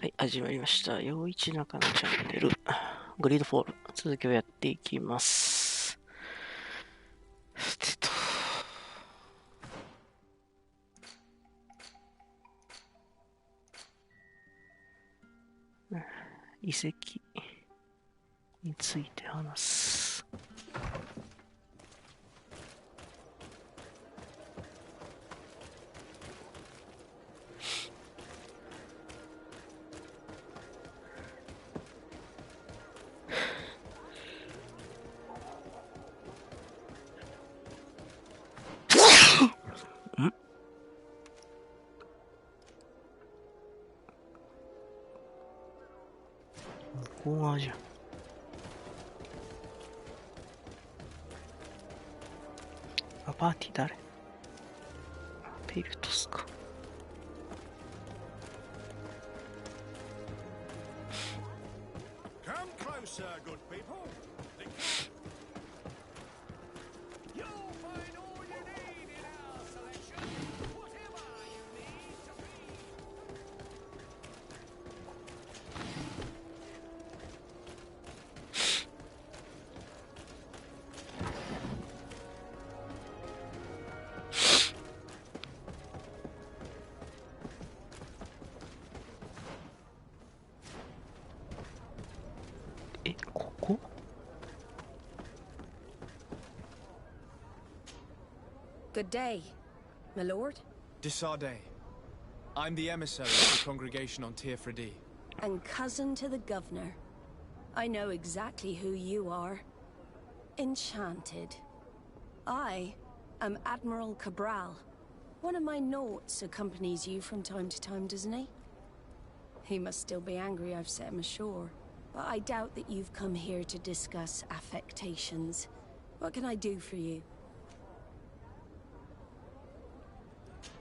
はい、始まりました。陽一中のチャンネル、グリードフォール、続きをやっていきます。遺跡について話す。向こう側じゃん。パーティー誰？ペルトスか。ここ？ Good day, my lord. Desarde. I'm the emissary of the congregation on Tier D. And cousin to the governor. I know exactly who you are. Enchanted. I am Admiral Cabral. One of my notes accompanies you from time to time, doesn't he? He must still be angry I've set him ashore. But I doubt that you've come here to discuss affectations. What can I do for you?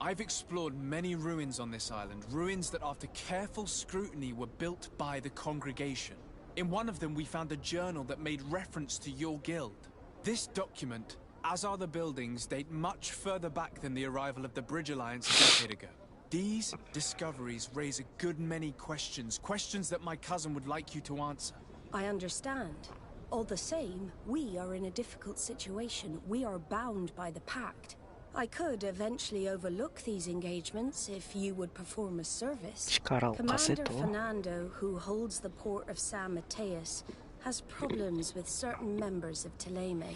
I've explored many ruins on this island, ruins that after careful scrutiny were built by the congregation. In one of them we found a journal that made reference to your guild. This document, as are the buildings, date much further back than the arrival of the Bridge Alliance a decade ago. These discoveries raise a good many questions, questions that my cousin would like you to answer. I understand. All the same, we are in a difficult situation. We are bound by the Pact. I could eventually overlook these engagements if you would perform a service. Commander Fernando, who holds the port of San Mateus, has problems with certain members of Teleme.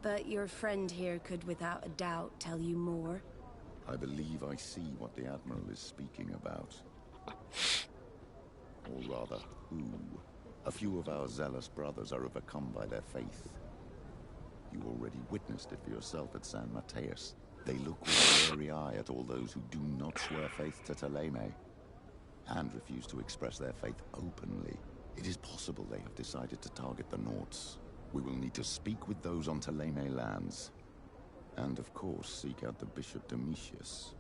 But your friend here could without a doubt tell you more. I believe I see what the Admiral is speaking about. Or rather, who. A few of our zealous brothers are overcome by their faith. You already witnessed it for yourself at San Mateus. They look with a wary eye at all those who do not swear faith to Teleme, and refuse to express their faith openly. It is possible they have decided to target the Nords. We will need to speak with those on Teleme lands. And of course, seek out the Bishop Domitius.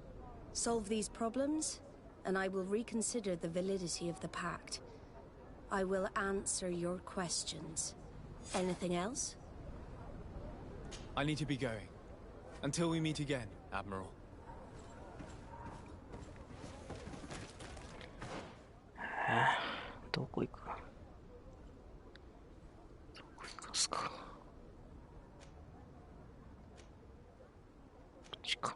Solve these problems, and I will reconsider the validity of the Pact. I will answer your questions. Anything else? I need to be going. Until we meet again, Admiral. どこ行く？どこ行くすか？こっちか。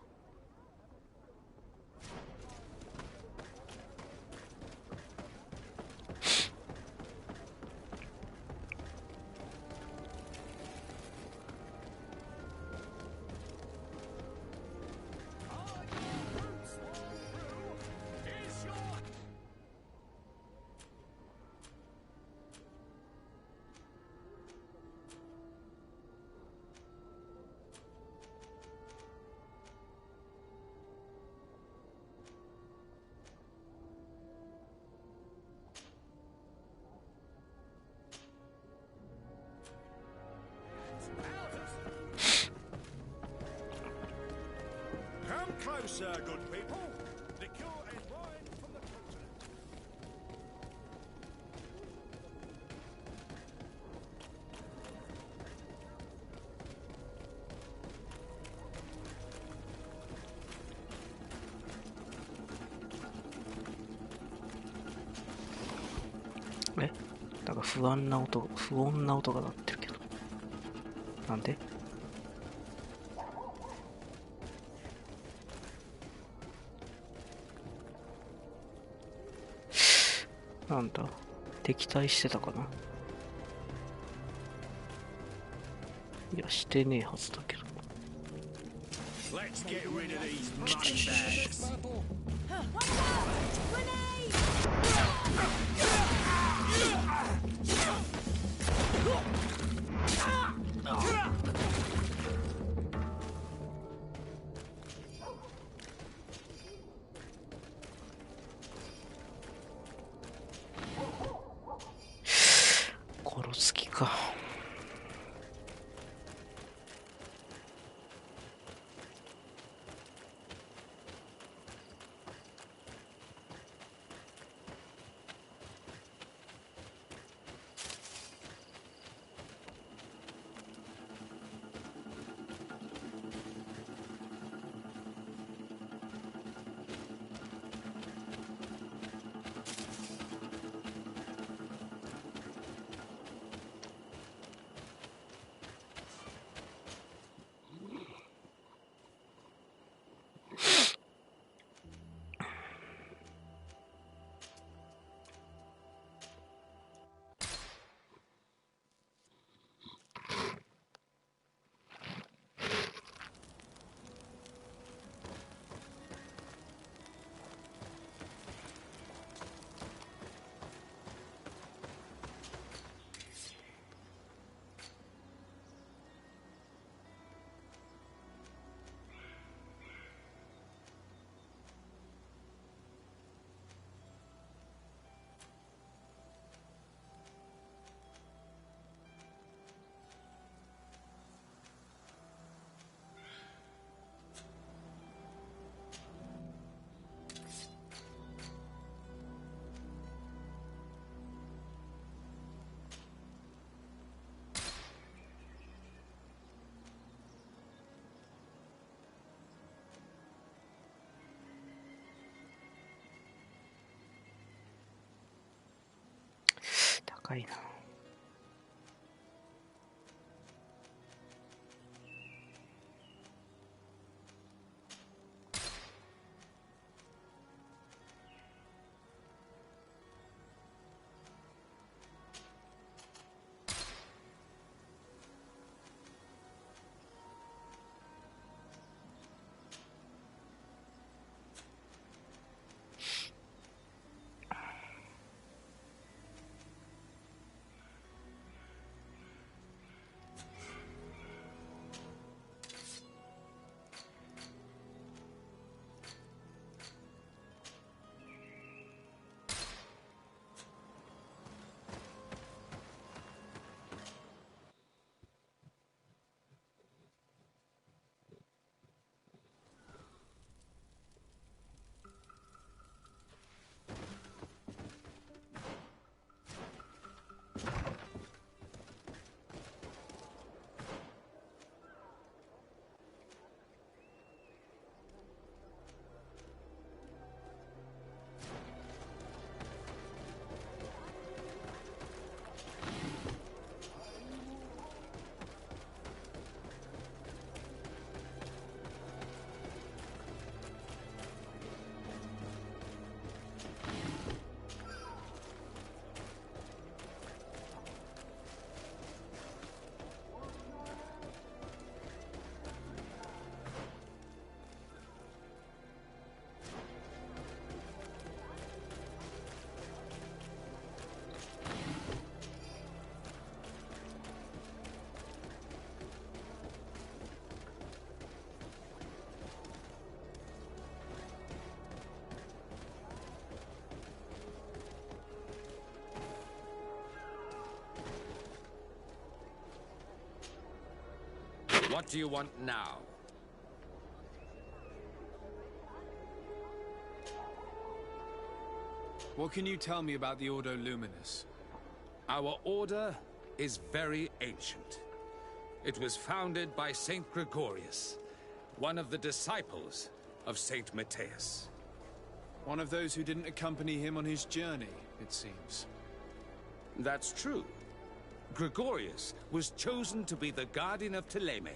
Closer, good people. Liqueur and wine from the continent. 不穏な音が鳴ってるけど。なんで？なんだ？敵対してたかな？いや、してねえはずだけど。Let's get rid of these moneybags. Grenade! 殺す気か。高いな。What do you want now? What can you tell me about the Ordo Luminous? Our order is very ancient. It was founded by Saint Gregorius, one of the disciples of Saint Matthias. One of those who didn't accompany him on his journey, it seems. That's true. Gregorius was chosen to be the guardian of Teleme,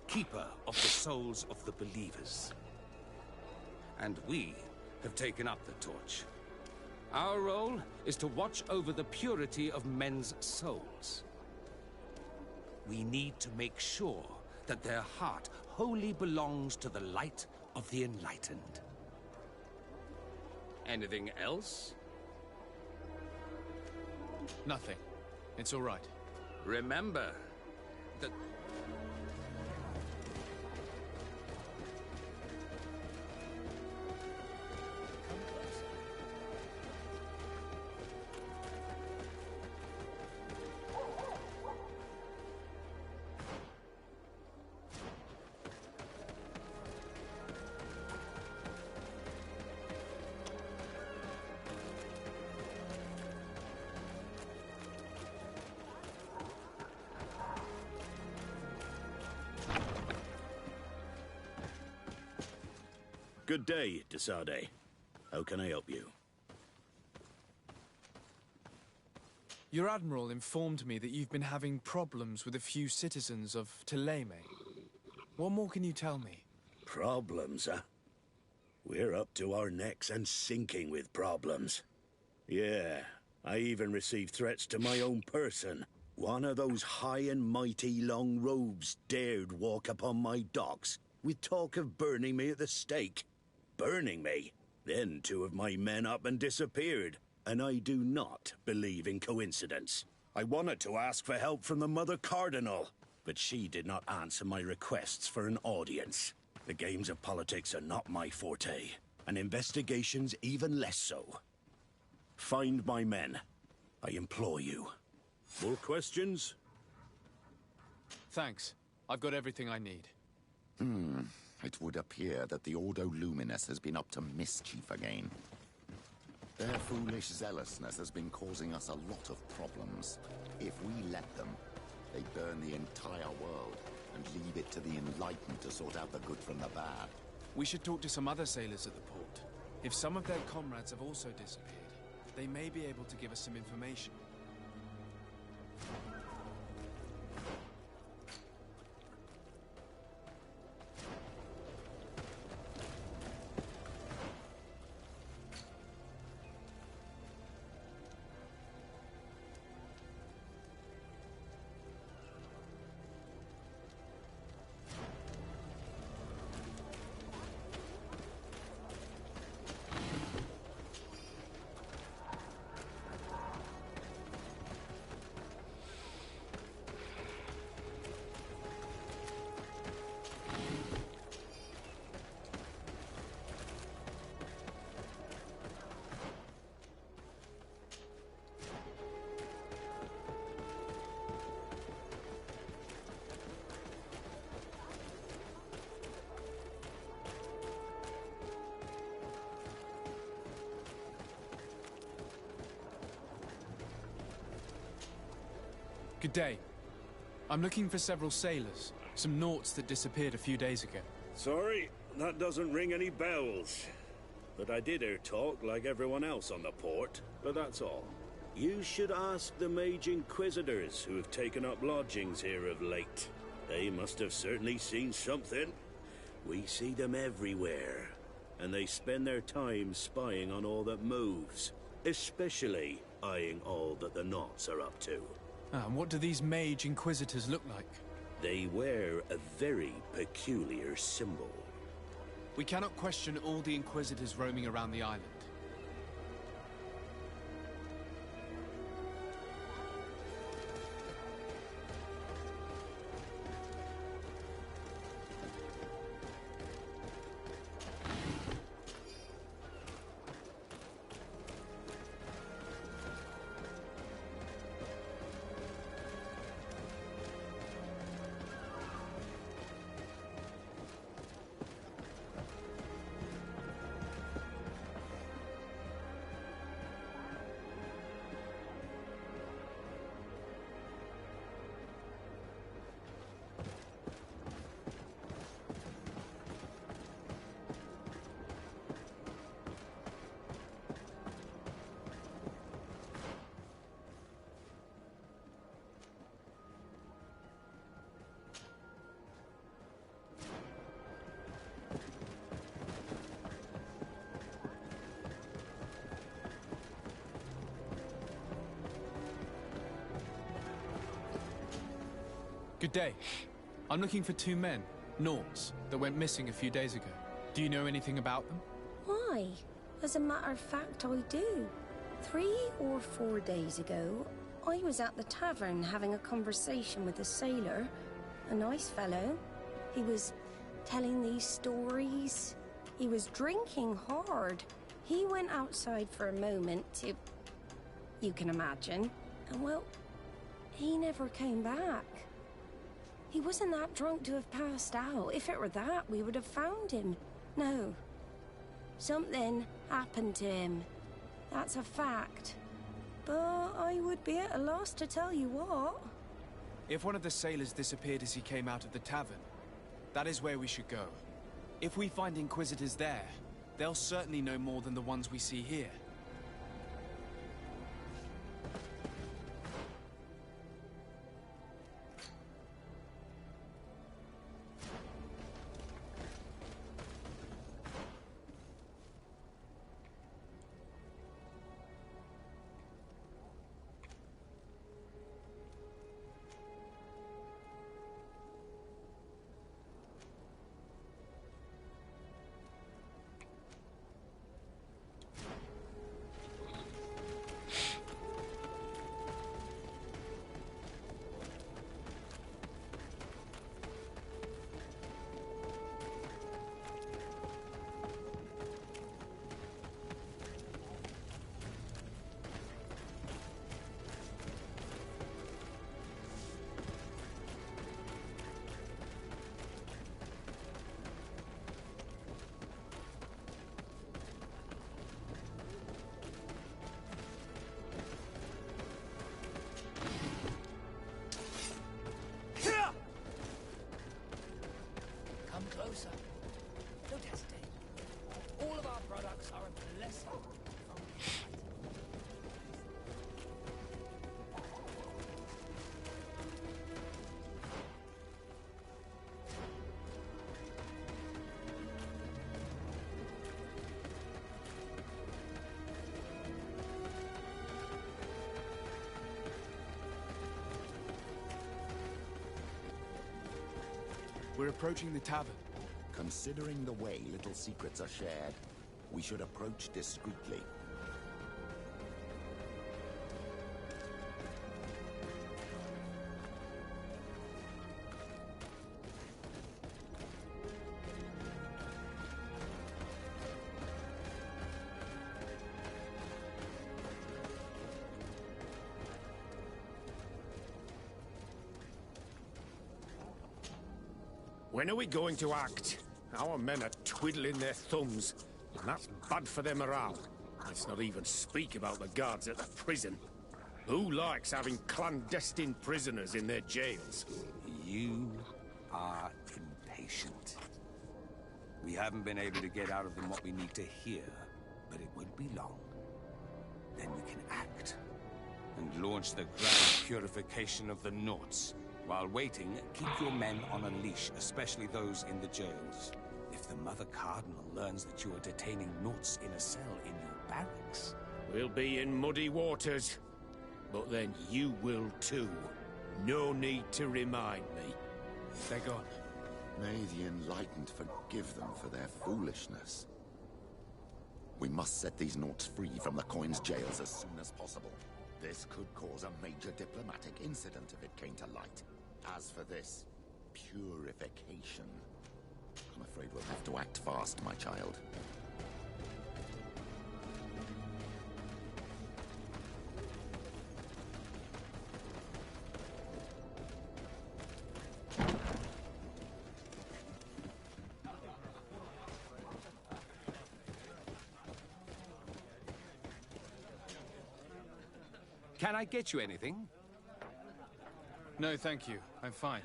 keeper of the souls of the believers. And we have taken up the torch. Our role is to watch over the purity of men's souls. We need to make sure that their heart wholly belongs to the light of the enlightened. Anything else? Nothing. It's all right. Remember that... Good day, Desade. How can I help you? Your Admiral informed me that you've been having problems with a few citizens of Teleme. What more can you tell me? Problems, huh? We're up to our necks and sinking with problems. Yeah, I even received threats to my own person. One of those high and mighty long robes dared walk upon my docks with talk of burning me at the stake. Burning me? Then two of my men up and disappeared, and I do not believe in coincidence. I wanted to ask for help from the Mother Cardinal, but she did not answer my requests for an audience. The games of politics are not my forte, and investigations even less so. Find my men. I implore you. More questions? Thanks. I've got everything I need. It would appear that the Ordo Luminous has been up to mischief again. Their foolish zealousness has been causing us a lot of problems. If we let them, they burn the entire world and leave it to the enlightened to sort out the good from the bad. We should talk to some other sailors at the port. If some of their comrades have also disappeared, they may be able to give us some information. Good day. I'm looking for several sailors, some naughts that disappeared a few days ago. Sorry, that doesn't ring any bells. But I did hear talk like everyone else on the port, but that's all. You should ask the Mage Inquisitors who have taken up lodgings here of late. They must have certainly seen something. We see them everywhere, and they spend their time spying on all that moves, especially eyeing all that the Knots are up to. And what do these Mage Inquisitors look like? They wear a very peculiar symbol. We cannot question all the Inquisitors roaming around the island. Good day. I'm looking for two men, Nauts, that went missing a few days ago. Do you know anything about them? Why? As a matter of fact, I do. 3 or 4 days ago, I was at the tavern having a conversation with a sailor. A nice fellow. He was telling these stories. He was drinking hard. He went outside for a moment to... you can imagine. And well, he never came back. He wasn't that drunk to have passed out. If it were that, we would have found him. No. Something happened to him. That's a fact. But I would be at a loss to tell you what. If one of the sailors disappeared as he came out of the tavern, that is where we should go. If we find Inquisitors there, they'll certainly know more than the ones we see here. Closer. Don't hesitate. All of our products are a blessing from We're approaching the tavern. Considering the way little secrets are shared, we should approach discreetly. When are we going to act? Our men are twiddling their thumbs, and that's bad for their morale. Let's not even speak about the guards at the prison. Who likes having clandestine prisoners in their jails? You are impatient. We haven't been able to get out of them what we need to hear, but it won't be long. Then we can act and launch the grand purification of the Nauts. While waiting, keep your men on a leash, especially those in the jails. If the Mother Cardinal learns that you are detaining Nauts in a cell in your barracks... We'll be in muddy waters. But then you will too. No need to remind me. They're gone. May the Enlightened forgive them for their foolishness. We must set these Nauts free from the Coin's jails as soon as possible. This could cause a major diplomatic incident if it came to light. As for this purification, I'm afraid we'll have to act fast, my child. Can I get you anything? No, thank you. I'm fine.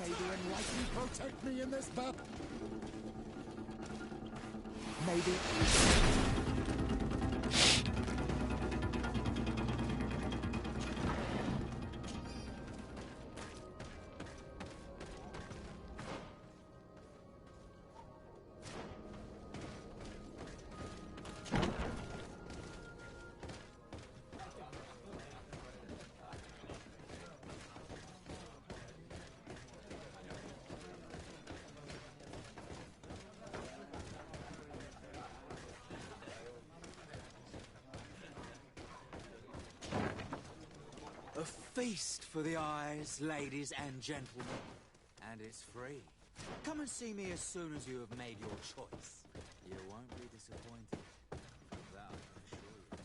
May the enlightened protect me in this battle. Maybe. A feast for the eyes, ladies and gentlemen. And it's free. Come and see me as soon as you have made your choice. You won't be disappointed. That I can assure you.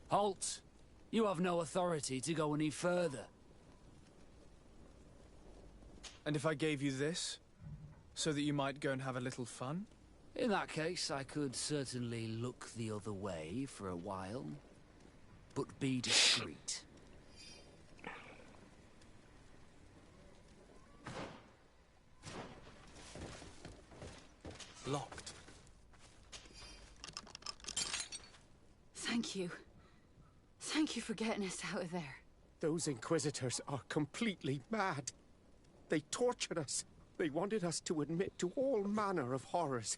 Halt! You have no authority to go any further. And if I gave you this, so that you might go and have a little fun? In that case, I could certainly look the other way for a while. But be discreet. Locked. Thank you. Thank you for getting us out of there. Those Inquisitors are completely mad. They tortured us. They wanted us to admit to all manner of horrors.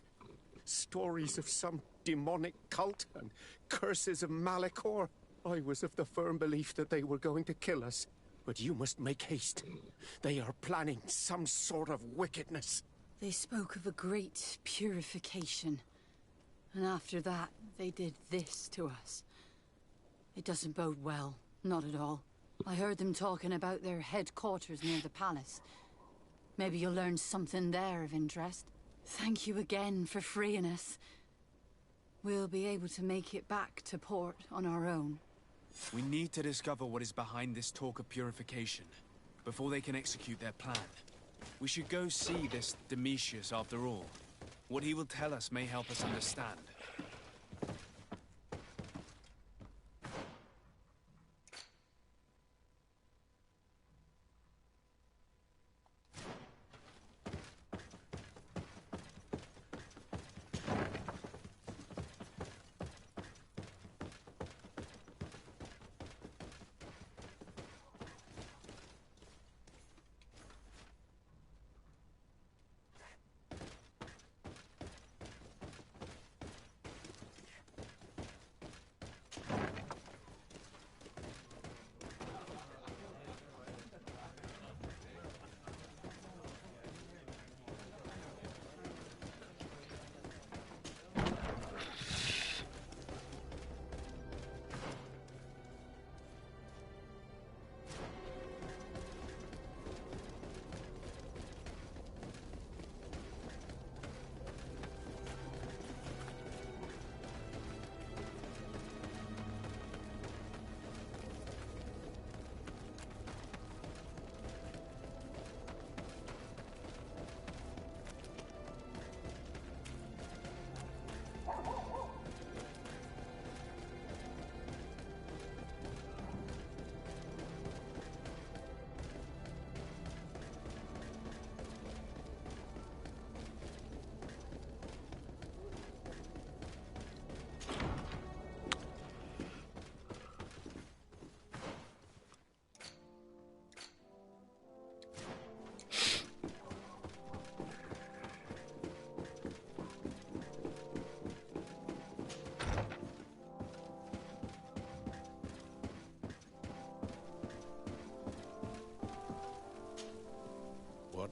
Stories of some demonic cult and curses of Malachor. I was of the firm belief that they were going to kill us. But you must make haste. They are planning some sort of wickedness. They spoke of a great purification. And after that, they did this to us. It doesn't bode well. Not at all. I heard them talking about their headquarters near the palace. Maybe you'll learn something there of interest. Thank you again for freeing us. We'll be able to make it back to port on our own. We need to discover what is behind this talk of purification, before they can execute their plan. We should go see this Domitius after all. What he will tell us may help us understand.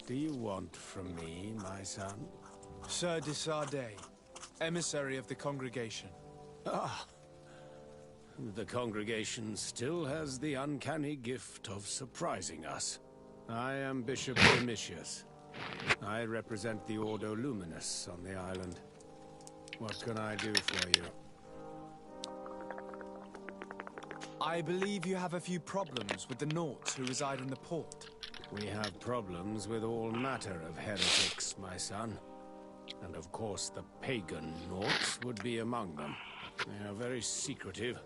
do you want from me, my son? Sir de Sardet, emissary of the congregation. Ah. The congregation still has the uncanny gift of surprising us. I am Bishop Domitius. I represent the Ordo Luminous on the island. What can I do for you? I believe you have a few problems with the Nauts who reside in the port. We have problems with all matter of heretics, my son. And of course the pagan Nauts would be among them. They are very secretive,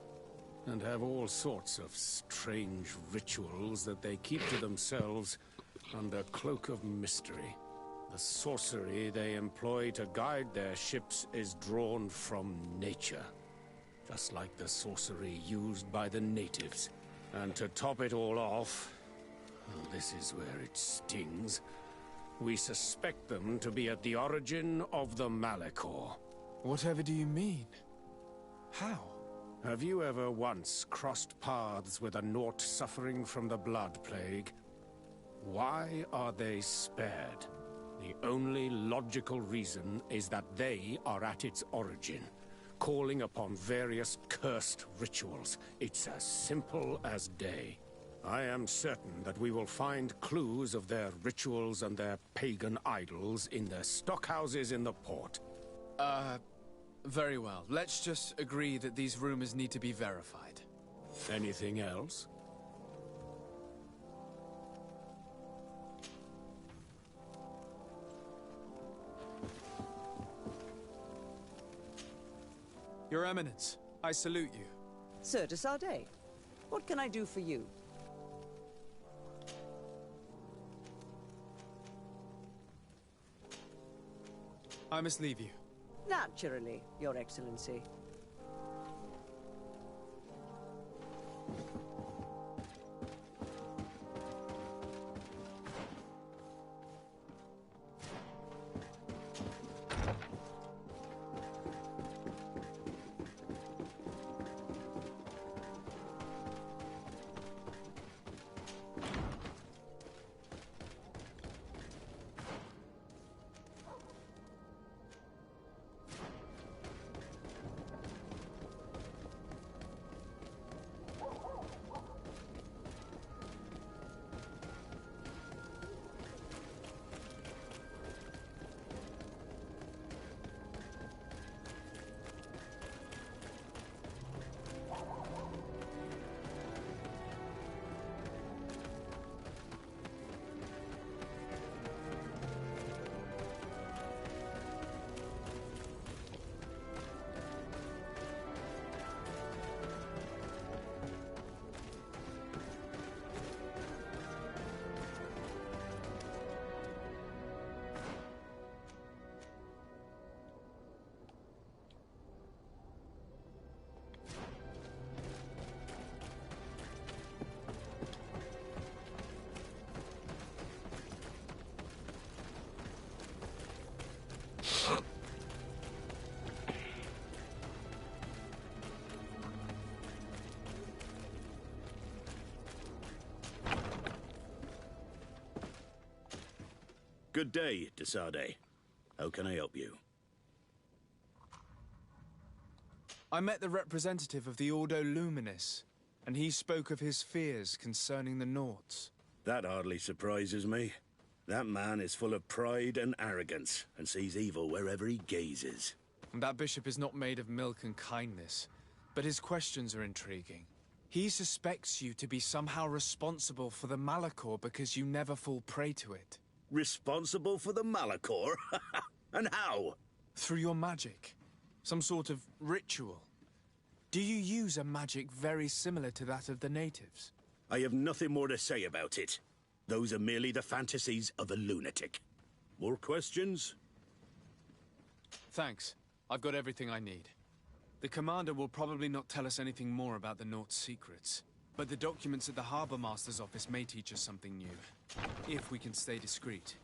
and have all sorts of strange rituals that they keep to themselves under cloak of mystery. The sorcery they employ to guide their ships is drawn from nature, just like the sorcery used by the natives. And to top it all off, well, this is where it stings, we suspect them to be at the origin of the Malachor. Whatever do you mean? How? Have you ever once crossed paths with a Naut suffering from the blood plague? Why are they spared? The only logical reason is that they are at its origin, calling upon various cursed rituals. It's as simple as day. I am certain that we will find clues of their rituals and their pagan idols in their stockhouses in the port. Very well. Let's just agree that these rumors need to be verified. Anything else? Your Eminence, I salute you. Sir de Sardet, what can I do for you? I must leave you. Naturally, Your Excellency. Good day, de Sardet. How can I help you? I met the representative of the Ordo Luminis, and he spoke of his fears concerning the Nauts. That hardly surprises me. That man is full of pride and arrogance, and sees evil wherever he gazes. And that bishop is not made of milk and kindness, but his questions are intriguing. He suspects you to be somehow responsible for the Malachor because you never fall prey to it. Responsible for the Malachor? And how? Through your magic. Some sort of ritual. Do you use a magic very similar to that of the natives? I have nothing more to say about it. Those are merely the fantasies of a lunatic. More questions? Thanks. I've got everything I need. The commander will probably not tell us anything more about the Naut's secrets. But the documents at the Harbor Master's office may teach us something new. If we can stay discreet.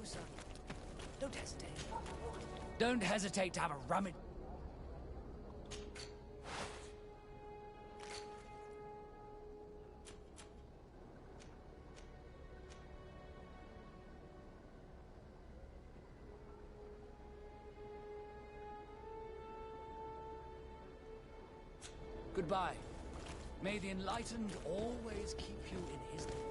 closer. Don't hesitate. Don't hesitate to have a rummage. Goodbye. May the enlightened always keep you in his name.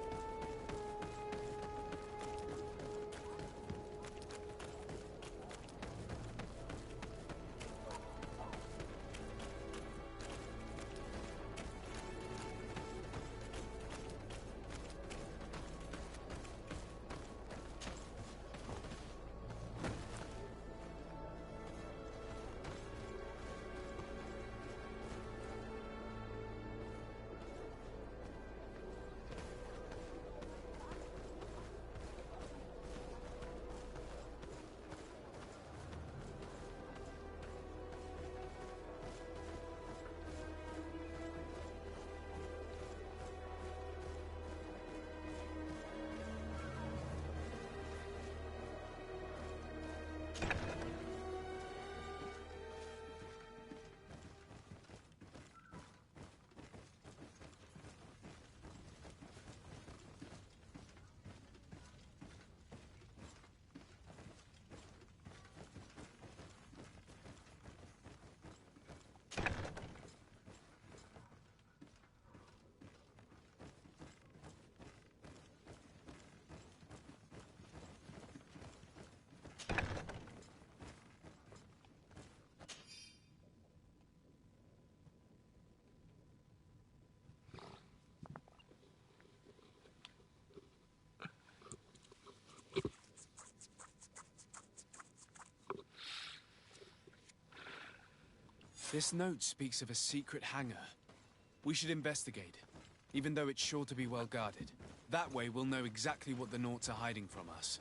This note speaks of a secret hangar. We should investigate, even though it's sure to be well guarded. That way we'll know exactly what the Naughts are hiding from us.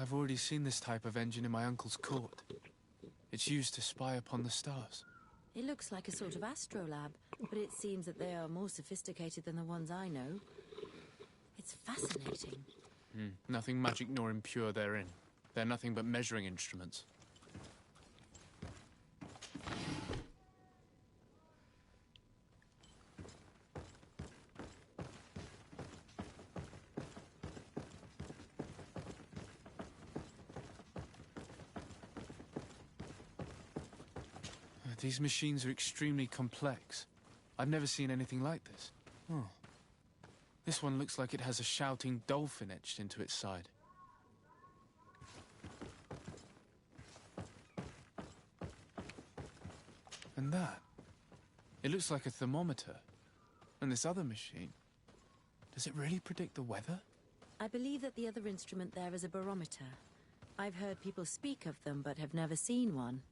I've already seen this type of engine in my uncle's court. It's used to spy upon the stars. It looks like a sort of astrolabe, but it seems that they are more sophisticated than the ones I know. It's fascinating. Nothing magic nor impure therein. They're nothing but measuring instruments. These machines are extremely complex. I've never seen anything like this. Oh. This one looks like it has a shouting dolphin etched into its side. And that. It looks like a thermometer. And this other machine. Does it really predict the weather? I believe that the other instrument there is a barometer. I've heard people speak of them, but have never seen one.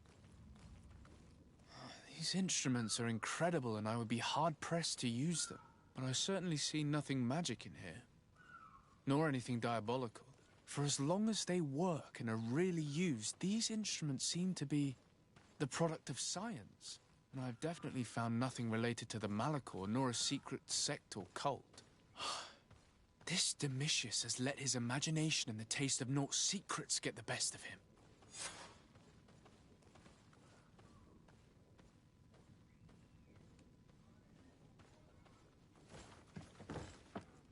These instruments are incredible, and I would be hard-pressed to use them. But I certainly see nothing magic in here. Nor anything diabolical. For as long as they work and are really used, these instruments seem to be the product of science. And I've definitely found nothing related to the Malachor, nor a secret sect or cult. This Domitius has let his imagination and the taste of Naught's secrets get the best of him.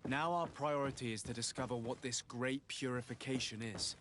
Now our priority is to discover what this great purification is.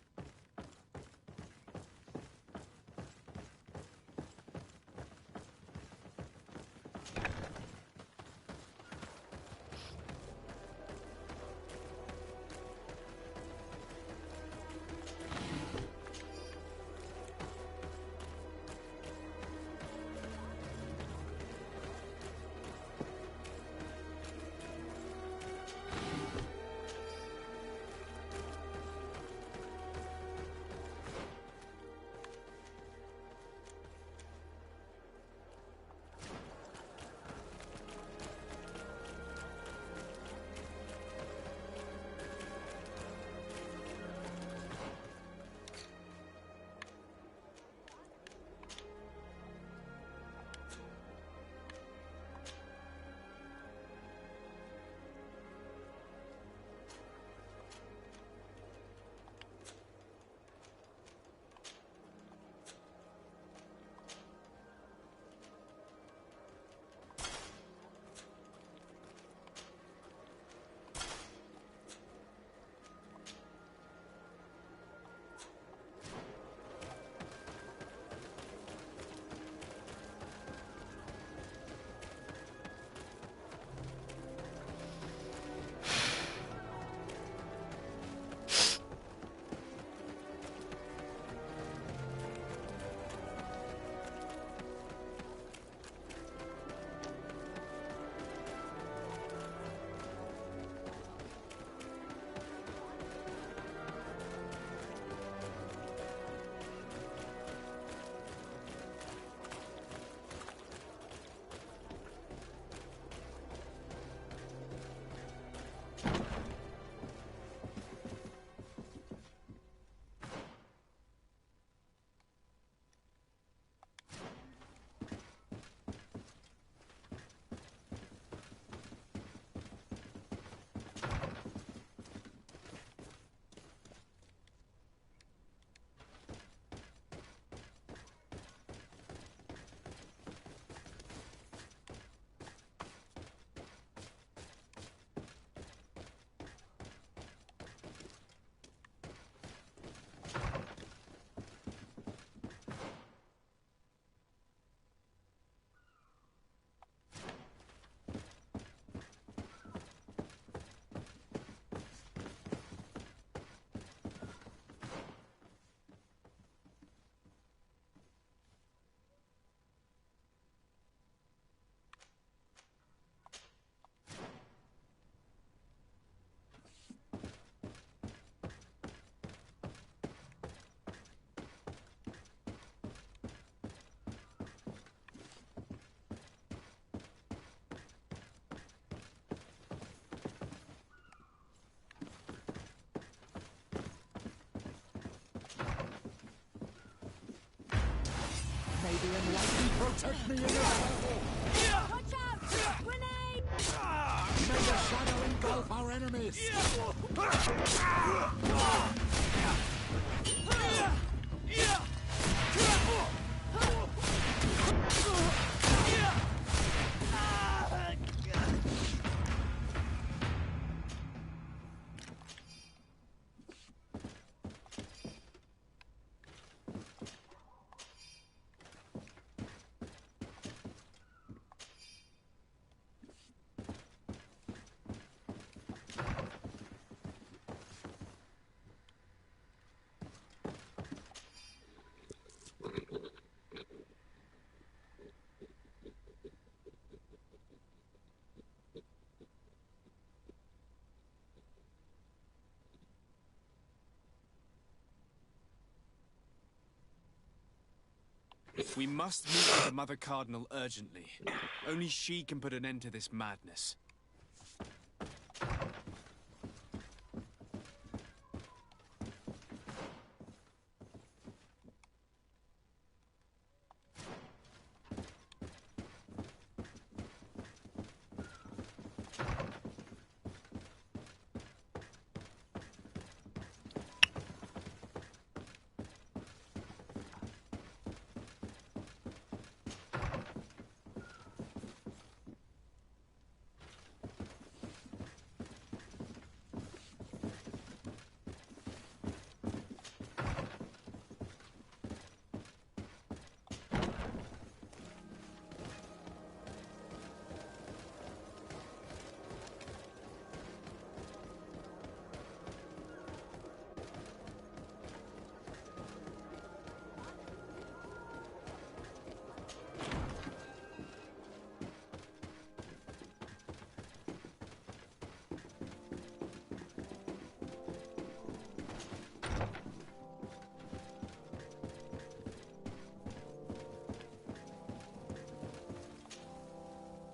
protect me in this battle! Watch out! Grenade! May the shadow engulf our enemies! We must meet with the Mother Cardinal urgently. Only she can put an end to this madness.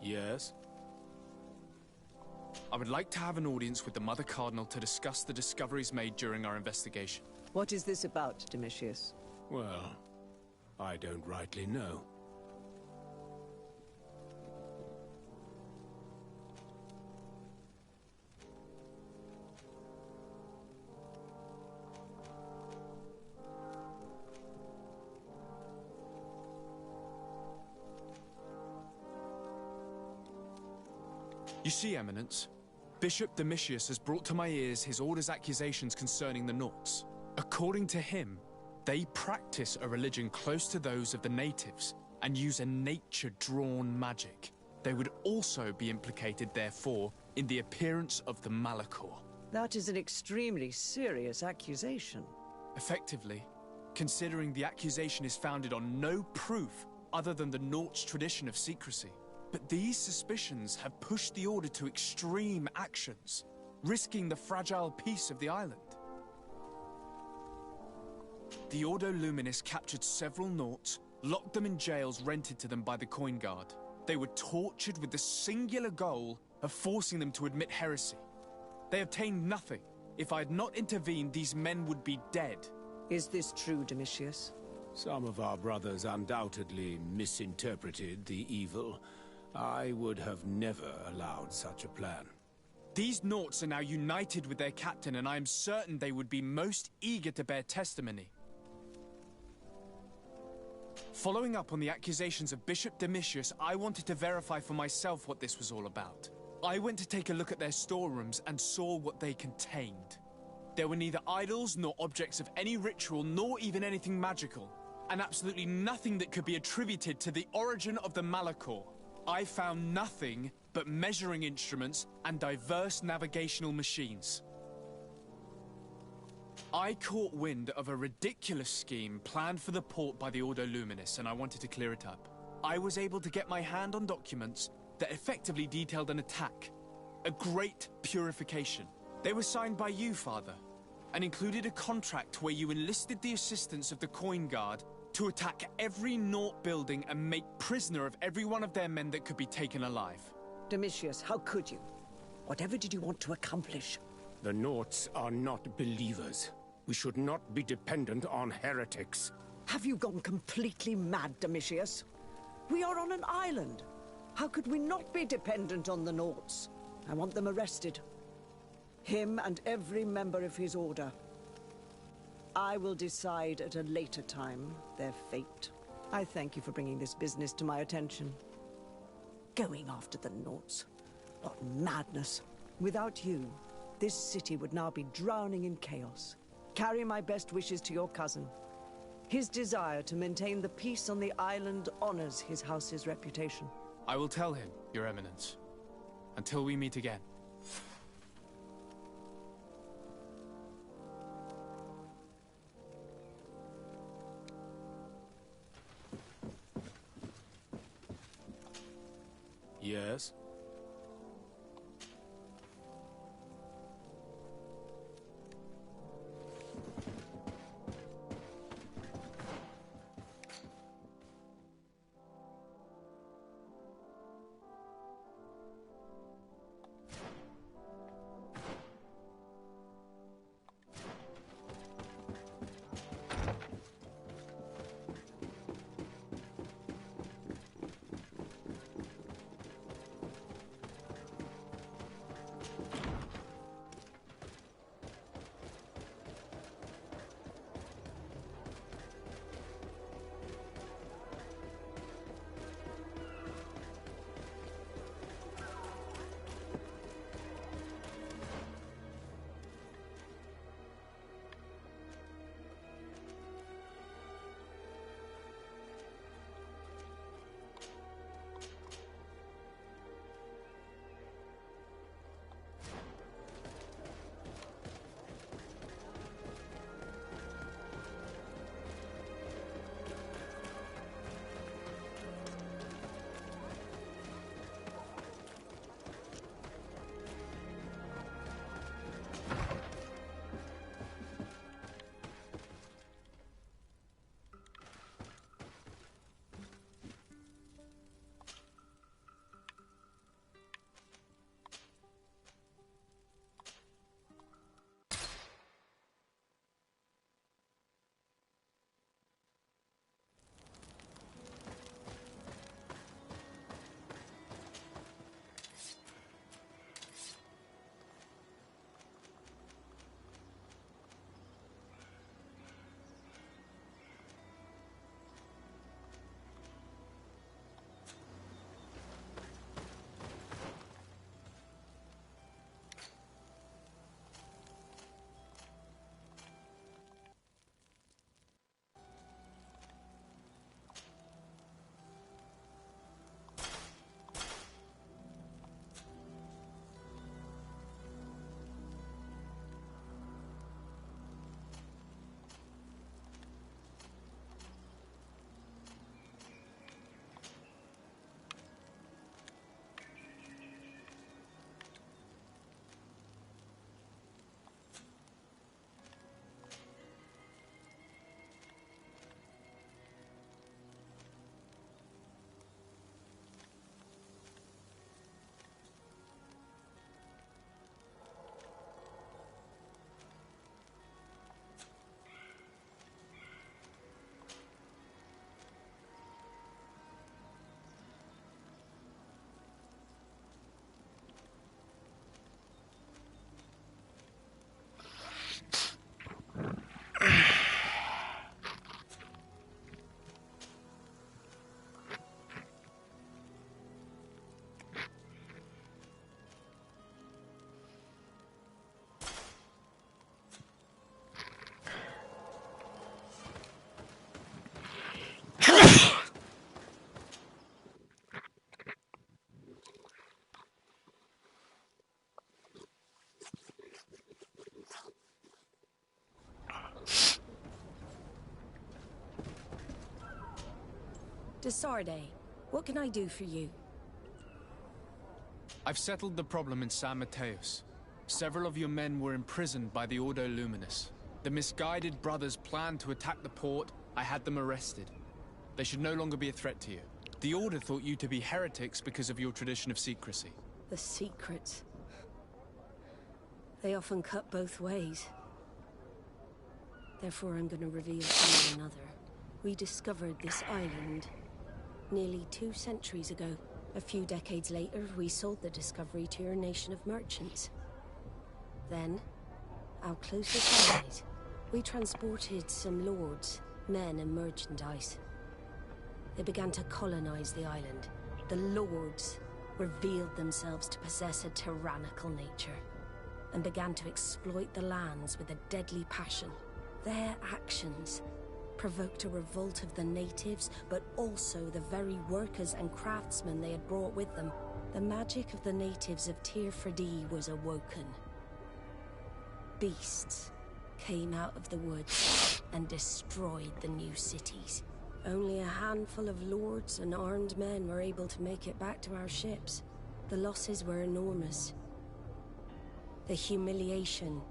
Yes? I would like to have an audience with the Mother Cardinal to discuss the discoveries made during our investigation. What is this about, Domitius? Well, I don't rightly know. You see, Eminence, Bishop Domitius has brought to my ears his order's accusations concerning the Nauts. According to him, they practice a religion close to those of the natives and use a nature-drawn magic. They would also be implicated, therefore, in the appearance of the Malachor. That is an extremely serious accusation. Effectively, considering the accusation is founded on no proof other than the Nauts' tradition of secrecy. But these suspicions have pushed the Order to extreme actions, risking the fragile peace of the island. The Ordo Luminis captured several Nauts, locked them in jails rented to them by the Coin Guard. They were tortured with the singular goal of forcing them to admit heresy. They obtained nothing. If I had not intervened, these men would be dead. Is this true, Domitius? Some of our brothers undoubtedly misinterpreted the evil. I would have never allowed such a plan. These Nauts are now united with their captain, and I am certain they would be most eager to bear testimony. Following up on the accusations of Bishop Domitius, I wanted to verify for myself what this was all about. I went to take a look at their storerooms and saw what they contained. There were neither idols nor objects of any ritual, nor even anything magical, and absolutely nothing that could be attributed to the origin of the Malachor. I found nothing but measuring instruments and diverse navigational machines. I caught wind of a ridiculous scheme planned for the port by the Ordo Luminis, and I wanted to clear it up. I was able to get my hand on documents that effectively detailed an attack. A great purification. They were signed by you, Father, and included a contract where you enlisted the assistance of the Coin Guard to attack every Naut building and make prisoner of every one of their men that could be taken alive. Domitius, how could you? Whatever did you want to accomplish? The Nauts are not believers. We should not be dependent on heretics. Have you gone completely mad, Domitius? We are on an island. How could we not be dependent on the Nauts? I want them arrested. Him and every member of his order. I will decide at a later time their fate. I thank you for bringing this business to my attention. Going after the Nauts. What madness. Without you, this city would now be drowning in chaos. Carry my best wishes to your cousin. His desire to maintain the peace on the island honors his house's reputation. I will tell him, Your Eminence. Until we meet again. Yes? Desarde, what can I do for you? I've settled the problem in San Mateus. Several of your men were imprisoned by the Ordo Luminous. The misguided brothers planned to attack the port. I had them arrested. They should no longer be a threat to you. The Order thought you to be heretics because of your tradition of secrecy. The secrets. They often cut both ways. Therefore, I'm going to reveal to you another. We discovered this island nearly 2 centuries ago. A few decades later, we sold the discovery to your nation of merchants. Then, our closest allies, we transported some lords, men and merchandise. They began to colonize the island. The lords revealed themselves to possess a tyrannical nature and began to exploit the lands with a deadly passion. Their actions provoked a revolt of the natives, but also the very workers and craftsmen they had brought with them. The magic of the natives of Tir Freddy was awoken. Beasts came out of the woods and destroyed the new cities. Only a handful of lords and armed men were able to make it back to our ships. The losses were enormous. The humiliation,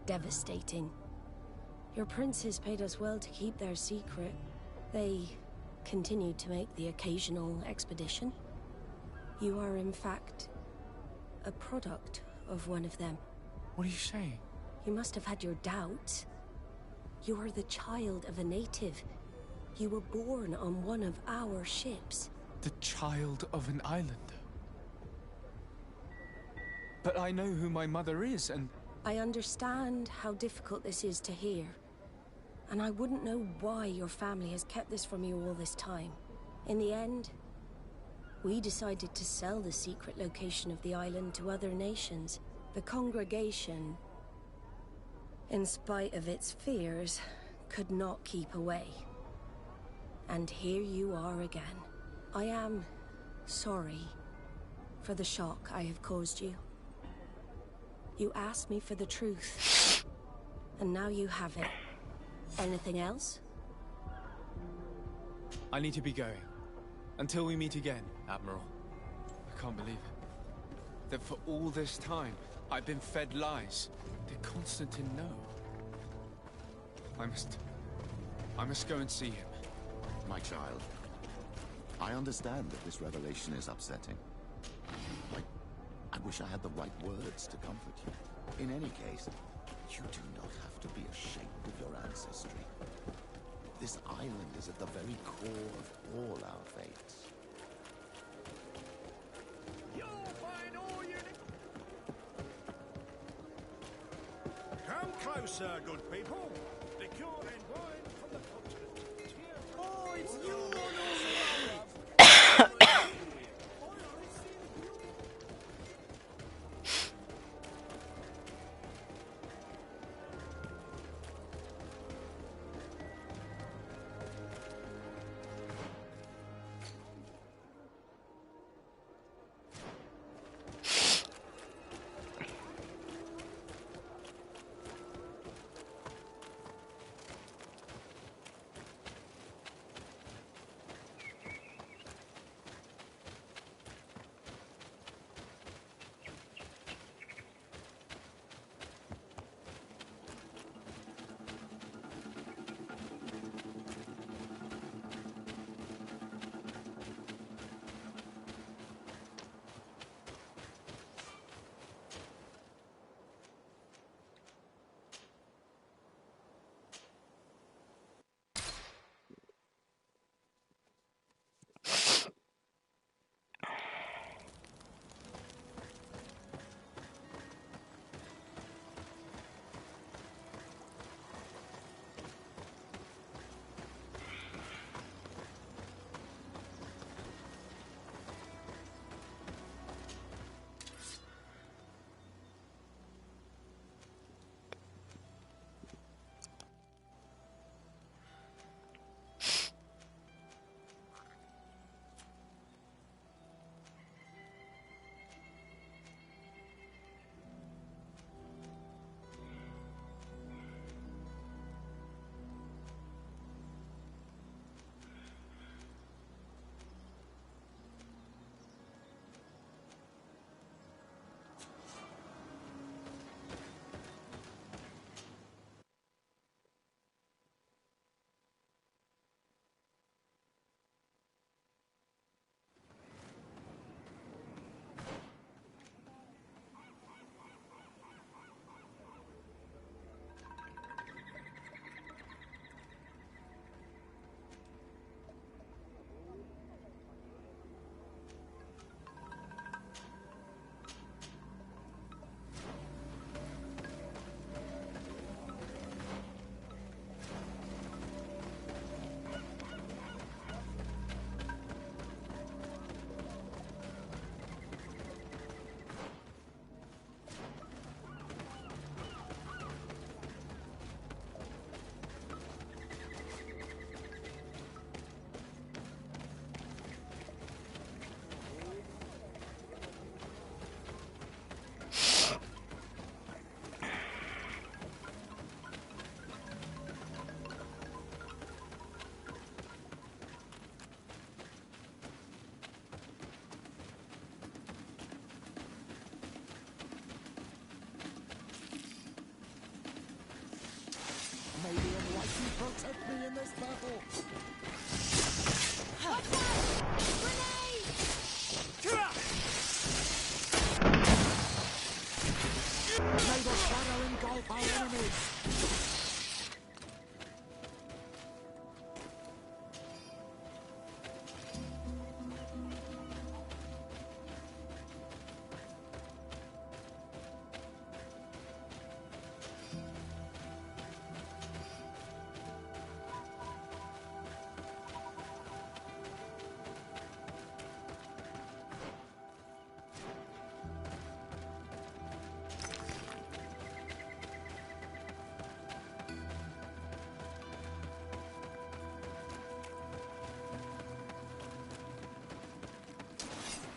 devastating. Your princes paid us well to keep their secret. They continued to make the occasional expedition. You are, in fact, a product of one of them. What are you saying? You must have had your doubts. You are the child of a native. You were born on one of our ships. The child of an islander? But I know who my mother is, and... I understand how difficult this is to hear. And I wouldn't know why your family has kept this from you all this time. In the end, we decided to sell the secret location of the island to other nations. The congregation, in spite of its fears, could not keep away. And here you are again. I am sorry for the shock I have caused you. You asked me for the truth, and now you have it. Anything else? I need to be going. Until we meet again, Admiral. I can't believe it. That for all this time, I've been fed lies. Did Constantine know? I must go and see him. My child, I understand that this revelation is upsetting. I wish I had the right words to comfort you. In any case, you do not have to be ashamed of your ancestry. This island is at the very core of all our faiths. You'll find all you need. Come closer, good people. Liqueur and wine from the continent. Oh, it's you on engulf our enemies.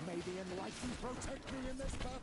May the enlightened protect me in this battle.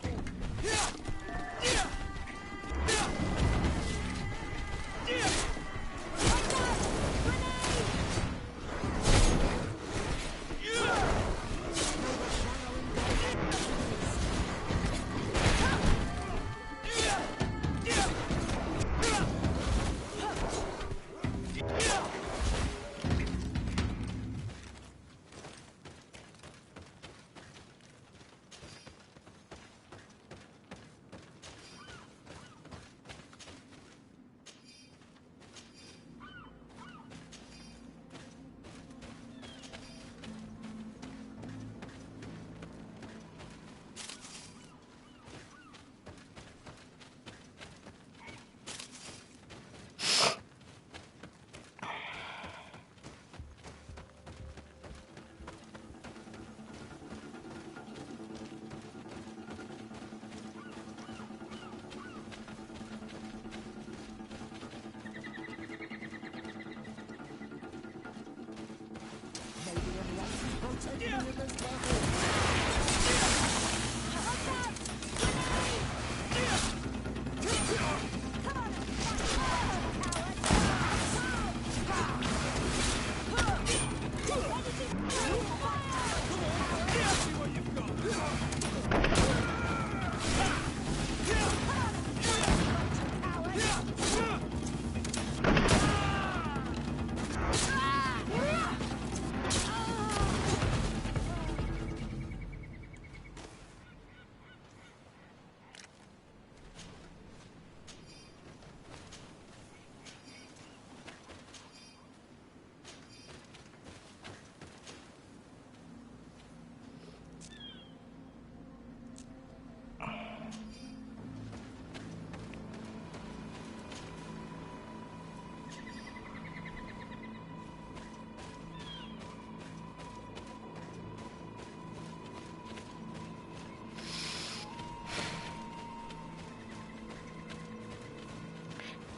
Protect me in this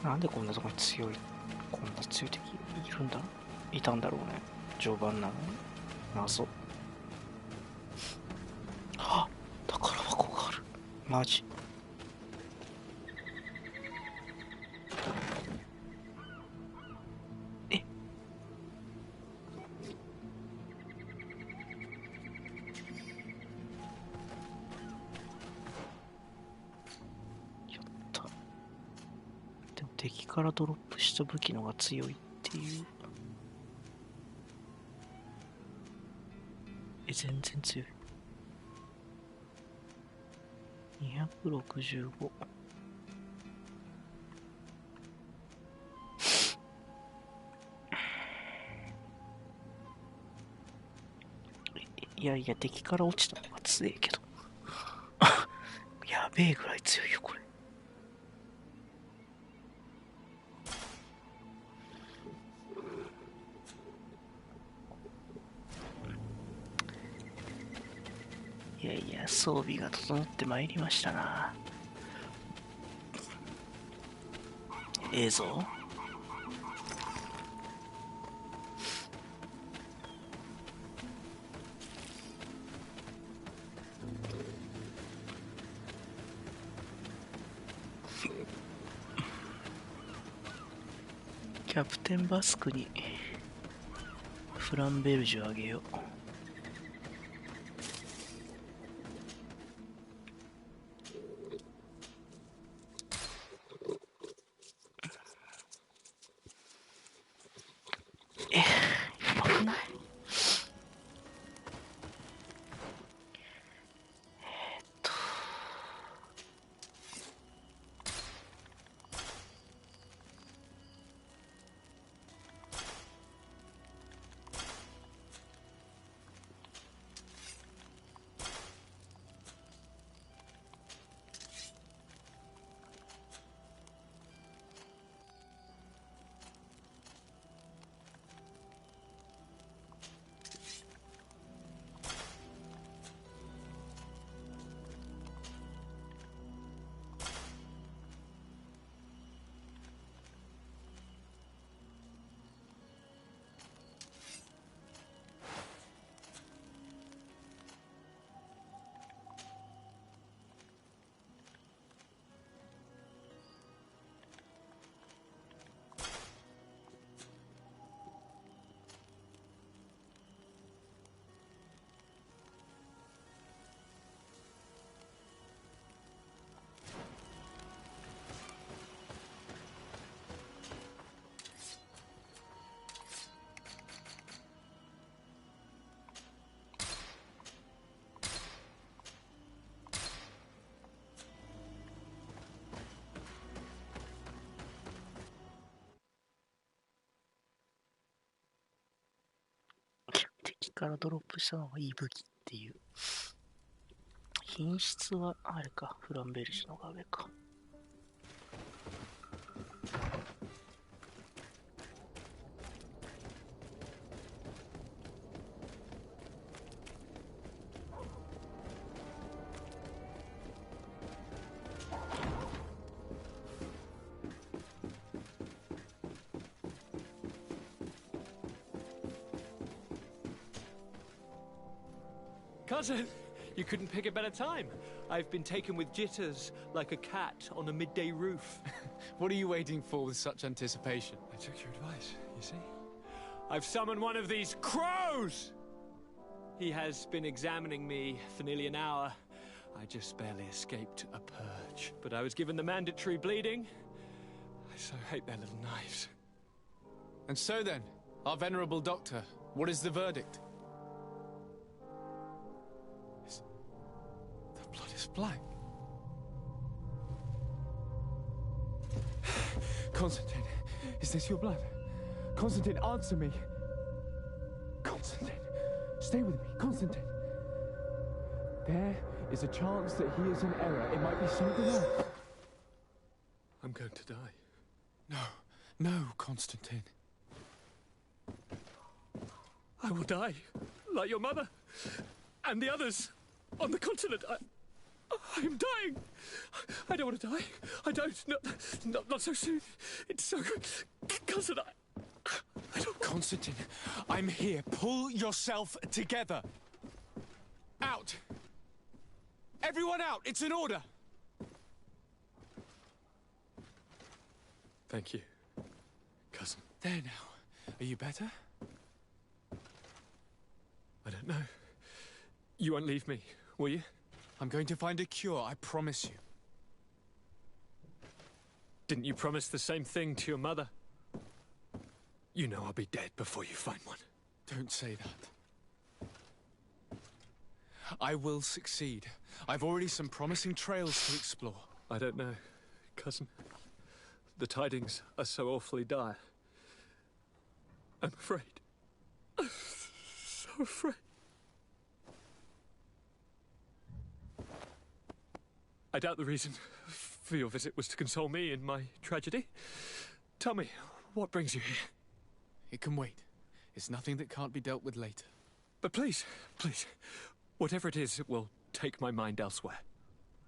なんでこんなとこにこんな強い敵いたんだろうね。序盤なのに。謎。あ、宝箱がある。マジ。敵からドロップした武器のが強いっていう。全然強い。265。いやいや、敵から落ちたのが強いけど。やべえぐらい強いよ、これ。いやいや、装備が整ってまいりましたな。映像キャプテンバスクにフランベルジュあげよう。機からドロップしたのがいい武器っていう。品質はあれか、フランベルジュのが上か。Cousin, you couldn't pick a better time. I've been taken with jitters, like a cat on a midday roof. What are you waiting for with such anticipation? I took your advice, you see. I've summoned one of these crows! He has been examining me for nearly an hour. I just barely escaped a purge. But I was given the mandatory bleeding. I so hate their little knives. And so then, our venerable doctor, what is the verdict? The blood is black. Constantine, is this your blood? Constantine, answer me. Constantine, stay with me. Constantine. There is a chance that he is in error. It might be something else. I'm going to die. No, no, Constantine. I will die, like your mother and the others on the continent. I am dying. I don't want to die. I don't. Not so soon. It's so good. Cousin, I don't. Constantine, I'm here. Pull yourself together. Out. Everyone out. It's an order. Thank you, cousin. There now. Are you better? I don't know. You won't leave me, will you? I'm going to find a cure, I promise you. Didn't you promise the same thing to your mother? You know I'll be dead before you find one. Don't say that. I will succeed. I've already some promising trails to explore. I don't know, cousin. The tidings are so awfully dire. I'm afraid. I'm so afraid. I doubt the reason for your visit was to console me in my tragedy. Tell me, what brings you here? It can wait. It's nothing that can't be dealt with later. But please, please, whatever it is, it will take my mind elsewhere.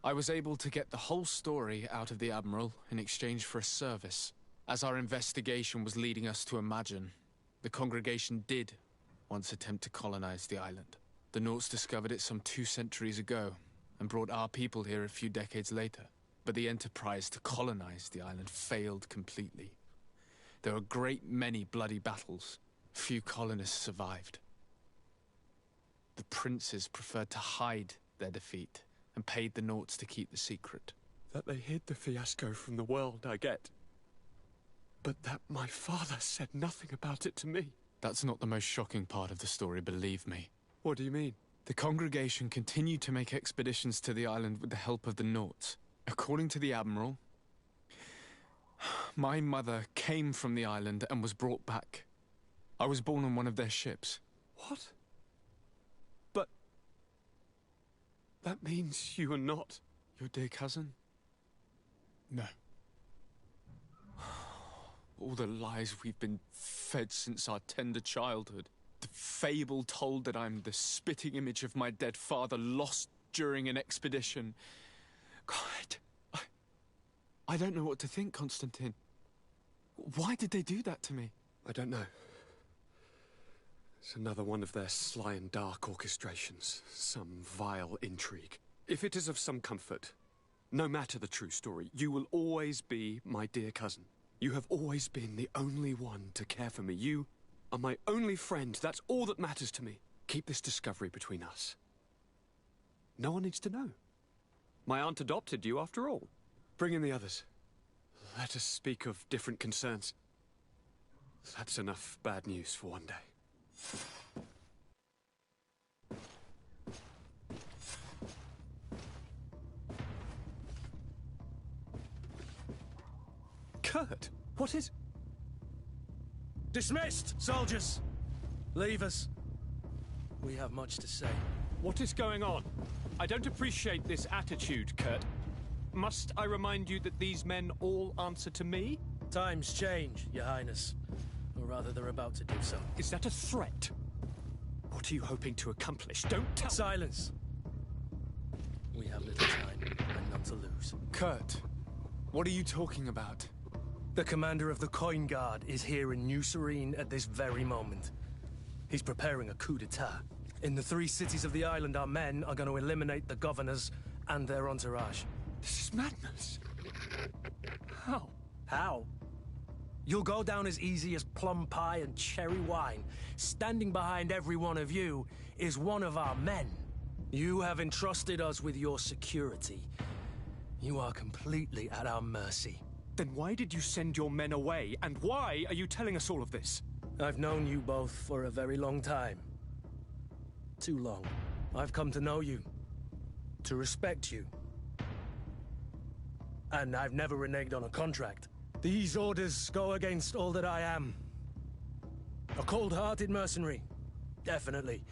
I was able to get the whole story out of the Admiral in exchange for a service. As our investigation was leading us to imagine, the congregation did once attempt to colonize the island. The Nauts discovered it some 2 centuries ago, and brought our people here a few decades later. But the enterprise to colonize the island failed completely. There were a great many bloody battles. Few colonists survived. The princes preferred to hide their defeat and paid the Nauts to keep the secret. That they hid the fiasco from the world, I get. But that my father said nothing about it to me. That's not the most shocking part of the story, believe me. What do you mean? The congregation continued to make expeditions to the island with the help of the Nauts. According to the Admiral, my mother came from the island and was brought back. I was born on one of their ships. What? But that means you are not your dear cousin? No. All the lies we've been fed since our tender childhood. The fable told that I'm the spitting image of my dead father, lost during an expedition. God, I don't know what to think, Constantine. Why did they do that to me? I don't know. It's another one of their sly and dark orchestrations. Some vile intrigue. If it is of some comfort, no matter the true story, you will always be my dear cousin. You have always been the only one to care for me. You are my only friend. That's all that matters to me. Keep this discovery between us. No one needs to know. My aunt adopted you after all. Bring in the others. Let us speak of different concerns. That's enough bad news for one day. Kurt, what is... Dismissed, soldiers! Leave us. We have much to say. What is going on? I don't appreciate this attitude, Kurt. Must I remind you that these men all answer to me? Times change, Your Highness. Or rather, they're about to do so. Is that a threat? What are you hoping to accomplish? Don't tell— Silence! We have little time, and none to lose. Kurt, what are you talking about? The commander of the Coin Guard is here in New Serene at this very moment. He's preparing a coup d'etat. In the 3 cities of the island, our men are going to eliminate the governors and their entourage. This is madness. How? How? You'll go down as easy as plum pie and cherry wine. Standing behind every one of you is one of our men. You have entrusted us with your security. You are completely at our mercy. Then why did you send your men away, and why are you telling us all of this? I've known you both for a very long time. Too long. I've come to know you, to respect you. And I've never reneged on a contract. These orders go against all that I am. A cold-hearted mercenary, definitely,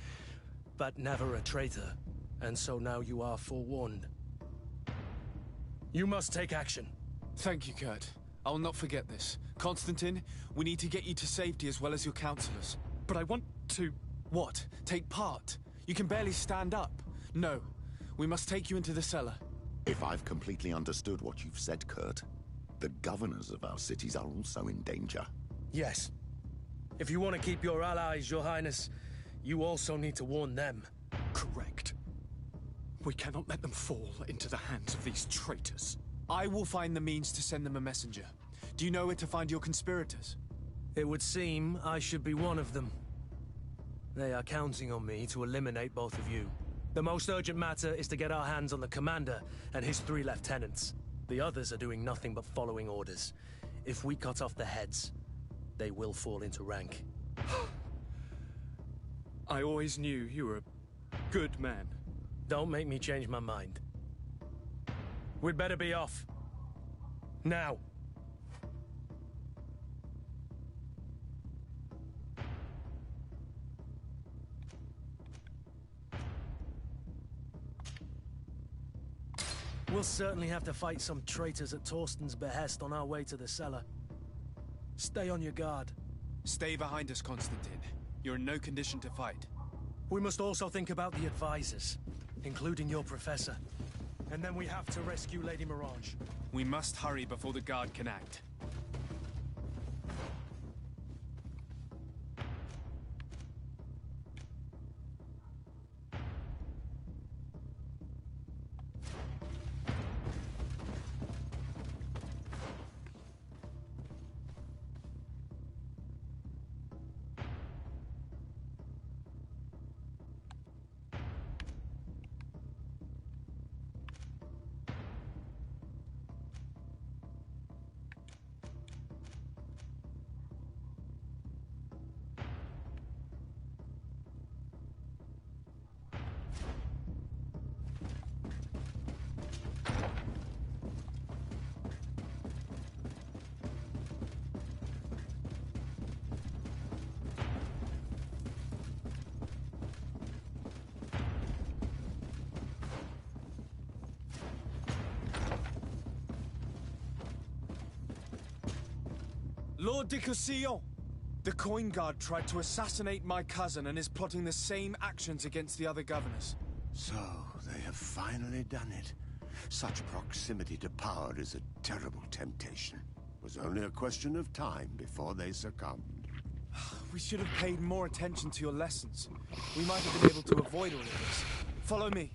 but never a traitor. And so now you are forewarned. You must take action. Thank you, Kurt. I will not forget this. Constantine, we need to get you to safety as well as your counselors. But I want to... What? Take part? You can barely stand up. No. We must take you into the cellar. If I've completely understood what you've said, Kurt, the governors of our cities are also in danger. Yes. If you want to keep your allies, Your Highness, you also need to warn them. Correct. We cannot let them fall into the hands of these traitors. I will find the means to send them a messenger. Do you know where to find your conspirators? It would seem I should be one of them. They are counting on me to eliminate both of you. The most urgent matter is to get our hands on the commander and his 3 lieutenants. The others are doing nothing but following orders. If we cut off the heads, they will fall into rank. I always knew you were a good man. Don't make me change my mind. We'd better be off. Now. We'll certainly have to fight some traitors at Torsten's behest on our way to the cellar. Stay on your guard. Stay behind us, Constantine. You're in no condition to fight. We must also think about the advisors, including your professor. And then we have to rescue Lady Mirage. We must hurry before the guard can act. Lord de Cossillon! The Coin Guard tried to assassinate my cousin and is plotting the same actions against the other governors. So, they have finally done it. Such proximity to power is a terrible temptation. It was only a question of time before they succumbed. We should have paid more attention to your lessons. We might have been able to avoid all of this. Follow me.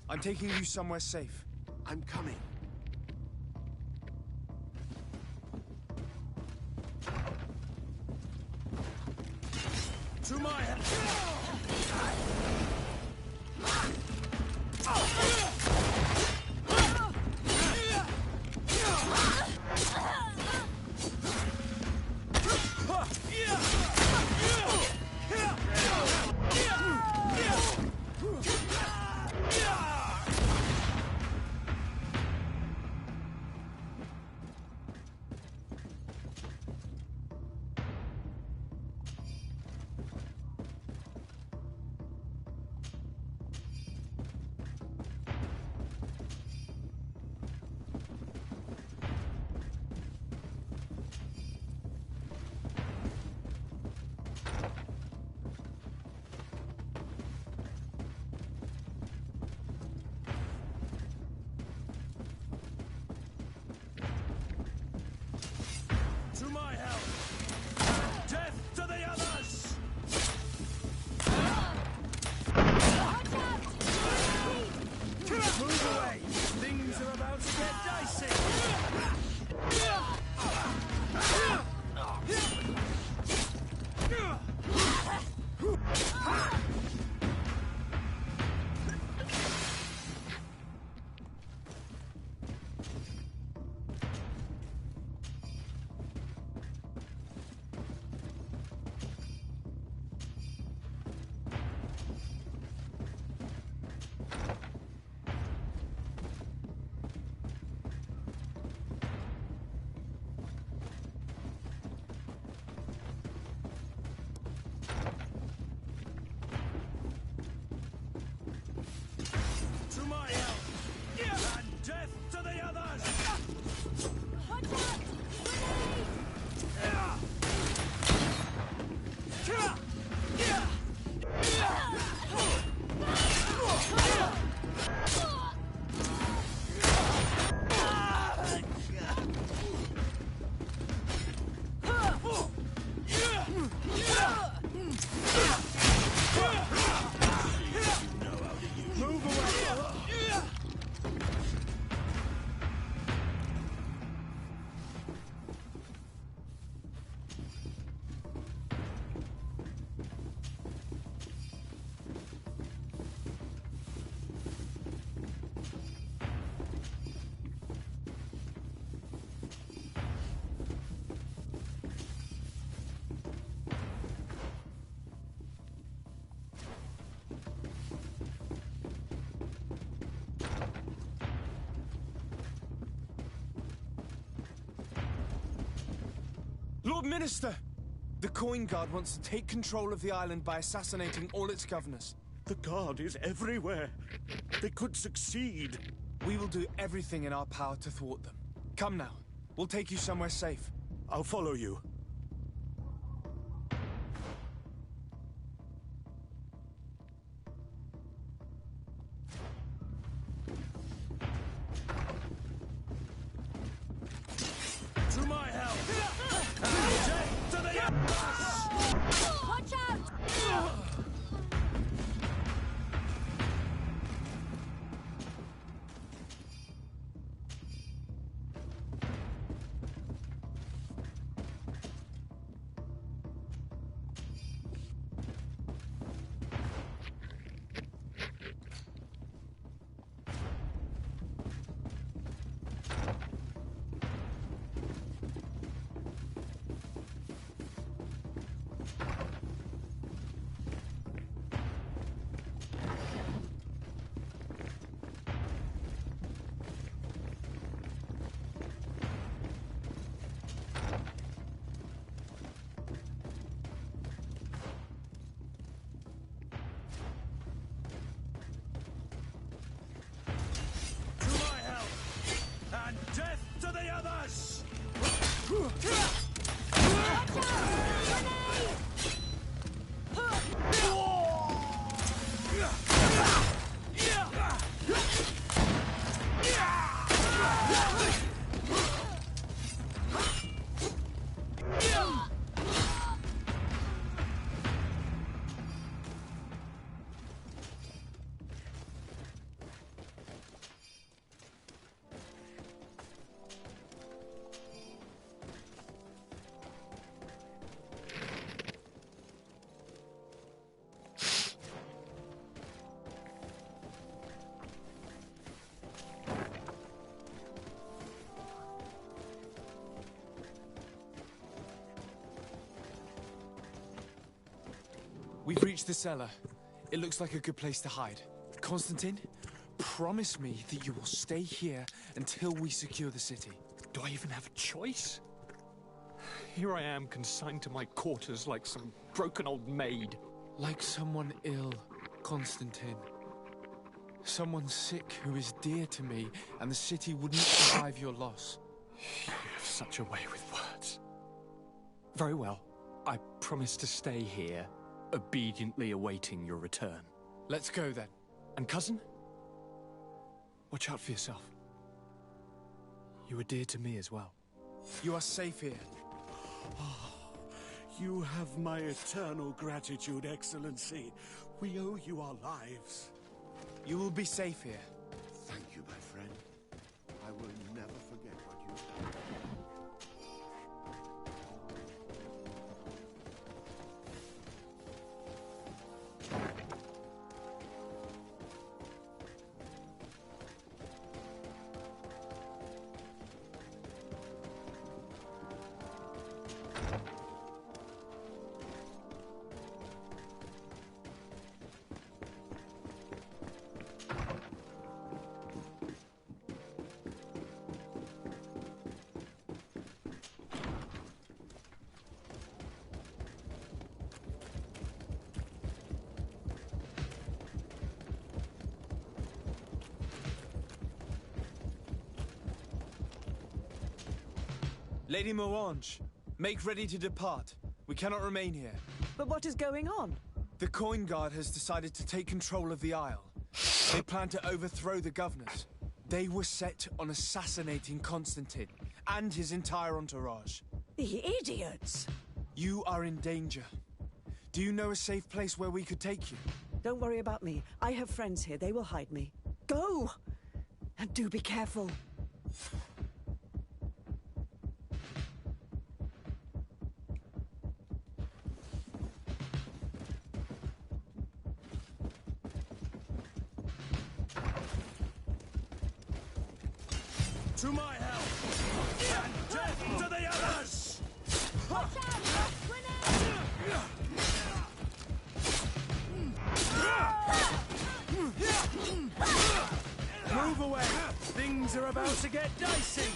I'm taking you somewhere safe. I'm coming. To my head! Lord Minister! The Coin Guard wants to take control of the island by assassinating all its governors. The Guard is everywhere. They could succeed. We will do everything in our power to thwart them. Come now. We'll take you somewhere safe. I'll follow you. To my help! To the Watch out! We've reached the cellar. It looks like a good place to hide. Constantine, promise me that you will stay here until we secure the city. Do I even have a choice? Here I am, consigned to my quarters like some broken old maid. Like someone ill, Constantine. Someone sick who is dear to me, and the city wouldn't survive your loss. You have such a way with words. Very well. I promise to stay here, obediently awaiting your return. Let's go then. And cousin? Watch out for yourself. You are dear to me as well. You are safe here. You have my eternal gratitude, Excellency. We owe you our lives. You will be safe here. Thank you, my friend. I will never forget what you've done. Lady Morange, make ready to depart. We cannot remain here. But what is going on? The Coin Guard has decided to take control of the Isle. They plan to overthrow the governors. They were set on assassinating Constantine and his entire entourage. The idiots! You are in danger. Do you know a safe place where we could take you? Don't worry about me. I have friends here. They will hide me. Go! And do be careful. To my help! And death to the others! Watch out! Move away! Things are about to get dicey!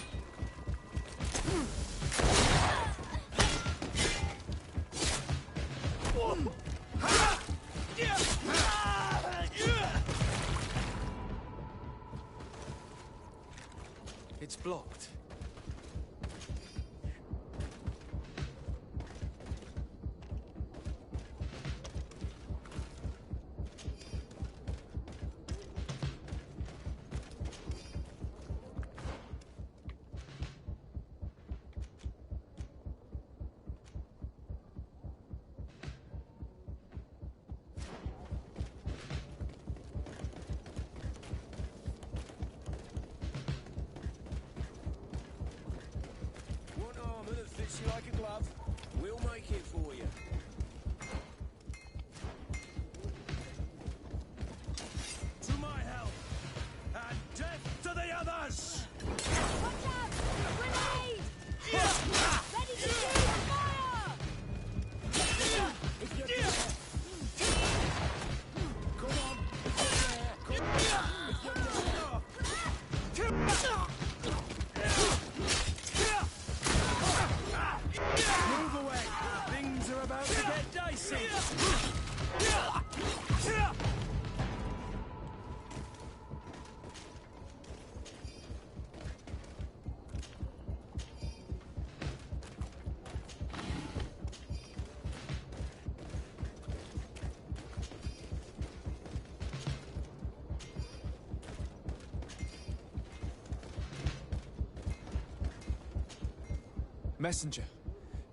Messenger,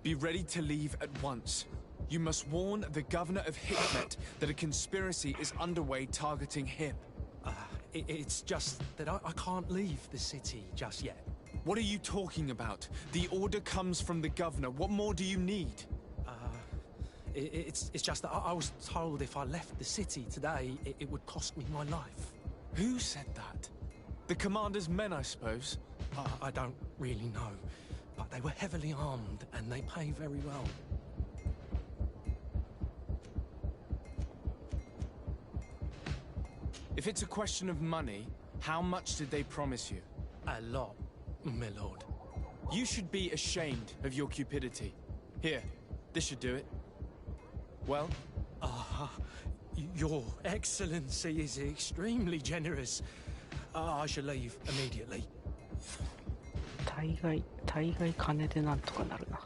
be ready to leave at once. You must warn the governor of Hikmet that a conspiracy is underway targeting him. It's just that I can't leave the city just yet. What are you talking about? The order comes from the governor. What more do you need? It's just that I was told if I left the city today, it would cost me my life. Who said that? The commander's men, I suppose? I don't really know, but they were heavily armed and they pay very well. If it's a question of money, how much did they promise you? A lot, my lord. You should be ashamed of your cupidity. Here, this should do it. Well? Your Excellency is extremely generous. I shall leave immediately. 大概金でなんとかなるな。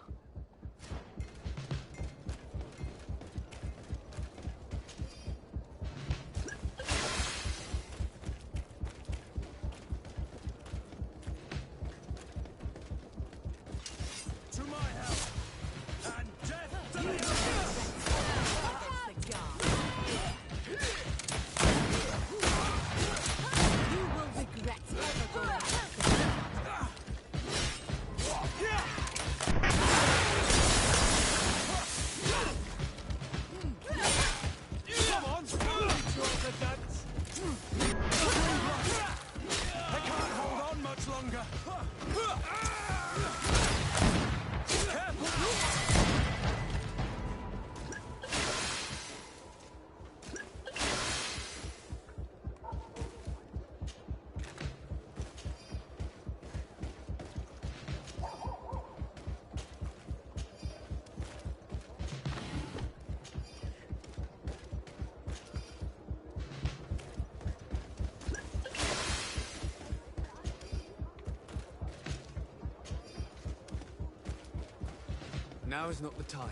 Now is not the time.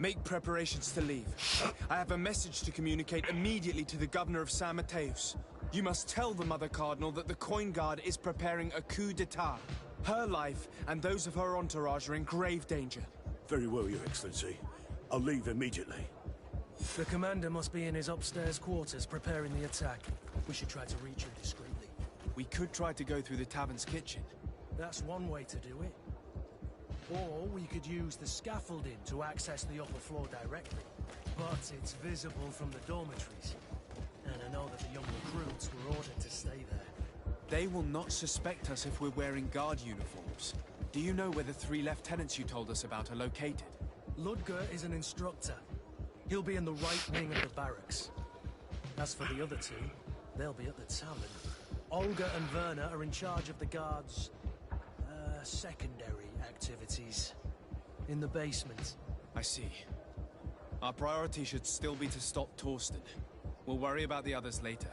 Make preparations to leave. I have a message to communicate immediately to the governor of San Mateus. You must tell the Mother Cardinal that the Coin Guard is preparing a coup d'etat. Her life and those of her entourage are in grave danger. Very well, Your Excellency. I'll leave immediately. The commander must be in his upstairs quarters preparing the attack. We should try to reach him discreetly. We could try to go through the tavern's kitchen. That's one way to do it. Or we could use the scaffolding to access the upper floor directly. But it's visible from the dormitories. And I know that the young recruits were ordered to stay there. They will not suspect us if we're wearing guard uniforms. Do you know where the 3 lieutenants you told us about are located? Ludger is an instructor. He'll be in the right wing of the barracks. As for the other 2, they'll be at the tavern. Olga and Werner are in charge of the guard's secondary activities in the basement. I see. Our priority should still be to stop Torsten. We'll worry about the others later.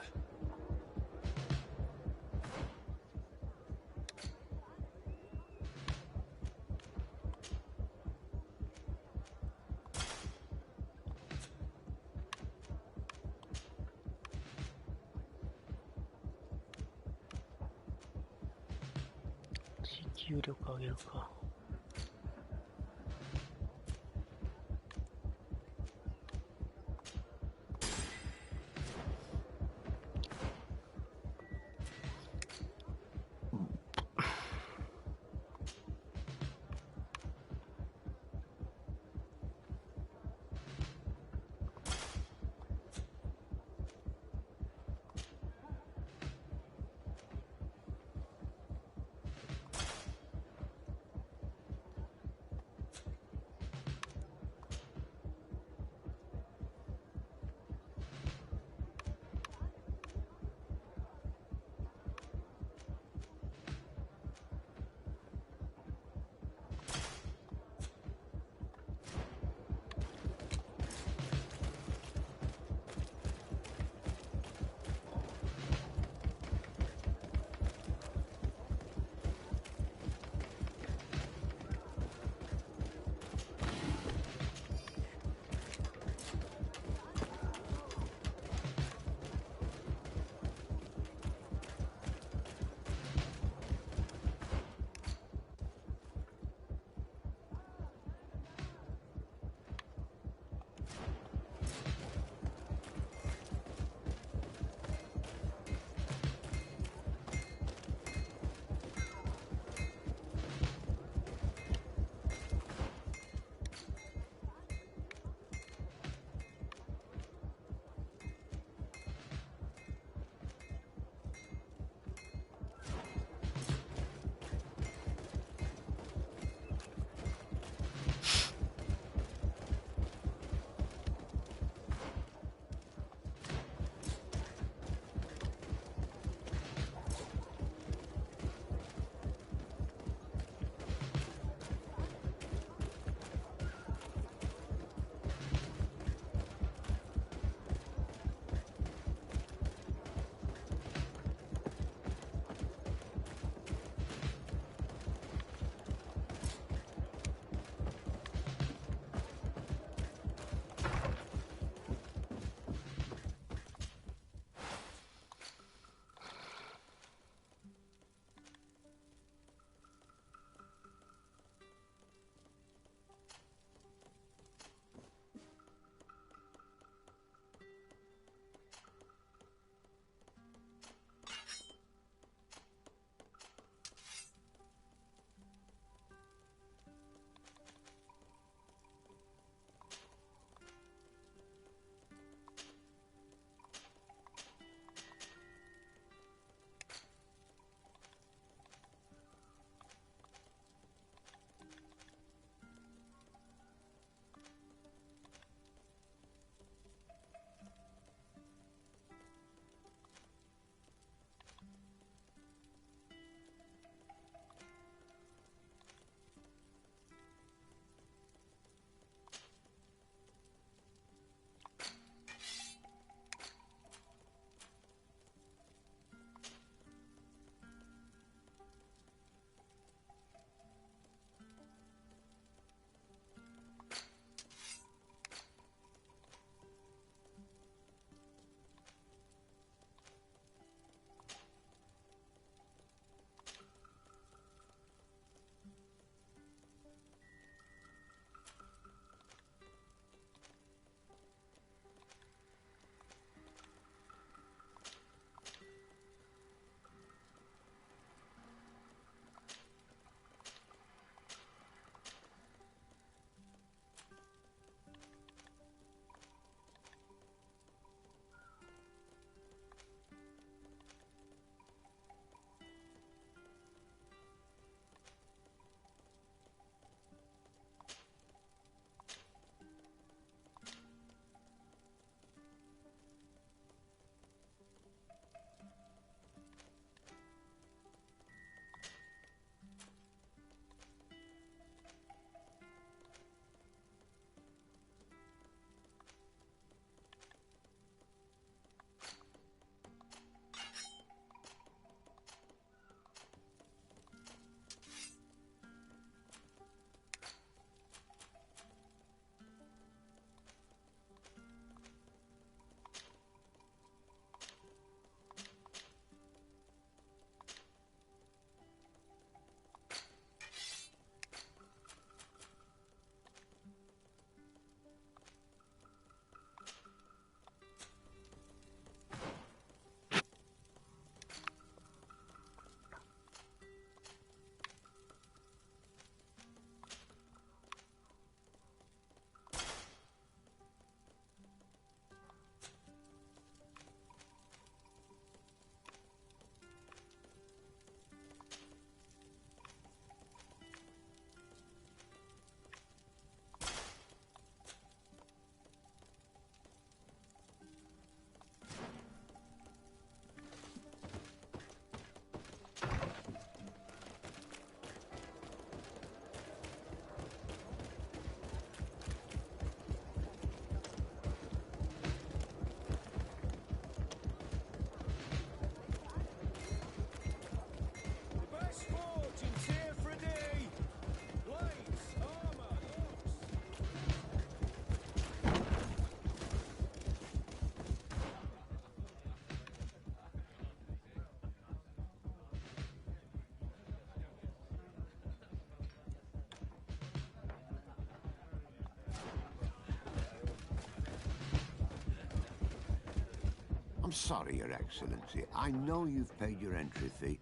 sorry, Your Excellency. I know you've paid your entry fee,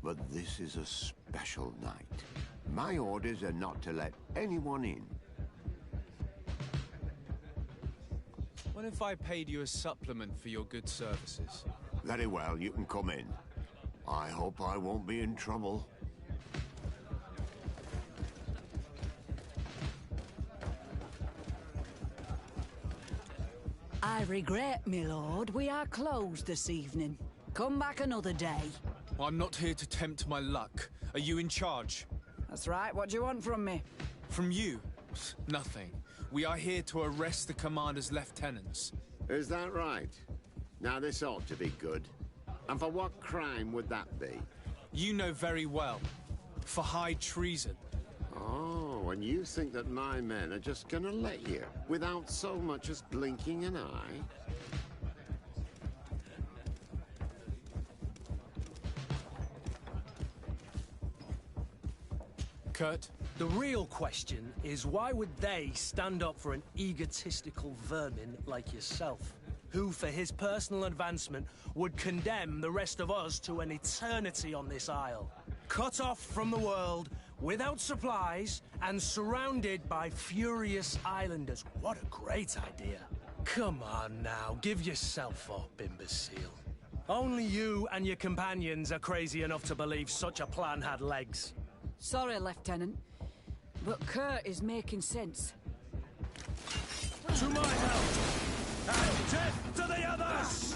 but this is a special night. My orders are not to let anyone in. What if I paid you a supplement for your good services? Very well, you can come in. I hope I won't be in trouble. I regret, my lord, we are closed this evening. Come back another day. I'm not here to tempt my luck. Are you in charge? That's right. What do you want from me? From you? Nothing. We are here to arrest the commander's lieutenants. Is that right? Now this ought to be good. And for what crime would that be? You know very well. For high treason. Oh, and you think that my men are just gonna let you, without so much as blinking an eye? Kurt? The real question is why would they stand up for an egotistical vermin like yourself, who, for his personal advancement, would condemn the rest of us to an eternity on this isle, cut off from the world, without supplies, and surrounded by furious islanders? What a great idea. Come on now, give yourself up, imbecile. Only you and your companions are crazy enough to believe such a plan had legs. Sorry, Lieutenant, but Kurt is making sense. To my help! And death to the others!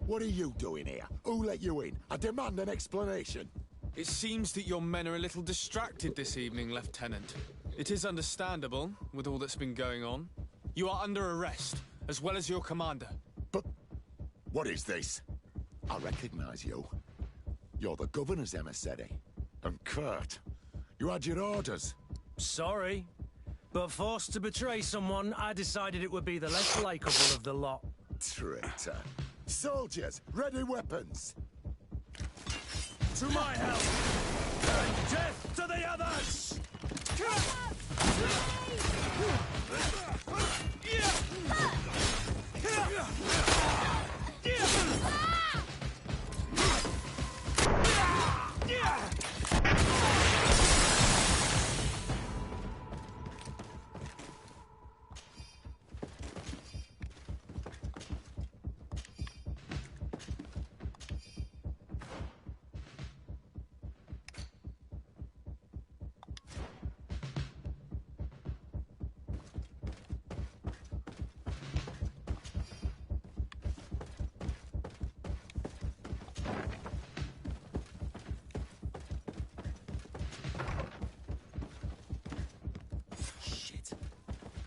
What are you doing here? Who let you in? I demand an explanation. It seems that your men are a little distracted this evening, Lieutenant. It is understandable, with all that's been going on. You are under arrest, as well as your commander. But what is this? I recognize you. You're the governor's emissary. And Kurt, you had your orders. Sorry, but forced to betray someone, I decided it would be the less likable of the lot. Traitor. Soldiers, ready weapons! To my help! And death to the others!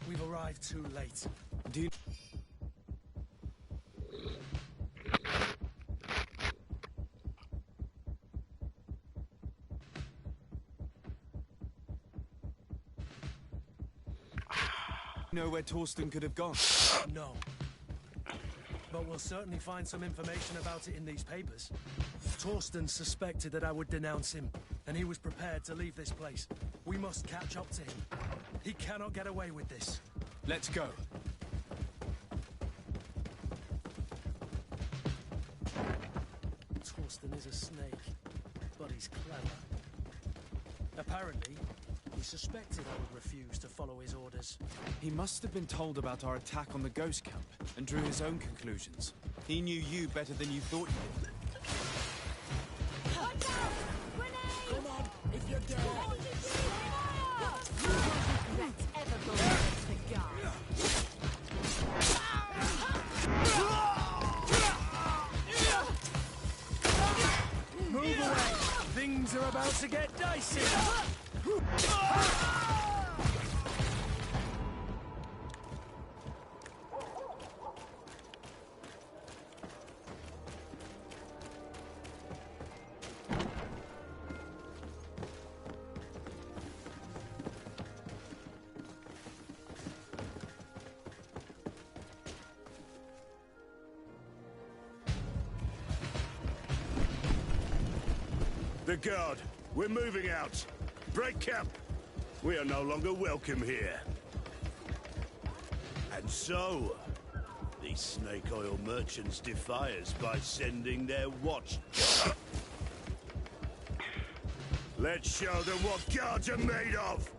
We've arrived too late. Do you... know where Torsten could have gone? No. But we'll certainly find some information about it in these papers. Torsten suspected that I would denounce him, and he was prepared to leave this place. We must catch up to him. He cannot get away with this. Let's go. Torsten is a snake, but he's clever. Apparently, he suspected I would refuse to follow his orders. He must have been told about our attack on the ghost camp and drew his own conclusions. He knew you better than you thought you did. Watch out! Grenade! Come on, if you're dead! Let's ever go against the guard. Move away! Things are about to get dicey! The guard, we're moving out. Break camp. We are no longer welcome here. And so, these snake oil merchants defy us by sending their watchdog. Let's show them what guards are made of.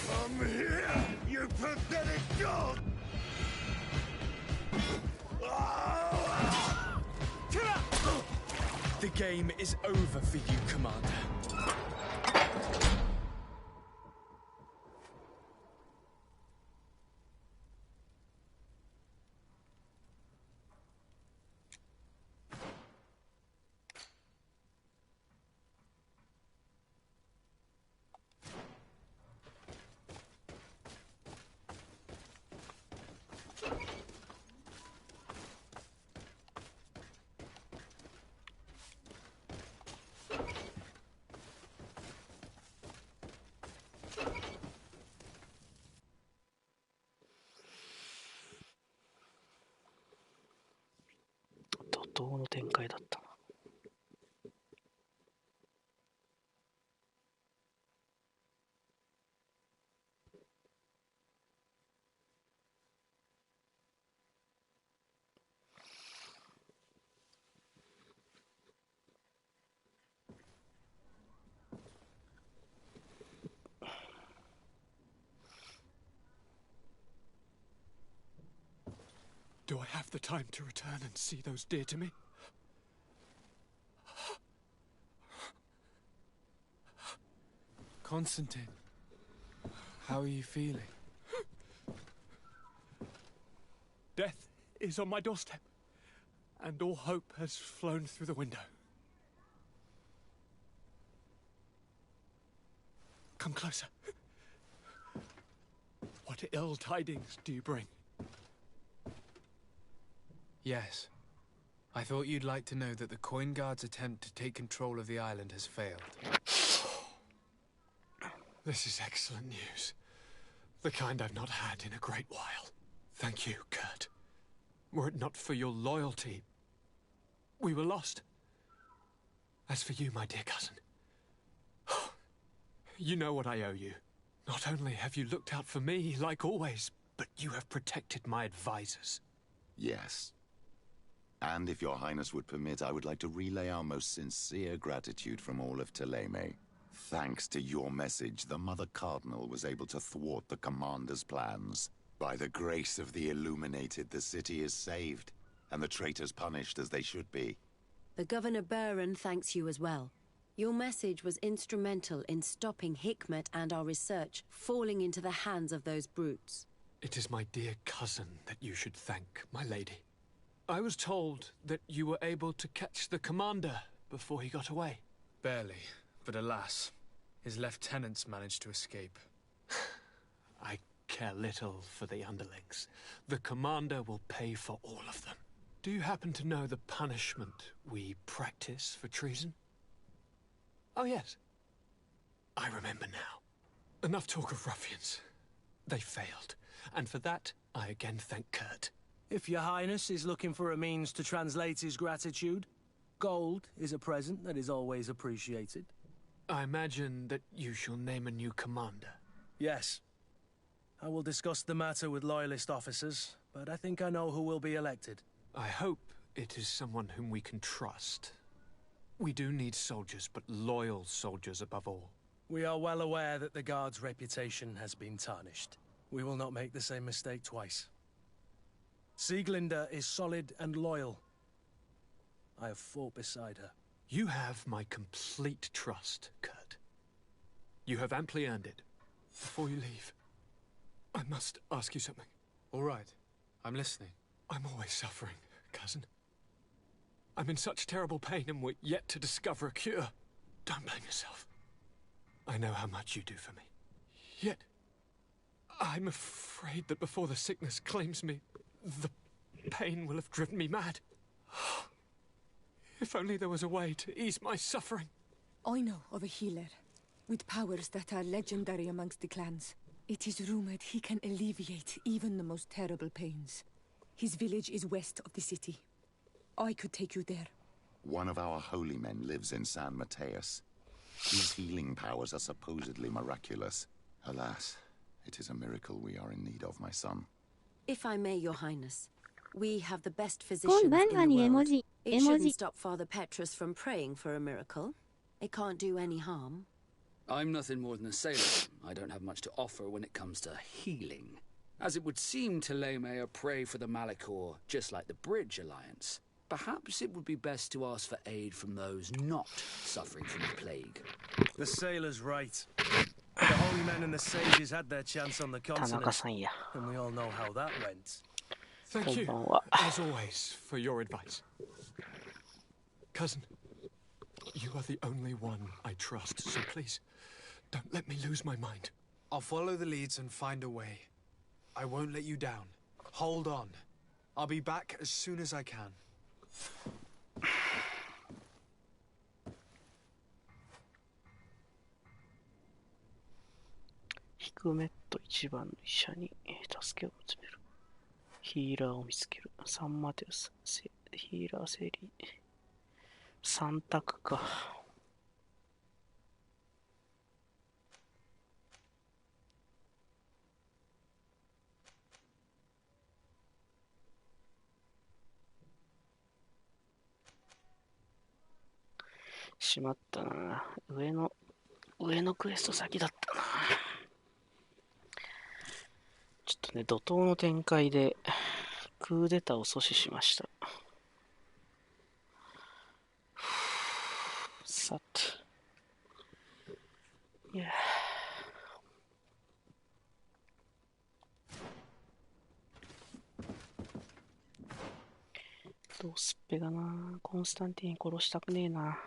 Come here, you pathetic dog! The game is over for you, Commander.怒涛の展開だったな。Do I have the time to return and see those dear to me? Constantine, how are you feeling? Death is on my doorstep, and all hope has flown through the window. Come closer. What ill tidings do you bring? Yes. I thought you'd like to know that the Coin Guard's attempt to take control of the island has failed. This is excellent news. The kind I've not had in a great while. Thank you, Kurt. Were it not for your loyalty, we were lost. As for you, my dear cousin, you know what I owe you. Not only have you looked out for me, like always, but you have protected my advisors. Yes. And if your highness would permit, I would like to relay our most sincere gratitude from all of Thélème. Thanks to your message, the Mother Cardinal was able to thwart the commander's plans. By the grace of the Illuminated, the city is saved, and the traitors punished as they should be. The Governor Baron thanks you as well. Your message was instrumental in stopping Hikmet and our research falling into the hands of those brutes. It is my dear cousin that you should thank, my lady. I was told that you were able to catch the commander before he got away. Barely, but alas, his lieutenants managed to escape. I care little for the underlings. The commander will pay for all of them. Do you happen to know the punishment we practice for treason? Oh, yes. I remember now. Enough talk of ruffians. They failed, and for that, I again thank Kurt. If your highness is looking for a means to translate his gratitude, gold is a present that is always appreciated. I imagine that you shall name a new commander. Yes. I will discuss the matter with loyalist officers, but I think I know who will be elected. I hope it is someone whom we can trust. We do need soldiers, but loyal soldiers above all. We are well aware that the Guard's reputation has been tarnished. We will not make the same mistake twice. Sieglinde is solid and loyal. I have fought beside her. You have my complete trust, Kurt. You have amply earned it. Before you leave, I must ask you something. All right. I'm listening. I'm always suffering, cousin. I'm in such terrible pain and we're yet to discover a cure. Don't blame yourself. I know how much you do for me. Yet, I'm afraid that before the sickness claims me, the pain will have driven me mad. If only there was a way to ease my suffering. I know of a healer with powers that are legendary amongst the clans. It is rumored he can alleviate even the most terrible pains. His village is west of the city. I could take you there. One of our holy men lives in San Mateus. His healing powers are supposedly miraculous. Alas, it is a miracle we are in need of, my son. If I may, your highness, we have the best physicians in the world. It shouldn't stop Father Petrus from praying for a miracle. It can't do any harm. I'm nothing more than a sailor. I don't have much to offer when it comes to healing. As it would seem, Thélème are prey for the Malachor, just like the Bridge Alliance. Perhaps it would be best to ask for aid from those not suffering from the plague. The sailor's right. The holy men and the sages had their chance on the continent, and we all know how that went. Thank you, as always, for your advice. Cousin, you are the only one I trust, so please, don't let me lose my mind. I'll follow the leads and find a way. I won't let you down. Hold on. I'll be back as soon as I can. ヒクメット一番の医者に助けを求める。ヒーラーを見つける。サンマテウス、ヒーラー整理。3択か。しまったな。上のクエスト先だったな。ちょっとね、怒涛の展開でクーデターを阻止しました。さて。いやどうすっぺがな。コンスタンティン殺したくねえな。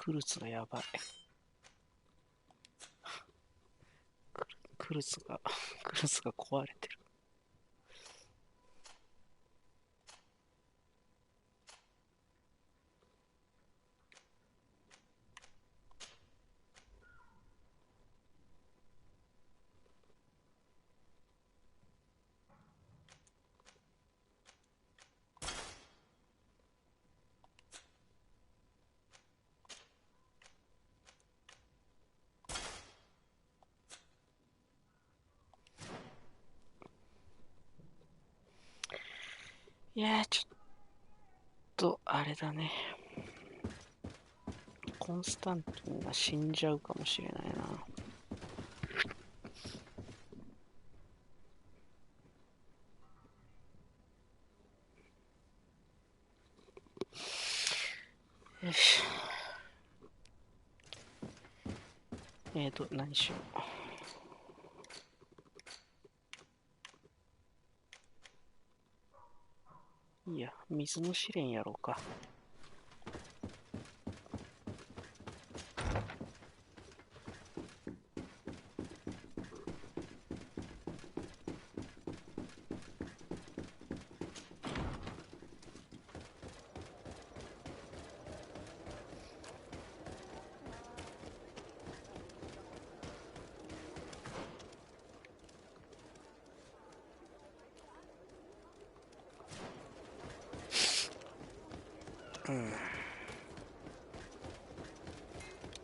クルツがやばい。クルツが壊れてる。いやー、ちょっと、あれだね。コンスタンティンが死んじゃうかもしれないな。よし。何しよう。いや、水の試練やろうか。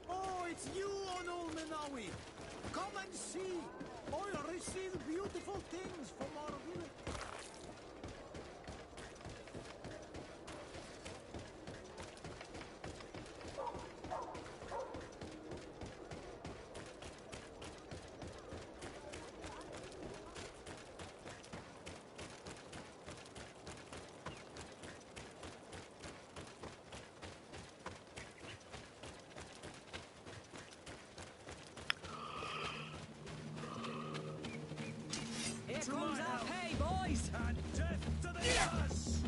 Oh, it's you on Old Manawi. Come and see. I receive beautiful things from our village. Here comes our pay, boys! And death to the us!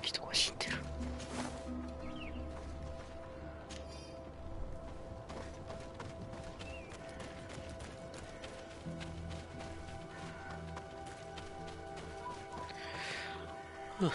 人が死んでる。ふう。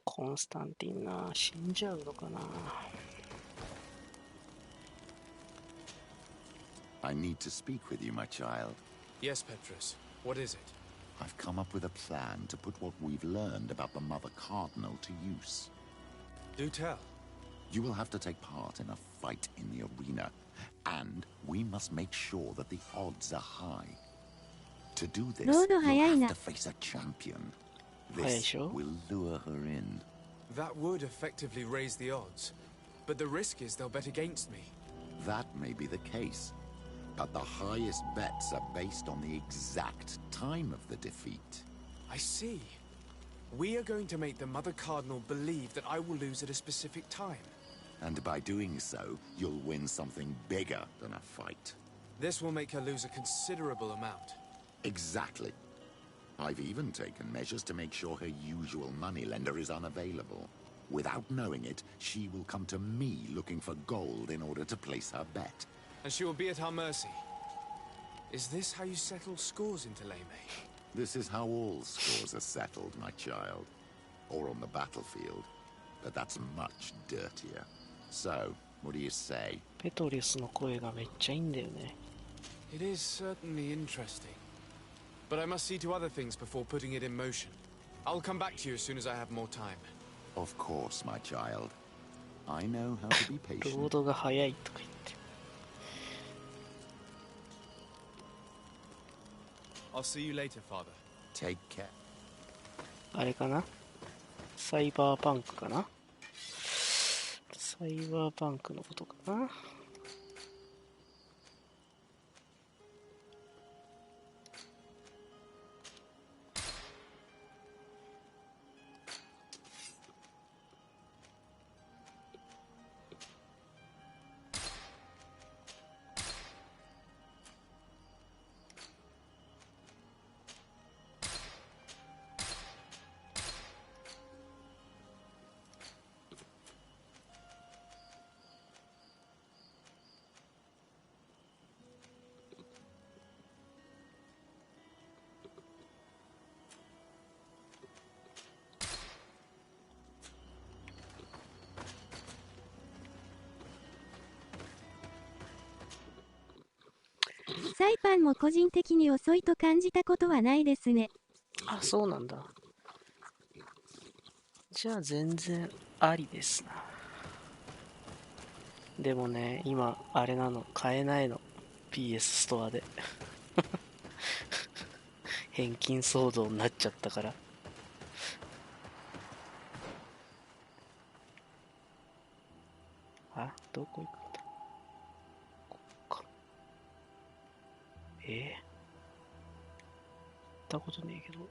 コンスタンティンな、死んじゃうのかな。I need to speak with you, my child. Yes, Petrus. What is it? I've come up with a plan to put what we've learned about the Mother Cardinal to use. Do tell. You will have to take part in a fight in the arena, and we must make sure that the odds are high. To do this, you'll have to face a champion. This will lure her in. That would effectively raise the odds. But the risk is they'll bet against me. That may be the case. But the highest bets are based on the exact time of the defeat. I see. We are going to make the Mother Cardinal believe that I will lose at a specific time. And by doing so, you'll win something bigger than a fight. This will make her lose a considerable amount. Exactly. I've even taken measures to make sure her usual moneylender is unavailable. Without knowing it, she will come to me looking for gold in order to place her bet. And she will be at our mercy. Is this how you settle scores in Leme? This is how all scores are settled, my child. Or on the battlefield. But that's much dirtier. So, what do you say? ペトリスの声がめっちゃいいんだよね。It is certainly interesting. But I must see to other things before putting it in motion. I'll come back to you as soon as I have more time. Of course, my child. I know how to be ロ patient. ードが早いとか言って。I'll see you later, father. Take care. あれかな、サイバーパンクかな、サイバーパンクのことかな。サイパンも個人的に遅いと感じたことはないですね。あ、そうなんだ。じゃあ全然ありですな。でもね、今あれなの、買えないの。PS ストアで。返金騒動になっちゃったから。あ、どこ行くんだ。こっか。行ったことねえけど。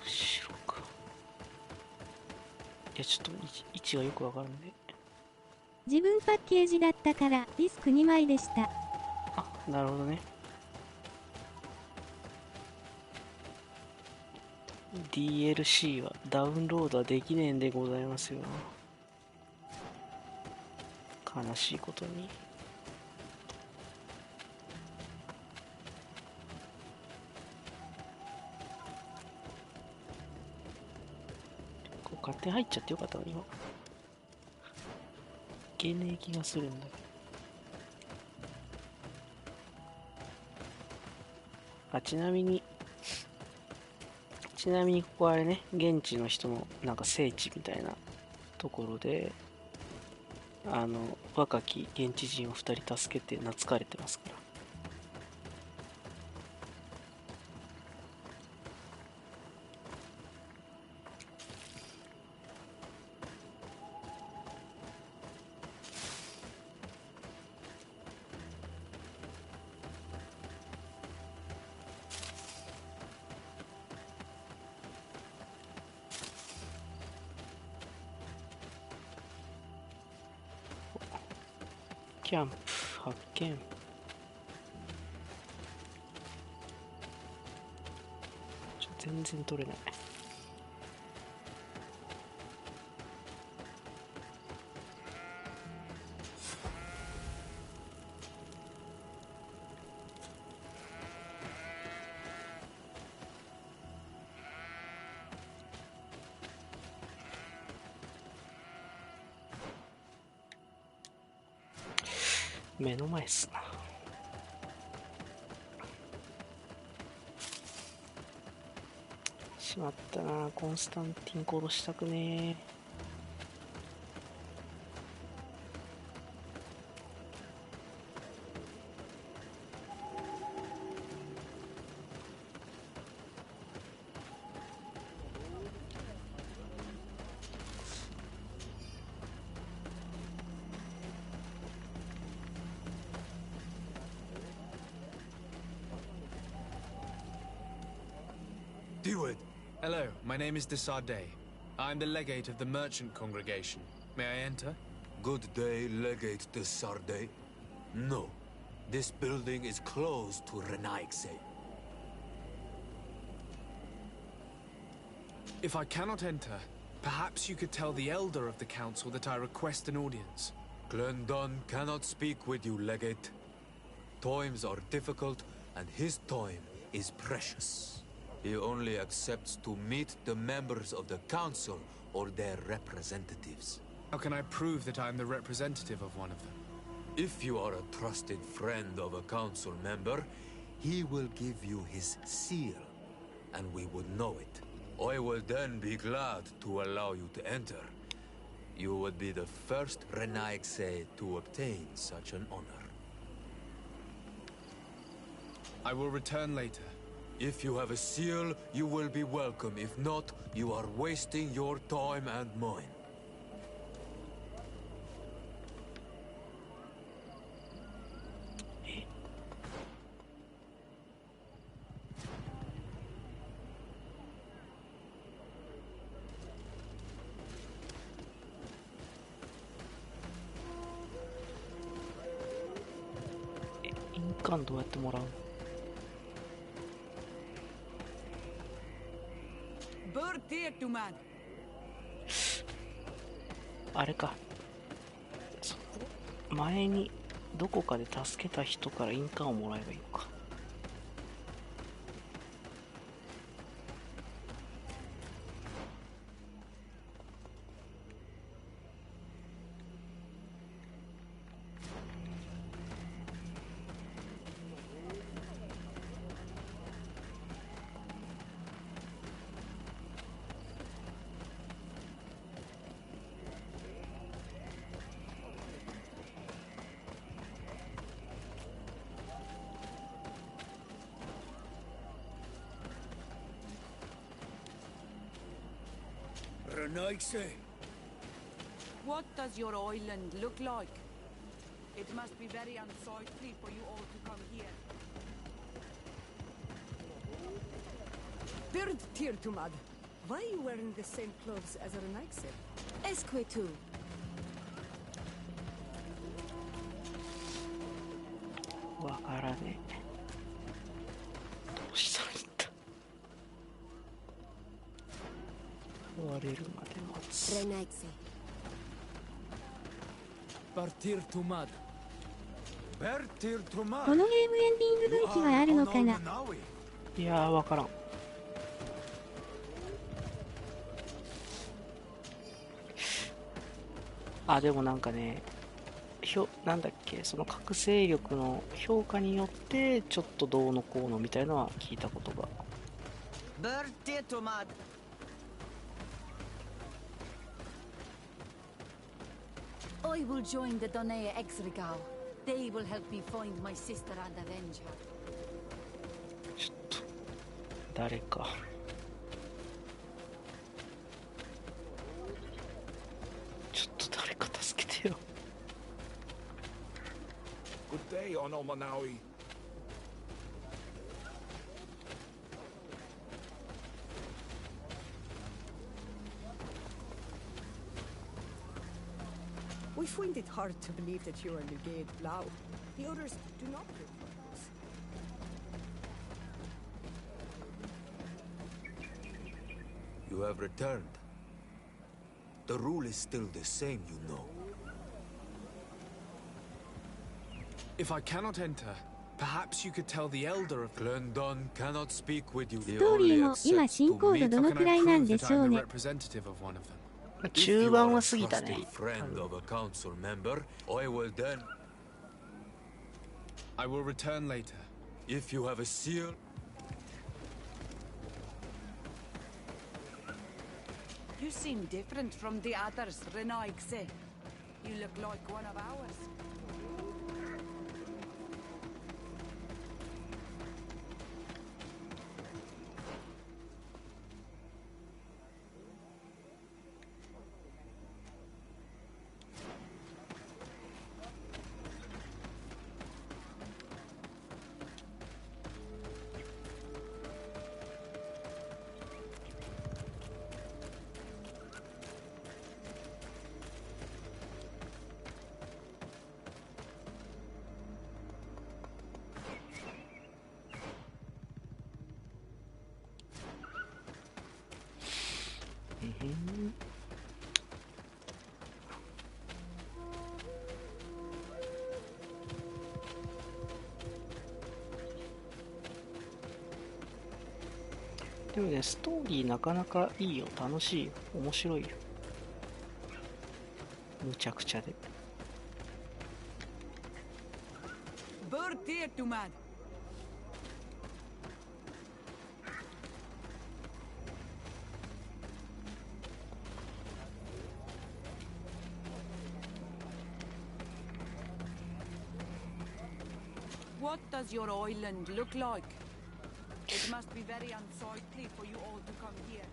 後ろか。いや、ちょっと位置がよくわからんね。自分パッケージだったからディスク2枚でした。あ、なるほどね。DLC はダウンロードはできねえんでございますよ。悲しいことに。こう勝手に入っちゃってよかったの今。いけねえ気がするんだけど。あ、ちなみにここはあれね、現地の人のなんか聖地みたいなところで、若き現地人を2人助けて懐かれてますから。キャンプ発見。全然取れない。目の前っすな。しまったな、コンスタンティン殺したくねえ。Do it. Hello, my name is Desardet. I'm the legate of the merchant congregation. May I enter? Good day, Legate Desardet. No. This building is closed to Renaigse. If I cannot enter, perhaps you could tell the elder of the council that I request an audience. Glendon cannot speak with you, Legate. Times are difficult, and his time is precious. He only accepts to meet the members of the council or their representatives. How can I prove that I'm the representative of one of them? If you are a trusted friend of a council member, he will give you his seal, and we would know it. I will then be glad to allow you to enter. You would be the first Renaigse to obtain such an honor. I will return later. If you have a seal, you will be welcome. If not, you are wasting your time and mine.印鑑どうやってもらう？あれか。前にどこかで助けた人から印鑑をもらえばいいのか。What does your island look like? It must be very unsightly for you all to come here. Bird Tirtumad, why are you wearing the same clothes as Renaigse? Esque tu. わからねえ。どうしたらいいんだ。終われるまで待つ。Renaigse. Partir Tumad. Partir Tumad. このゲームエンディング分岐はあるのかな？いやー、わからん。あ、でもなんかね、なんだっけ、その各勢力の評価によってちょっとどうのこうのみたいのは聞いたことが。I will join the Donea Exregao. They will help me find my sister and avenge her. ちょっと誰か。ちょっと誰か助けてよ。Good day, Onomanawi. We find it hard to believe that you are Legate Blau. The others do not report us. You have returned. The rule is still the same, you know. If I cannot enter, perhaps you could tell the elder of Glendon cannot speak with you. ストーリーも今進行度どのくらいなんでしょうね。中盤は過ぎたね。I will return later. If you have a seal. You seem different from the others, Renaigse. You look like one of ours. でもね、ストーリーなかなかいいよ。楽しいよ。面白いよ。むちゃくちゃで。What does your island look like? It must be very unsightly for you all to come here.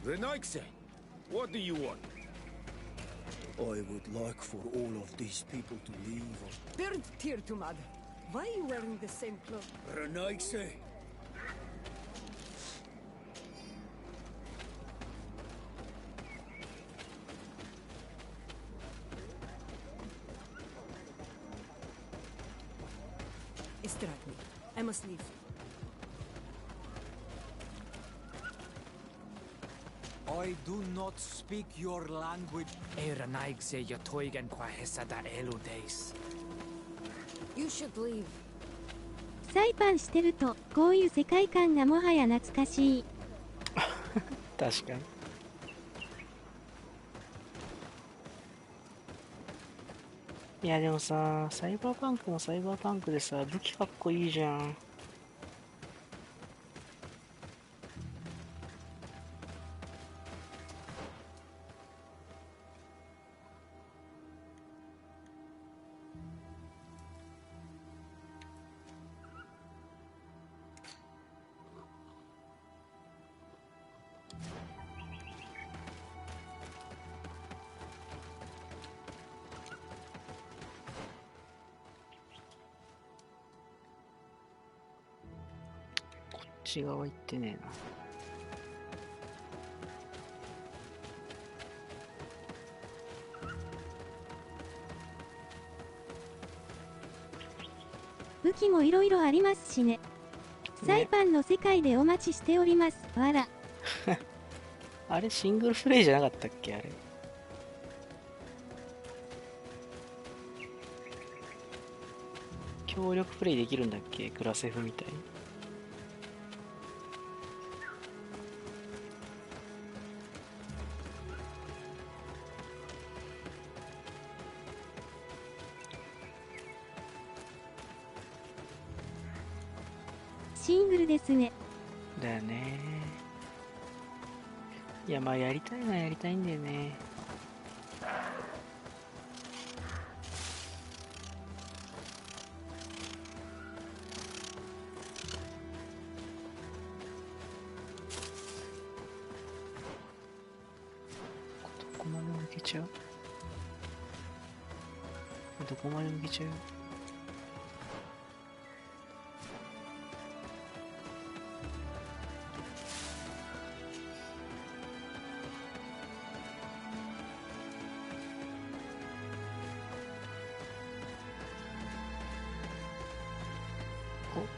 Renaigse, what do you want? I would like for all of these people to leave. Bird Tirtumad, why are you wearing the same clothes? Renaigse. Distract me. I must leave. I do not speak your language. You should leave. サイパンしてるとこういう世界観がもはや懐かしい。確かに。いやでもさ、サイバーパンクもサイバーパンクでさ、武器かっこいいじゃん。こっち側行ってねえな。武器もいろいろありますしね。サイパンの世界でお待ちしております。わら。あれシングルプレイじゃなかったっけあれ。協力プレイできるんだっけクラセフみたいに。シングルですね。だよね。いやまあやりたいのはやりたいんだよね。どこまで抜けちゃう？どこまで抜けちゃう？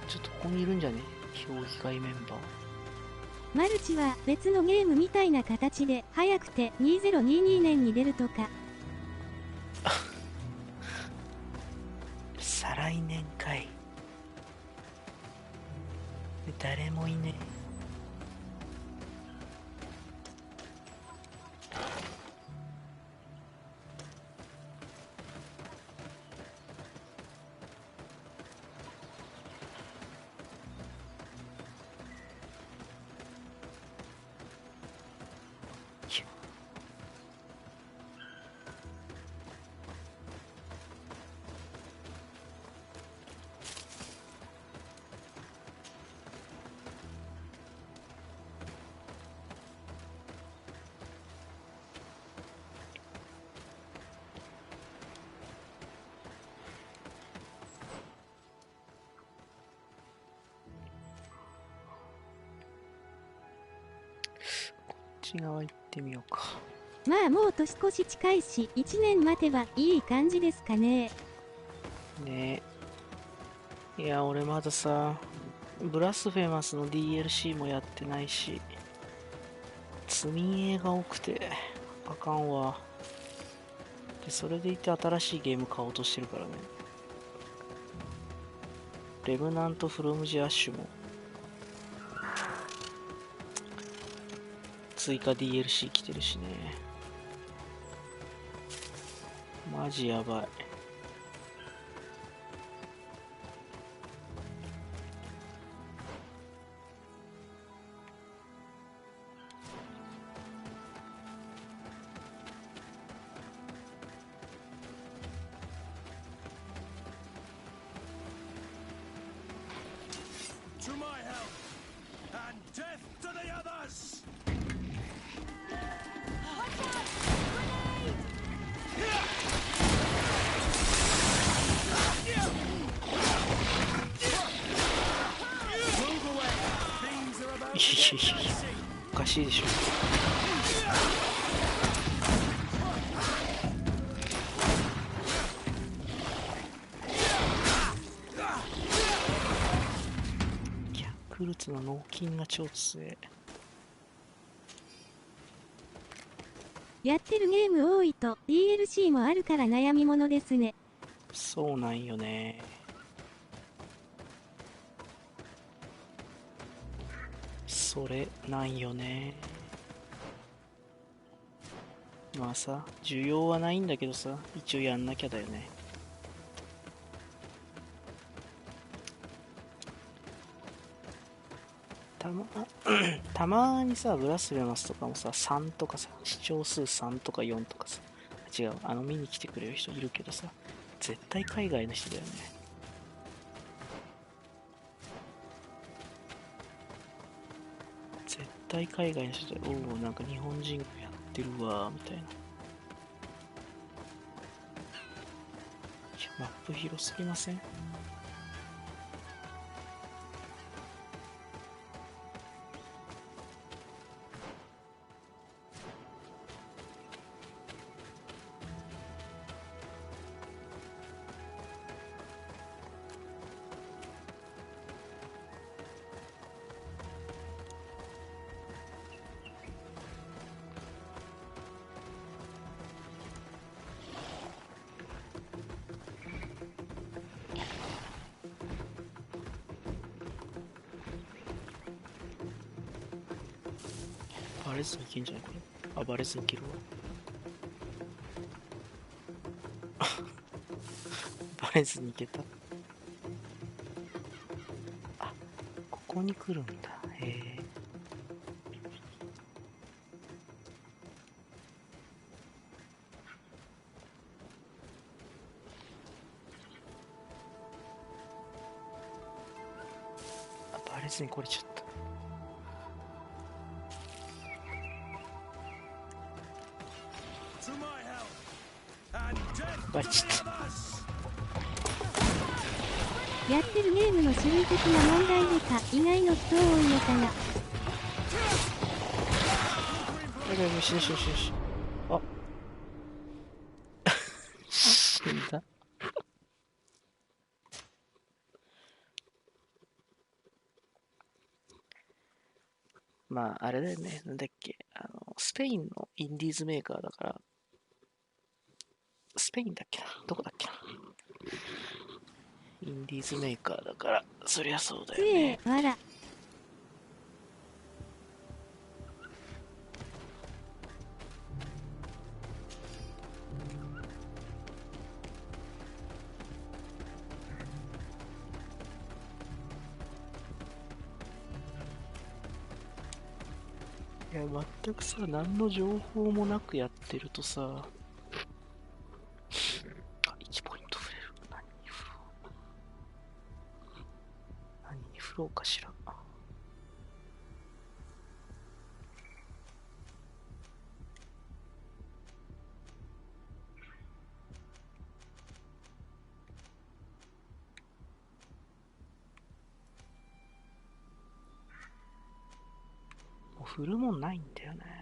ちょっとここにいるんじゃね？評議会メンバー。マルチは別のゲームみたいな形で早くて2022年に出るとか。再来年かい。誰もいねえ。こっち側行ってみようか。まあもう年越し近いし1年待てばいい感じですかね。ねえ。いや俺まださブラスフェマスの DLC もやってないし積み絵が多くてあかんわ。でそれでいて新しいゲーム買おうとしてるからね。レムナント・フロム・ジ・アッシュも追加 DLC 来てるしね。マジやばい。To my help, and death to the others! Move away! Things are about to get messy! おかしいでしょ。フルーツの脳筋が超強い。やってるゲーム多いと DLC もあるから悩みものですね。そうなんよね。それなんよね。まあさ、需要はないんだけどさ、一応やんなきゃだよね。たまにさ、ブラスレマスとかもさ、3とかさ、視聴数3とか4とかさ、違う、見に来てくれる人いるけどさ、絶対海外の人だよね。絶対海外の人で、おお、なんか日本人がやってるわ、みたいな。マップ広すぎません？バレずにいけんじゃないこれ。あ、バレずにいけるわ。バレずにいけた。あ、ここに来るんだ。へえ。あ、バレずに来れちゃった。バレちゃった。やってるゲームの種類的な問題でか、意外の人多いのかな。よしよしよしよし。あ死んだ。まあ、あれだよね。なんだっけ。スペインのインディーズメーカーだから、スペインだっけな、どこだっけな。インディーズメーカーだから、そりゃそうだよね。わら。いや、全くさ、何の情報もなくやってるとさ、1ポイント触れる。何に振ろうかしら。もう振るもんないんだよね。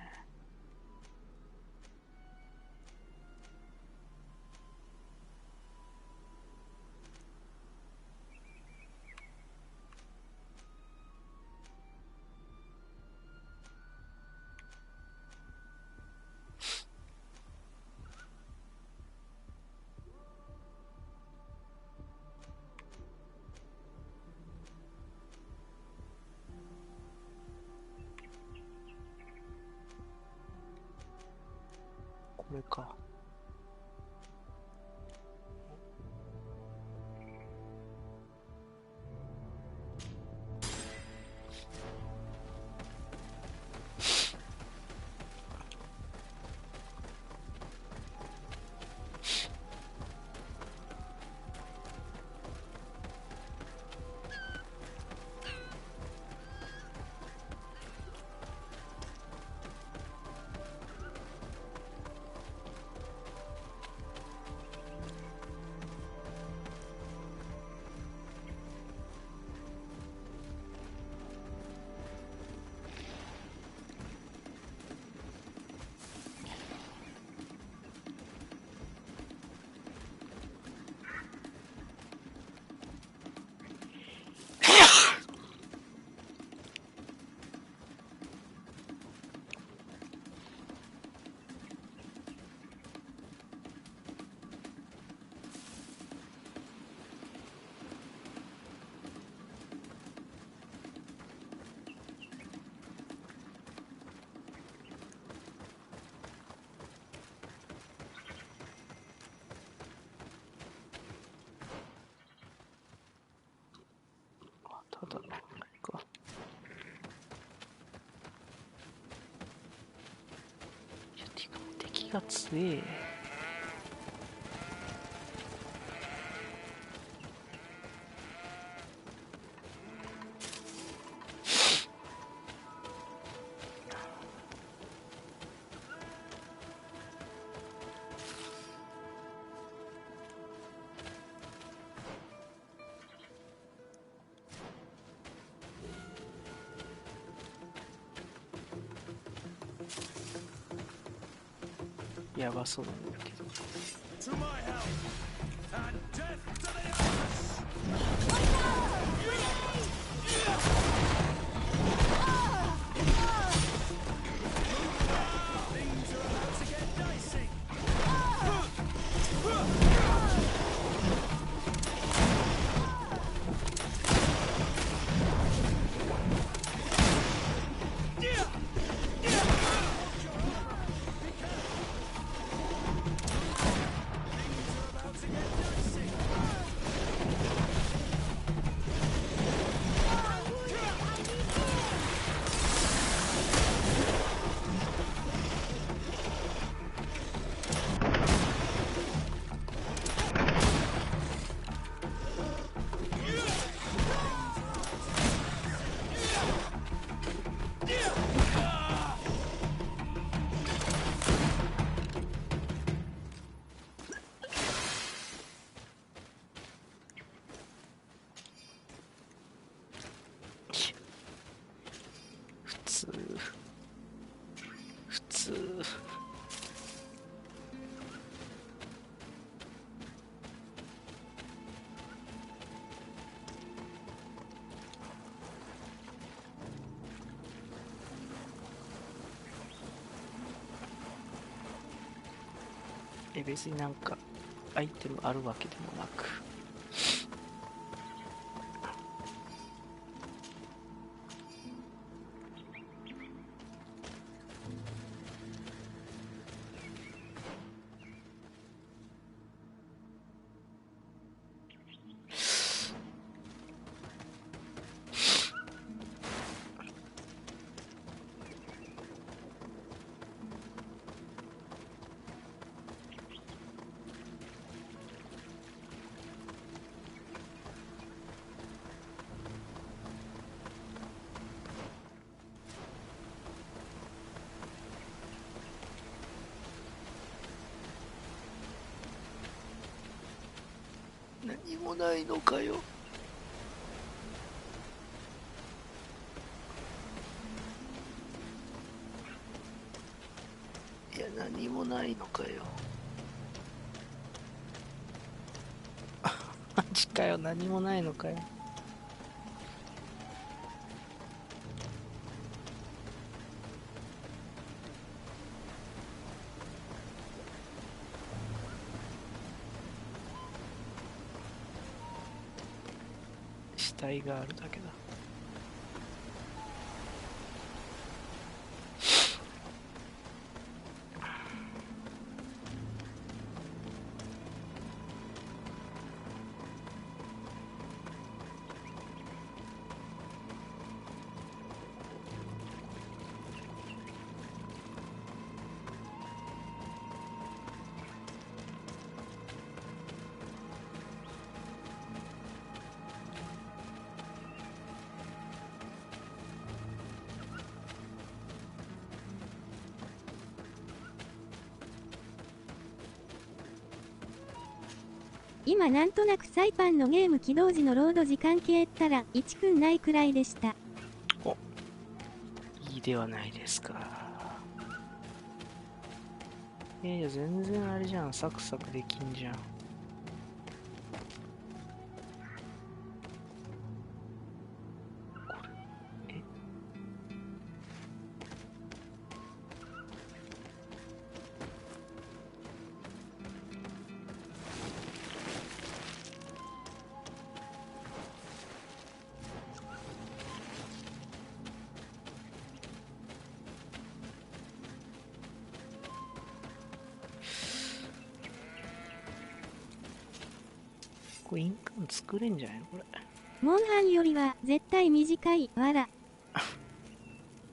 が強え。やばそうなんだけど。普通。別になんかアイテムあるわけでもなく。何もないのかよ。いや、何もないのかよ。マジかよ、何もないのかよ。死体があるだけだ。今なんとなくサイパンのゲーム起動時のロード時間計ったら1分ないくらいでした。お、いいではないですか。いや全然あれじゃん、サクサクできんじゃん。これ印鑑作れんじゃないのこれ。モンハンよりは絶対短いわら。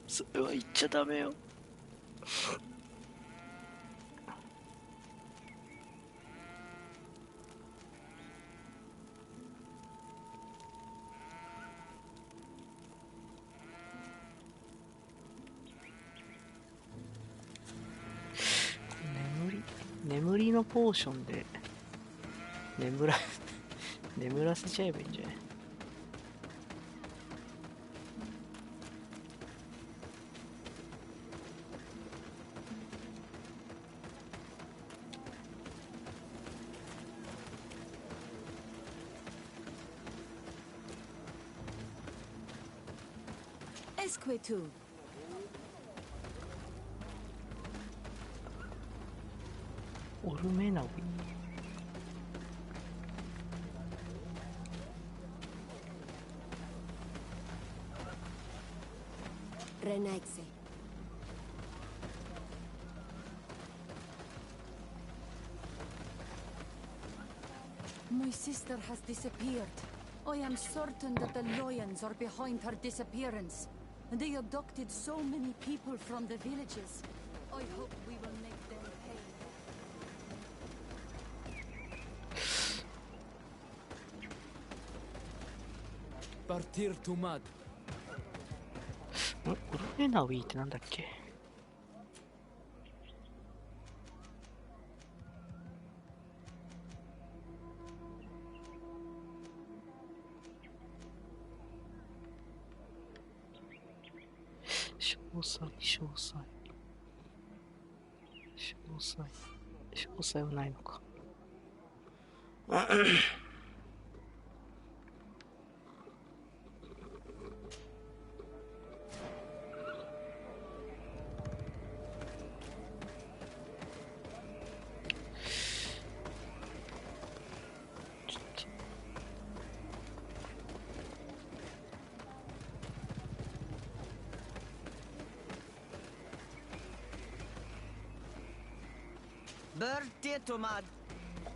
それは言っちゃダメよ。薬のポーションで眠らせちゃえばいいんじゃない？Esquetu. Orumenawi. Renexe. My sister has disappeared. I am certain that the lions are behind her disappearance. And they abducted so many people from the villages. I hope we will make them pay. Partir to mud. オルメナウィーってなんだっけ？詳細はないのか。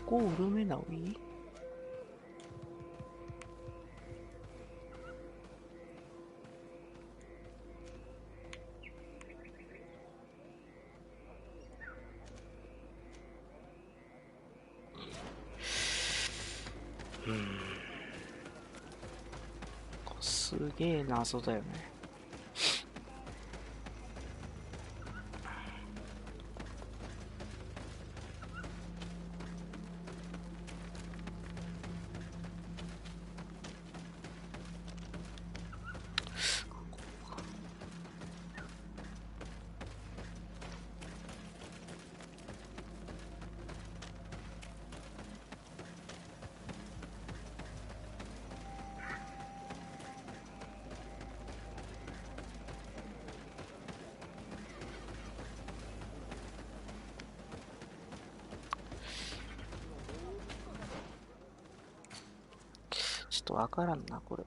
ここウルメナウィ？すげえ謎だよね。ちょっとわからんな、これ。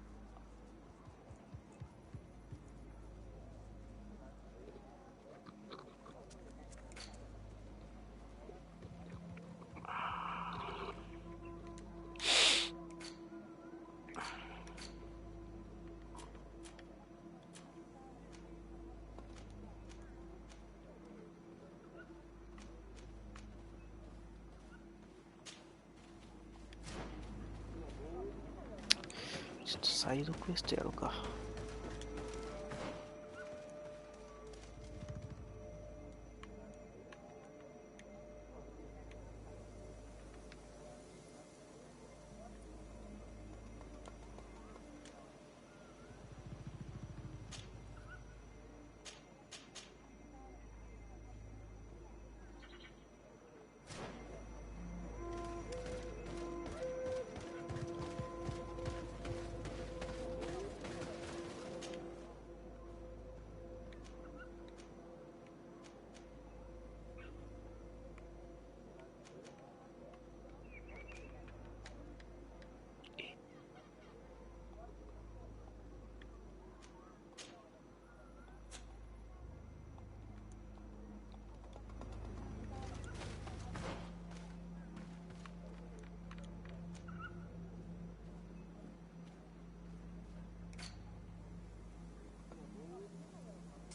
ちょっとサイドクエストやろうか。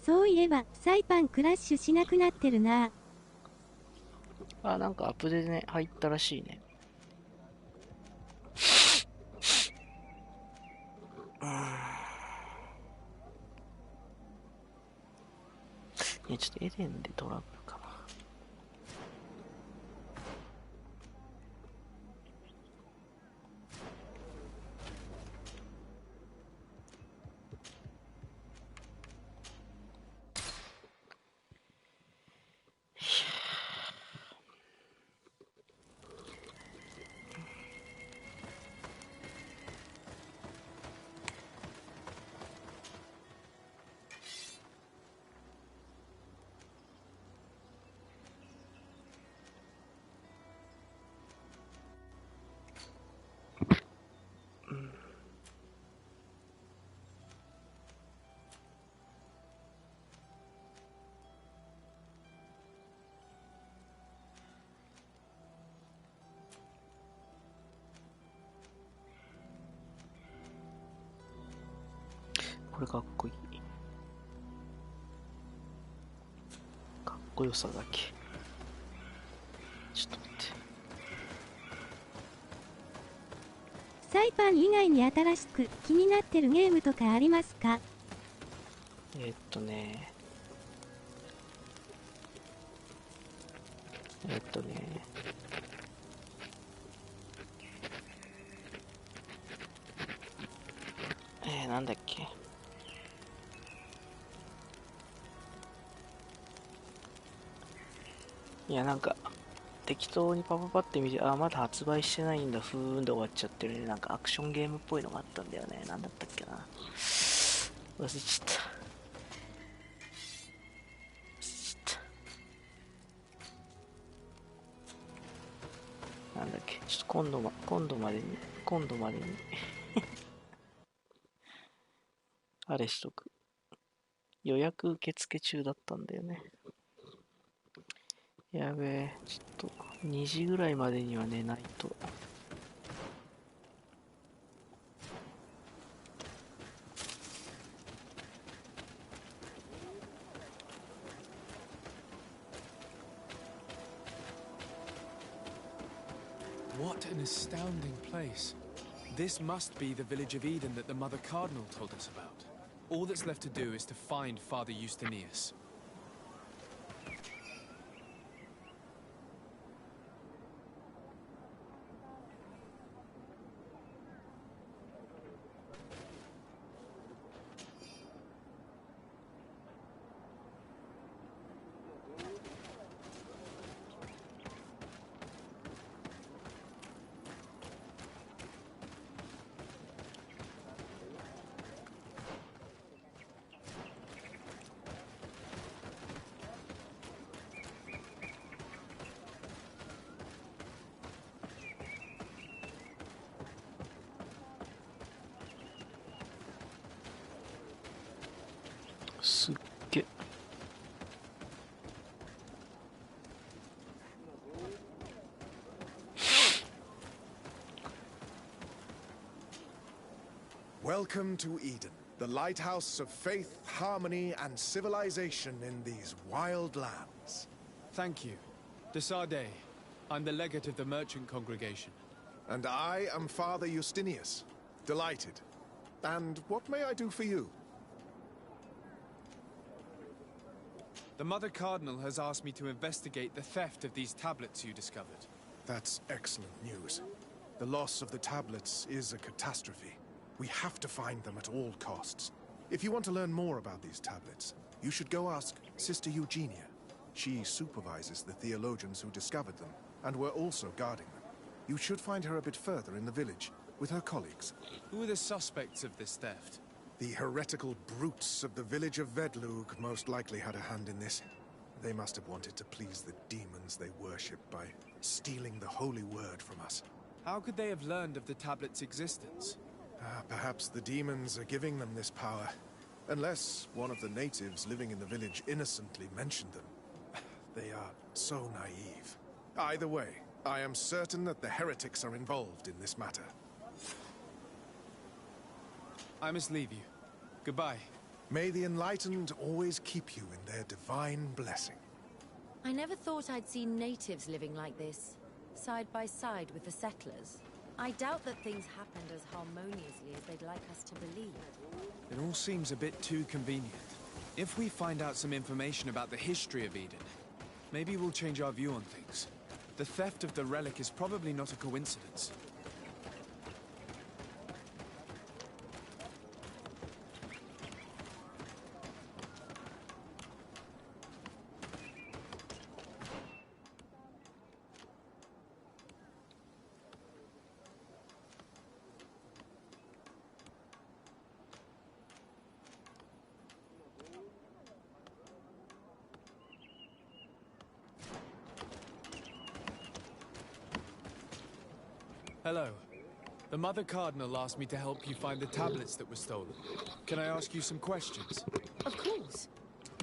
そういえば、サイパンクラッシュしなくなってるな。あ、なんかアップでね、入ったらしいね。ちょっとエデンでトラブルかな。れかっこいい。かっこよさだけ。ちょっと待って。サイパン以外に新しく気になってるゲームとかありますか？なんだっけ。いや、なんか、適当にパパパって見て、あ、まだ発売してないんだ、ふーんで終わっちゃってるね。なんかアクションゲームっぽいのがあったんだよね。なんだったっけな。忘れちゃった。なんだっけ。ちょっと今度までにあれしとく。予約受付中だったんだよね。やべえ、ちょっと2時ぐらいまでには寝ないと。What an astounding place. This must be the village of Eden that the Mother Cardinal told us about. All that's left to do is to find Father Justinius.すっげ。Welcome to Eden, the lighthouse of faith, harmony, and civilization in these wild lands. Thank you. Desade. I'm the legate of the merchant congregation. And I am Father Justinius. Delighted. And what may I do for you? The Mother Cardinal has asked me to investigate the theft of these tablets you discovered. That's excellent news. The loss of the tablets is a catastrophe. We have to find them at all costs. If you want to learn more about these tablets, you should go ask Sister Eugenia. She supervises the theologians who discovered them, and were also guarding them. You should find her a bit further in the village, with her colleagues. Who are the suspects of this theft? The heretical brutes of the village of Vedlug most likely had a hand in this. They must have wanted to please the demons they worship by stealing the holy word from us. How could they have learned of the tablet's existence? Perhaps the demons are giving them this power. Unless one of the natives living in the village innocently mentioned them. They are so naive. Either way, I am certain that the heretics are involved in this matter. I must leave you. Goodbye. May the enlightened always keep you in their divine blessing. I never thought I'd see natives living like this, side by side with the settlers. I doubt that things happened as harmoniously as they'd like us to believe. It all seems a bit too convenient. If we find out some information about the history of Eden, maybe we'll change our view on things. The theft of the relic is probably not a coincidence. Hello. The Mother Cardinal asked me to help you find the tablets that were stolen. Can I ask you some questions? Of course.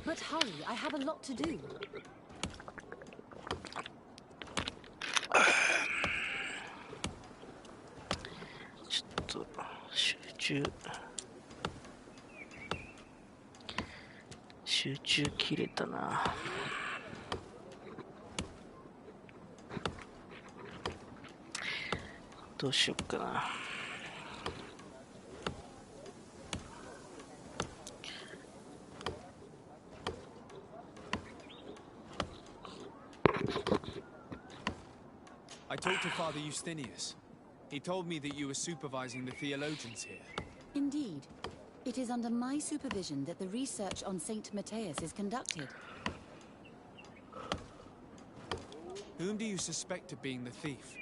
But hurry, I have a lot to do. 集中切れたな。どうしよっかな。I talked to Father Justinius. He told me that you were supervising the theologians here. Indeed. It is under my supervision that the research on Saint Matthias is conducted. Whom do you suspect of being the thief?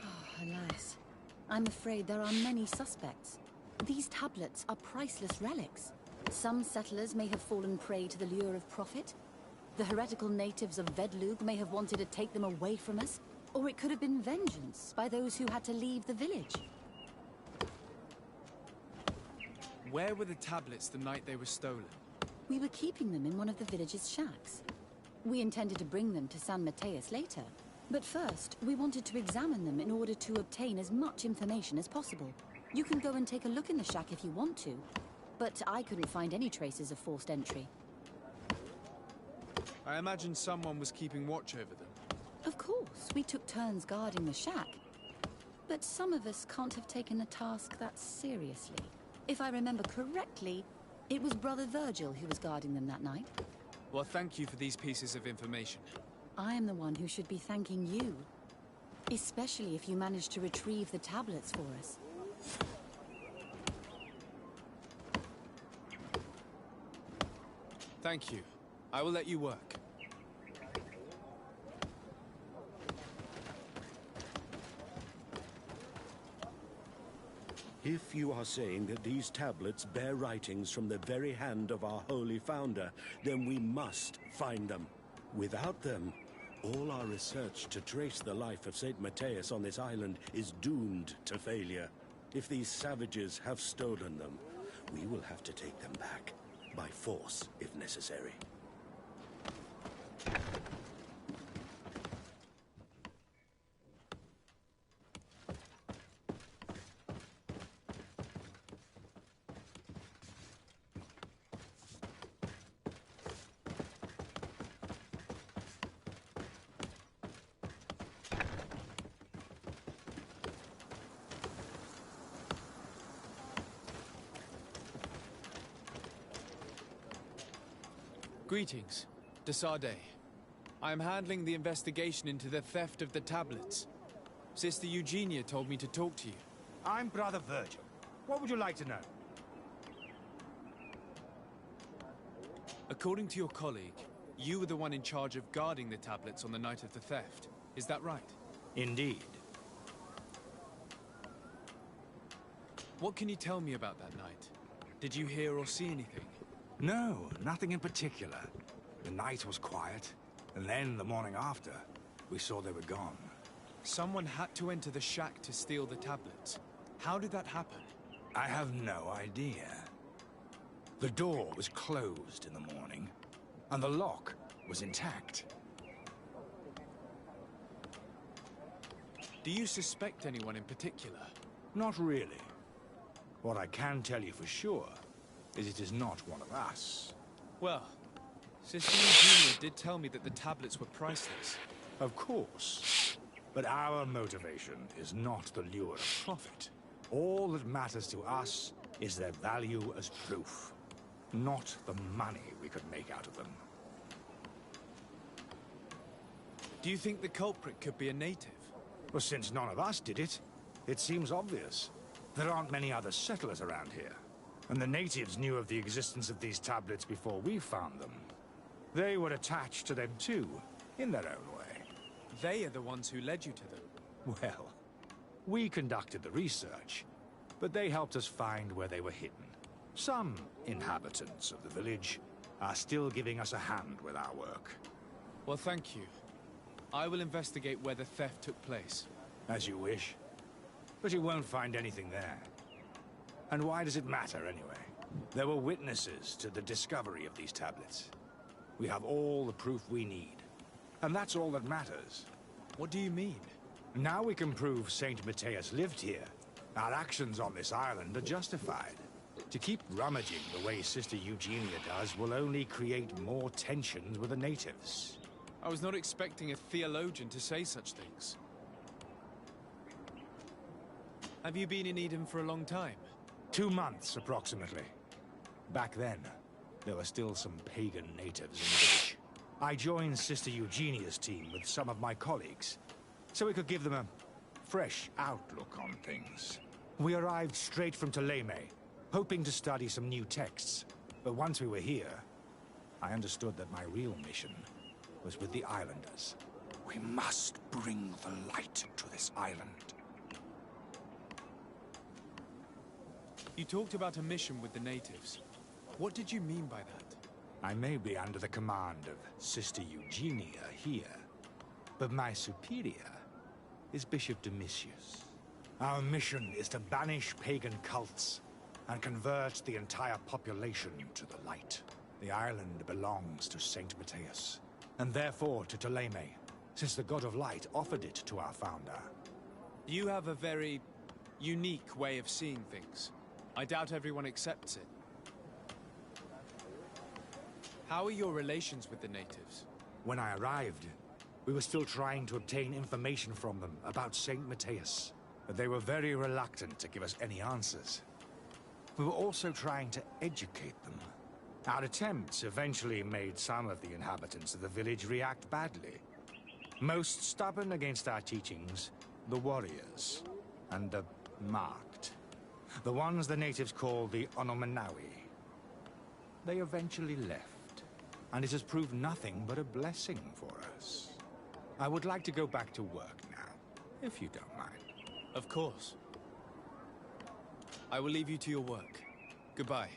Oh, alas. I'm afraid there are many suspects. These tablets are priceless relics. Some settlers may have fallen prey to the lure of profit. The heretical natives of Vedlug may have wanted to take them away from us. Or it could have been vengeance by those who had to leave the village. Where were the tablets the night they were stolen? We were keeping them in one of the village's shacks. We intended to bring them to San Matthias later. But first, we wanted to examine them in order to obtain as much information as possible. You can go and take a look in the shack if you want to. But I couldn't find any traces of forced entry. I imagine someone was keeping watch over them. Of course, we took turns guarding the shack. But some of us can't have taken the task that seriously. If I remember correctly, it was Brother Virgil who was guarding them that night. Well, thank you for these pieces of information. I am the one who should be thanking you. Especially if you managed to retrieve the tablets for us. Thank you. I will let you work. If you are saying that these tablets bear writings from the very hand of our holy founder, then we must find them. Without them, all our research to trace the life of Saint Matthias on this island is doomed to failure. If these savages have stolen them, we will have to take them back, by force if necessary. Greetings, Desade. I am handling the investigation into the theft of the tablets. Sister Eugenia told me to talk to you. I'm Brother Virgil. What would you like to know? According to your colleague, you were the one in charge of guarding the tablets on the night of the theft. Is that right? Indeed. What can you tell me about that night? Did you hear or see anything? No, nothing in particular. The night was quiet, and then the morning after, we saw they were gone. Someone had to enter the shack to steal the tablets. How did that happen? I have no idea. The door was closed in the morning, and the lock was intact. Do you suspect anyone in particular? Not really. What I can tell you for sure is it is not one of us. Well, Sister Eugenia did tell me that the tablets were priceless. Of course. But our motivation is not the lure of profit. All that matters to us is their value as proof, not the money we could make out of them. Do you think the culprit could be a native? Well, since none of us did it, it seems obvious. There aren't many other settlers around here. And the natives knew of the existence of these tablets before we found them. They were attached to them too, in their own way. They are the ones who led you to them. Well, we conducted the research, but they helped us find where they were hidden. Some inhabitants of the village are still giving us a hand with our work. Well, thank you. I will investigate where the theft took place. As you wish. But you won't find anything there. And why does it matter, anyway? There were witnesses to the discovery of these tablets. We have all the proof we need. And that's all that matters. What do you mean? Now we can prove Saint Matthias lived here. Our actions on this island are justified. To keep rummaging the way Sister Eugenia does will only create more tensions with the natives. I was not expecting a theologian to say such things. Have you been in Eden for a long time? 2 months, approximately. Back then, there were still some pagan natives in the village. I joined Sister Eugenia's team with some of my colleagues, so we could give them a fresh outlook on things. We arrived straight from Ptolemy, hoping to study some new texts. But once we were here, I understood that my real mission was with the islanders. We must bring the light to this island. You talked about a mission with the natives. What did you mean by that? I may be under the command of Sister Eugenia here, but my superior is Bishop Domitius. Our mission is to banish pagan cults and convert the entire population to the light. The island belongs to Saint Matthias, and therefore to Ptolemy, since the god of light offered it to our founder. You have a very unique way of seeing things. I doubt everyone accepts it. How are your relations with the natives? When I arrived, we were still trying to obtain information from them about Saint Matthias, but they were very reluctant to give us any answers. We were also trying to educate them. Our attempts eventually made some of the inhabitants of the village react badly. Most stubborn against our teachings, the warriors, and the marked. The ones the natives call the Onomanawi. They eventually left, and it has proved nothing but a blessing for us. I would like to go back to work now, if you don't mind. Of course. I will leave you to your work. Goodbye.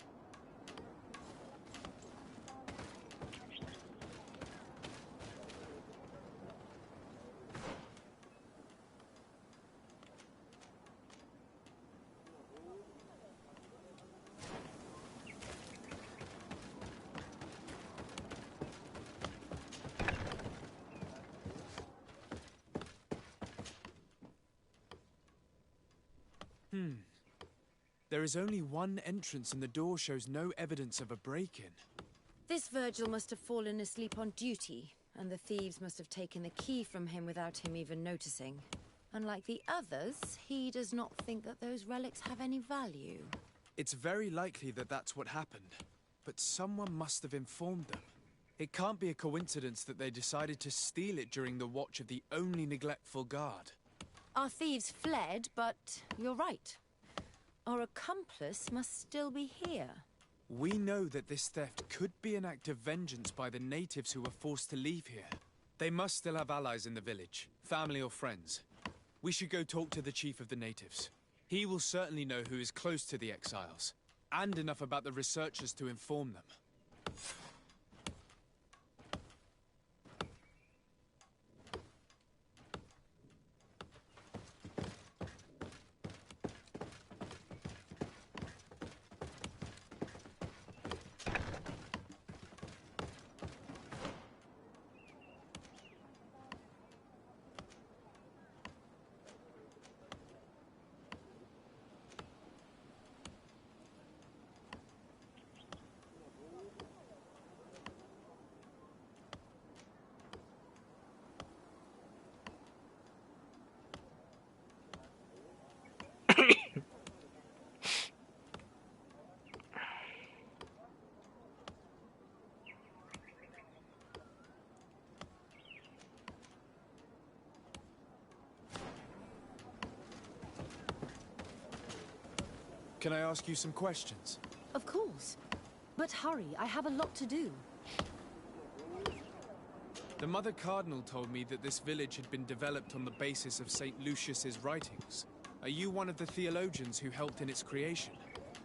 There is only one entrance and the door shows no evidence of a break-in. This Virgil must have fallen asleep on duty, and the thieves must have taken the key from him without him even noticing. Unlike the others, he does not think that those relics have any value. It's very likely that that's what happened, but someone must have informed them. It can't be a coincidence that they decided to steal it during the watch of the only neglectful guard. Our thieves fled, but you're right. Our accomplice must still be here. We know that this theft could be an act of vengeance by the natives who were forced to leave here. They must still have allies in the village, family or friends. We should go talk to the chief of the natives. He will certainly know who is close to the exiles, and enough about the researchers to inform them. Can I ask you some questions? Of course. But hurry, I have a lot to do. The Mother Cardinal told me that this village had been developed on the basis of St. Lucius's writings. Are you one of the theologians who helped in its creation?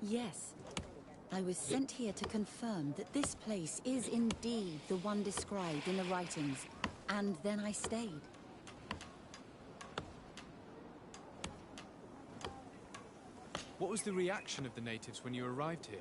Yes. I was sent here to confirm that this place is indeed the one described in the writings, and then I stayed. What was the reaction of the natives when you arrived here?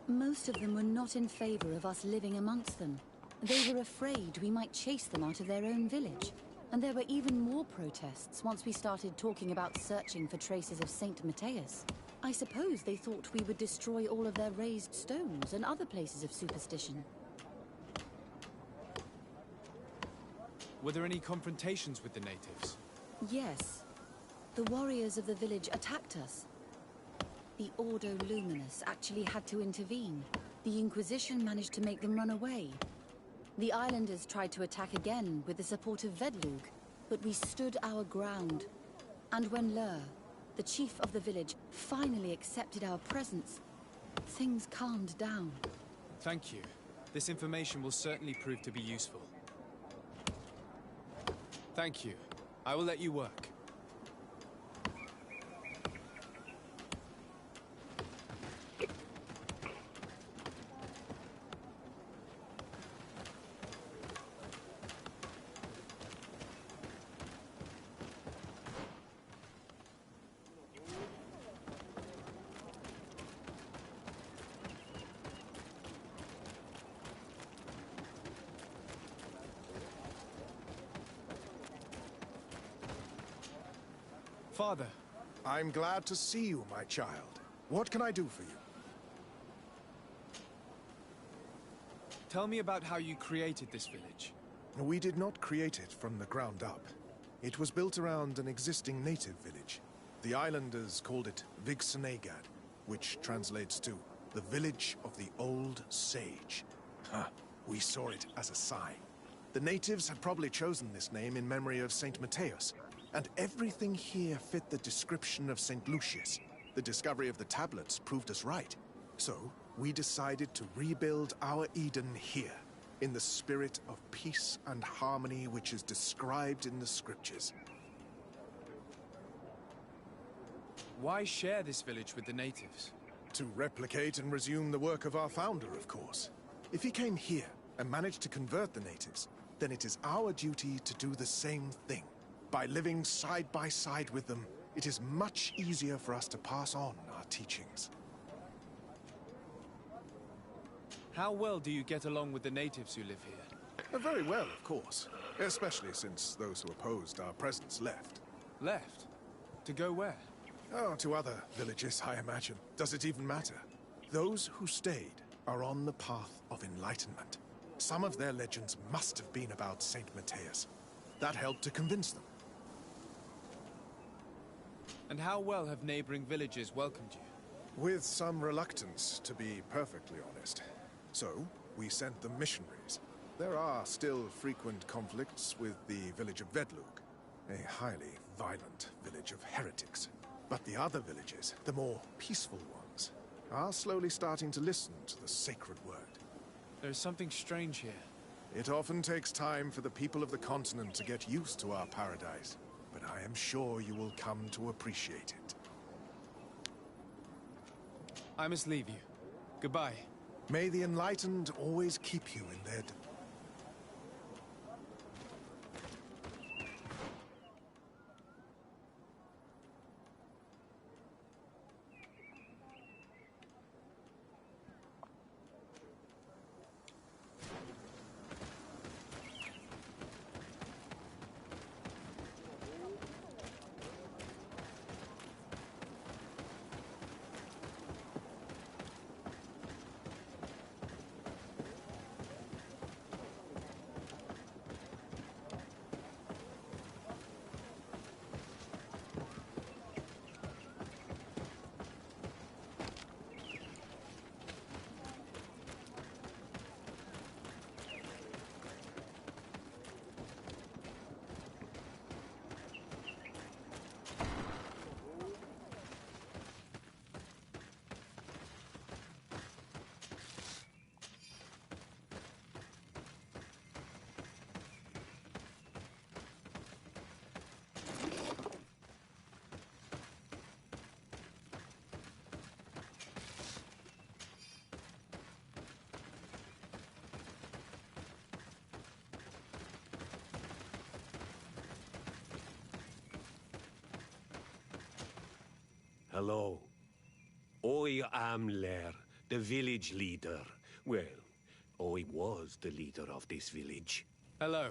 Most of them were not in favor of us living amongst them. They were afraid we might chase them out of their own village. And there were even more protests once we started talking about searching for traces of Saint Matthias. I suppose they thought we would destroy all of their raised stones and other places of superstition. Were there any confrontations with the natives? Yes. The warriors of the village attacked us. The Ordo Luminous actually had to intervene. The Inquisition managed to make them run away. The islanders tried to attack again with the support of Vedlug, but we stood our ground. And when Lur, the chief of the village, finally accepted our presence, things calmed down. Thank you. This information will certainly prove to be useful. Thank you. I will let you work. Father. I'm glad to see you, my child. What can I do for you? Tell me about how you created this village. We did not create it from the ground up. It was built around an existing native village. The islanders called it Vigsenegad, which translates to the village of the old sage. We saw it as a sign. The natives had probably chosen this name in memory of Saint Matthias, and everything here fit the description of St. Lucius. The discovery of the tablets proved us right. So, we decided to rebuild our Eden here, in the spirit of peace and harmony which is described in the scriptures. Why share this village with the natives? To replicate and resume the work of our founder, of course. If he came here and managed to convert the natives, then it is our duty to do the same thing. By living side by side with them, it is much easier for us to pass on our teachings. How well do you get along with the natives who live here? Very well, of course. Especially since those who opposed our presence left. Left? To go where? Oh, to other villages, I imagine. Does it even matter? Those who stayed are on the path of enlightenment. Some of their legends must have been about Saint Matthias. That helped to convince them. And how well have neighboring villages welcomed you? With some reluctance, to be perfectly honest. So, we sent them missionaries. There are still frequent conflicts with the village of Vedlug, a highly violent village of heretics. But the other villages, the more peaceful ones, are slowly starting to listen to the sacred word. There is something strange here. It often takes time for the people of the continent to get used to our paradise, but I am sure you will come to appreciate it. I must leave you. Goodbye. May the enlightened always keep you in their... Hello. I am Lair, the village leader. Well, I was the leader of this village. Hello.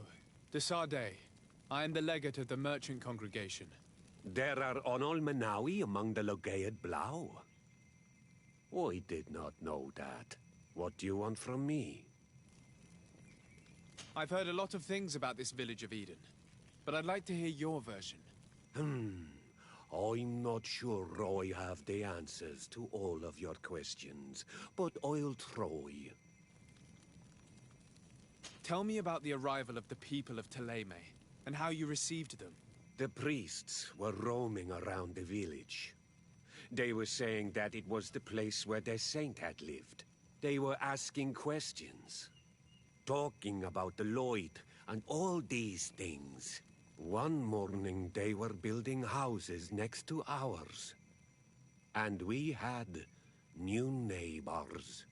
Desarde. I am the legate of the merchant congregation. There are Onol Manawi among the Logead Blau. I did not know that. What do you want from me? I've heard a lot of things about this village of Eden, but I'd like to hear your version. I'm not sure I have the answers to all of your questions, but I'll try. Tell me about the arrival of the people of Thélème, and how you received them. The priests were roaming around the village. They were saying that it was the place where their saint had lived. They were asking questions, talking about the Lloyd and all these things. One morning they were building houses next to ours. And we had new neighbors.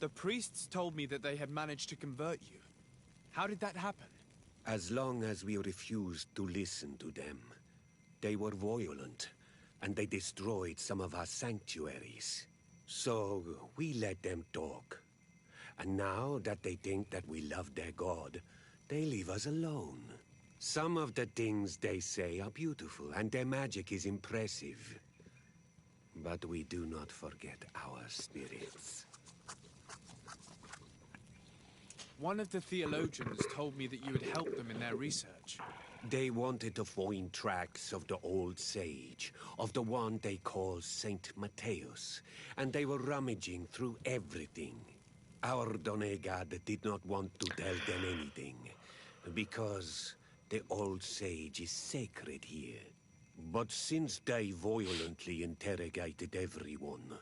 The priests told me that they had managed to convert you. How did that happen? As long as we refused to listen to them, they were violent, and they destroyed some of our sanctuaries. So we let them talk. And now that they think that we love their god, they leave us alone. Some of the things they say are beautiful, and their magic is impressive. But we do not forget our spirits. One of the theologians told me that you had helped them in their research. They wanted to find tracks of the old sage, of the one they call Saint Matthäus, and they were rummaging through everything. Our Donegad did not want to tell them anything, because the old sage is sacred here. But since they violently interrogated everyone,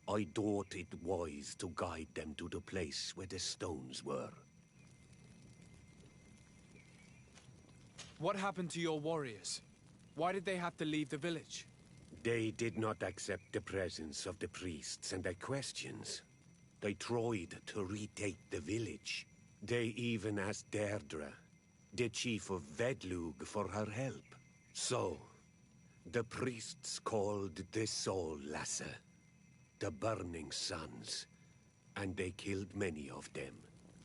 I thought it wise to guide them to the place where the stones were. What happened to your warriors? Why did they have to leave the village? They did not accept the presence of the priests and their questions. They tried to retake the village. They even asked Deirdre, the chief of Vedlug, for her help. So, the priests called the Soul Lasser, the Burning Suns, and they killed many of them.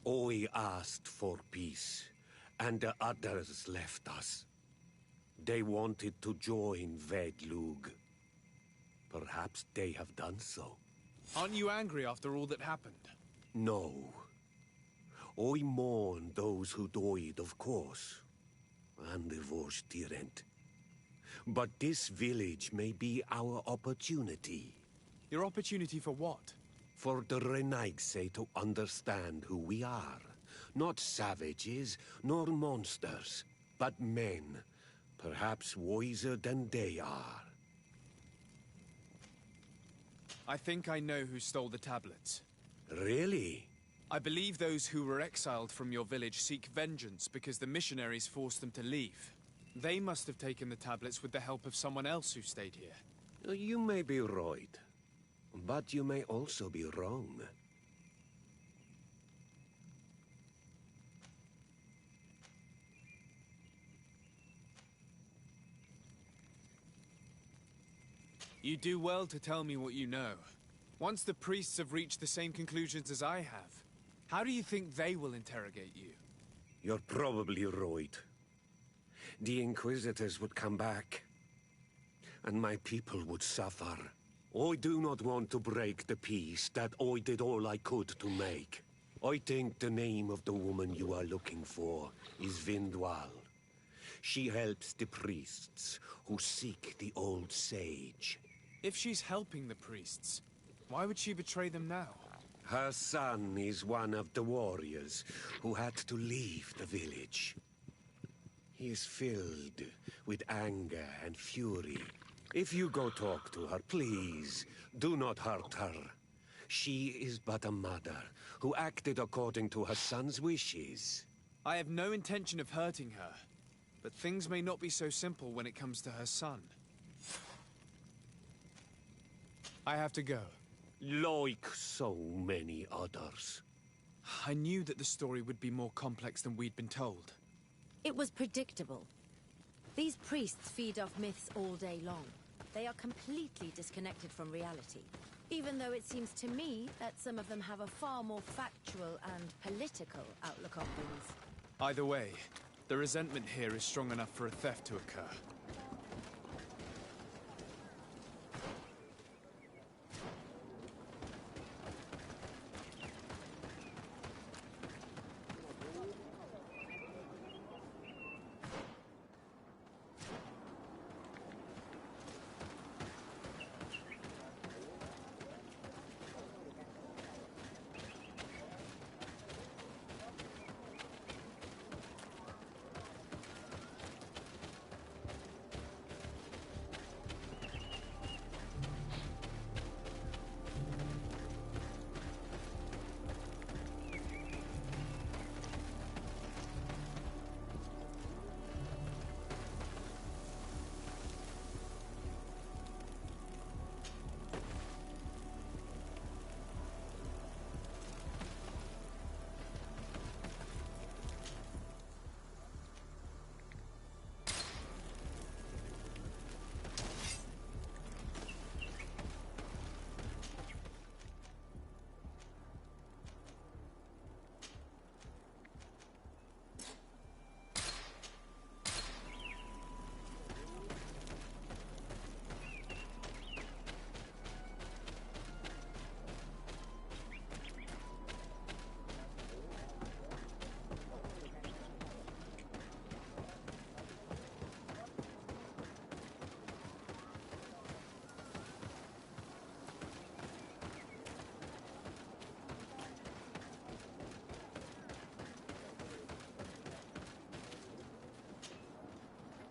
I asked for peace, and the others left us. They wanted to join Vedlug. Perhaps they have done so. Aren't you angry after all that happened? No. I mourn those who died, of course, and the Vorstyrent. But this village may be our opportunity. Your opportunity for what? For the Renaigse to understand who we are. Not savages, nor monsters, but men, perhaps wiser than they are. I think I know who stole the tablets. Really? I believe those who were exiled from your village seek vengeance because the missionaries forced them to leave. They must have taken the tablets with the help of someone else who stayed here. You may be right, but you may also be wrong. You do well to tell me what you know. Once the priests have reached the same conclusions as I have, how do you think they will interrogate you? You're probably right. The Inquisitors would come back, and my people would suffer. I do not want to break the peace that I did all I could to make. I think the name of the woman you are looking for is Vindwal. She helps the priests who seek the old sage. If she's helping the priests, why would she betray them now? Her son is one of the warriors who had to leave the village. He is filled with anger and fury. If you go talk to her, please, do not hurt her. She is but a mother who acted according to her son's wishes. I have no intention of hurting her, but things may not be so simple when it comes to her son. I have to go. Like so many others. I knew that the story would be more complex than we'd been told. It was predictable. These priests feed off myths all day long. They are completely disconnected from reality. Even though it seems to me that some of them have a far more factual and political outlook on things. Either way, The resentment here is strong enough for a theft to occur.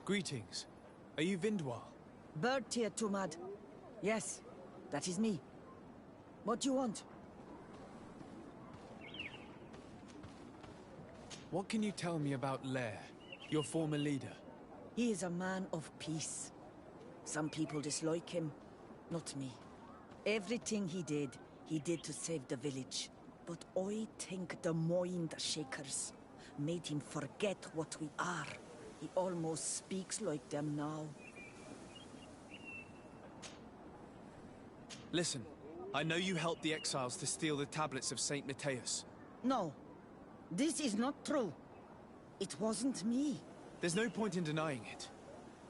Greetings. Are you Vindwal? Bertia Tumad. Yes, that is me. What do you want? What can you tell me about Lair, your former leader? He is a man of peace. Some people dislike him, not me. Everything he did to save the village. But I think the Mind Shakers made him forget what we are. He almost speaks like them now. Listen, I know you helped the exiles to steal the tablets of Saint Matthias. No, this is not true. It wasn't me. There's no point in denying it.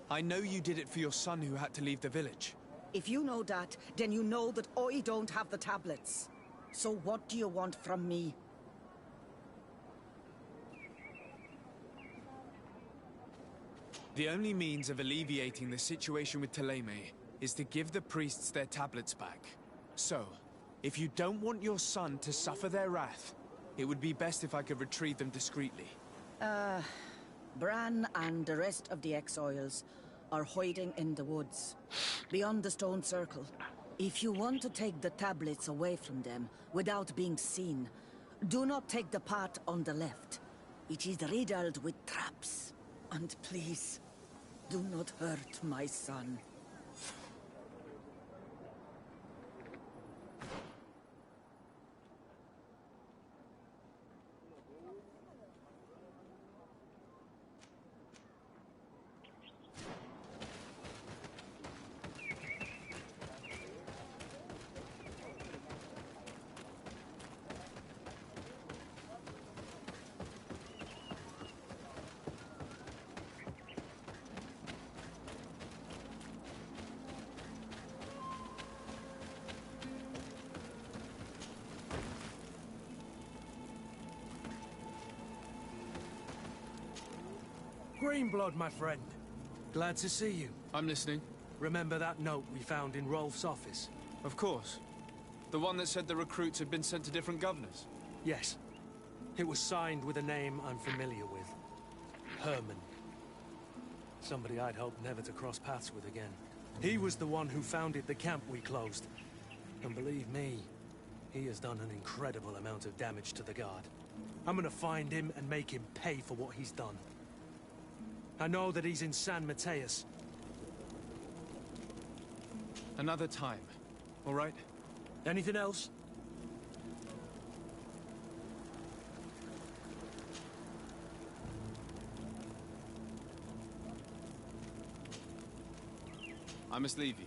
I know you did it for your son who had to leave the village. If you know that, then you know that I don't have the tablets. So what do you want from me? The only means of alleviating the situation with Thélème is to give the priests their tablets back. So, if you don't want your son to suffer their wrath, it would be best if I could retrieve them discreetly. Bran and the rest of the exiles are hiding in the woods, beyond the stone circle. If you want to take the tablets away from them without being seen, do not take the path on the left. It is riddled with traps. And please, do not hurt my son. Greenblood, my friend. Glad to see you. I'm listening. Remember that note we found in Rolf's office? Of course. The one that said the recruits had been sent to different governors? Yes. It was signed with a name I'm familiar with. Herman. Somebody I'd hoped never to cross paths with again. He was the one who founded the camp we closed. And believe me, he has done an incredible amount of damage to the Guard. I'm gonna find him and make him pay for what he's done. I know that he's in San Matthias. Another time, all right? Anything else? I must leave you.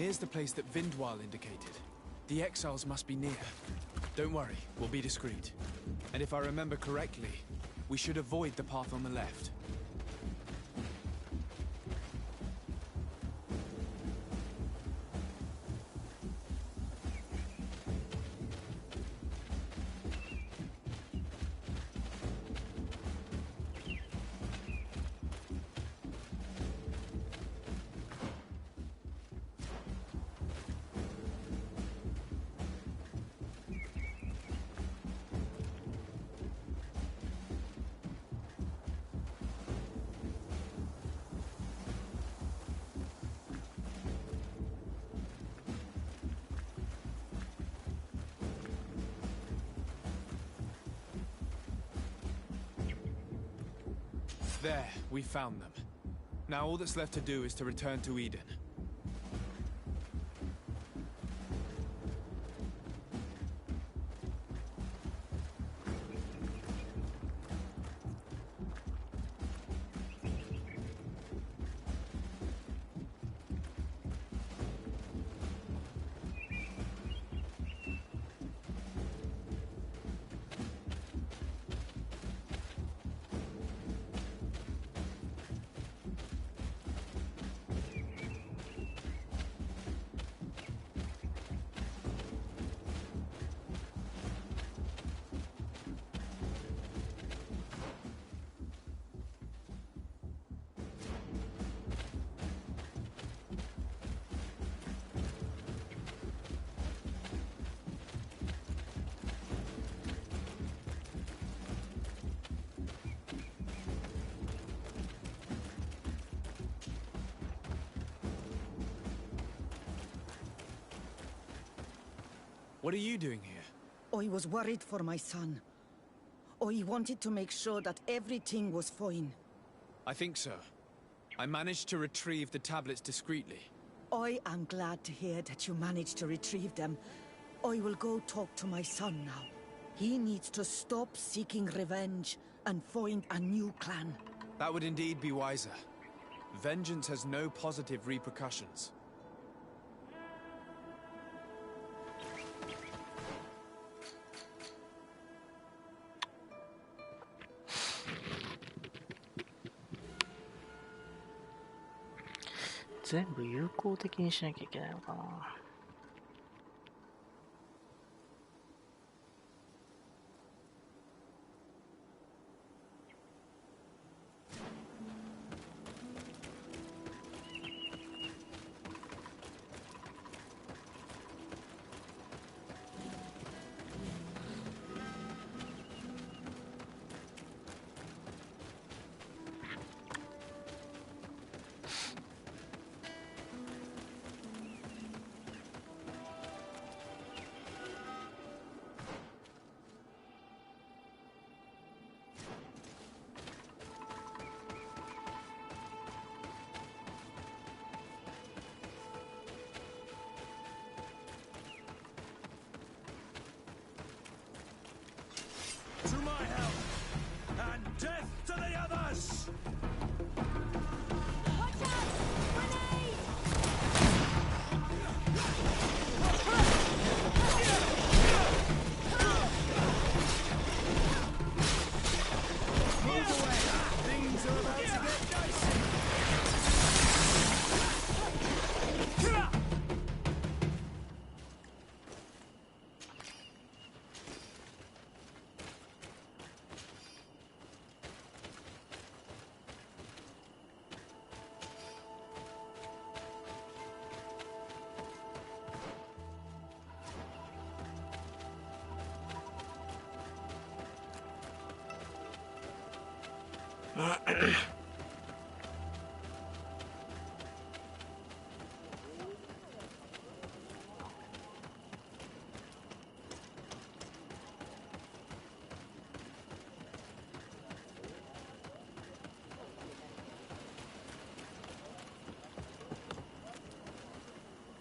Here's the place that Vindwal indicated. The exiles must be near. Don't worry, we'll be discreet. And if I remember correctly, we should avoid the path on the left. There, we found them. Now all that's left to do is to return to Eden. What are you doing here? I was worried for my son. I wanted to make sure that everything was fine. I think so. I managed to retrieve the tablets discreetly. I am glad to hear that you managed to retrieve them. I will go talk to my son now. He needs to stop seeking revenge and find a new clan. That would indeed be wiser. Vengeance has no positive repercussions. 全部有効的にしなきゃいけないのかな。To my help! And death to the others! Watch out! Grenade! Move away! Things are about to get dicey!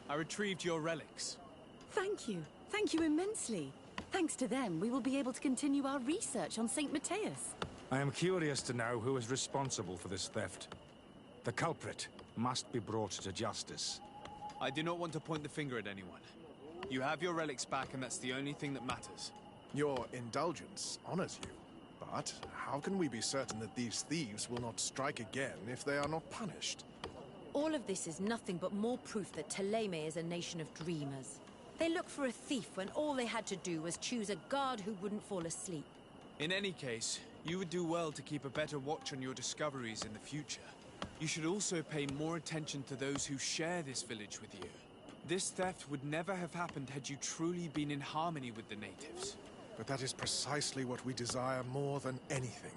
I retrieved your relics. Thank you. Thank you immensely. Thanks to them, we will be able to continue our research on St. Matthias. I am curious to know who is responsible for this theft. The culprit must be brought to justice. I do not want to point the finger at anyone. You have your relics back, and that's the only thing that matters. Your indulgence honors you. But how can we be certain that these thieves will not strike again if they are not punished? All of this is nothing but more proof that Thélème is a nation of dreamers. They look for a thief when all they had to do was choose a guard who wouldn't fall asleep. In any case, you would do well to keep a better watch on your discoveries in the future. You should also pay more attention to those who share this village with you. This theft would never have happened had you truly been in harmony with the natives. But that is precisely what we desire more than anything.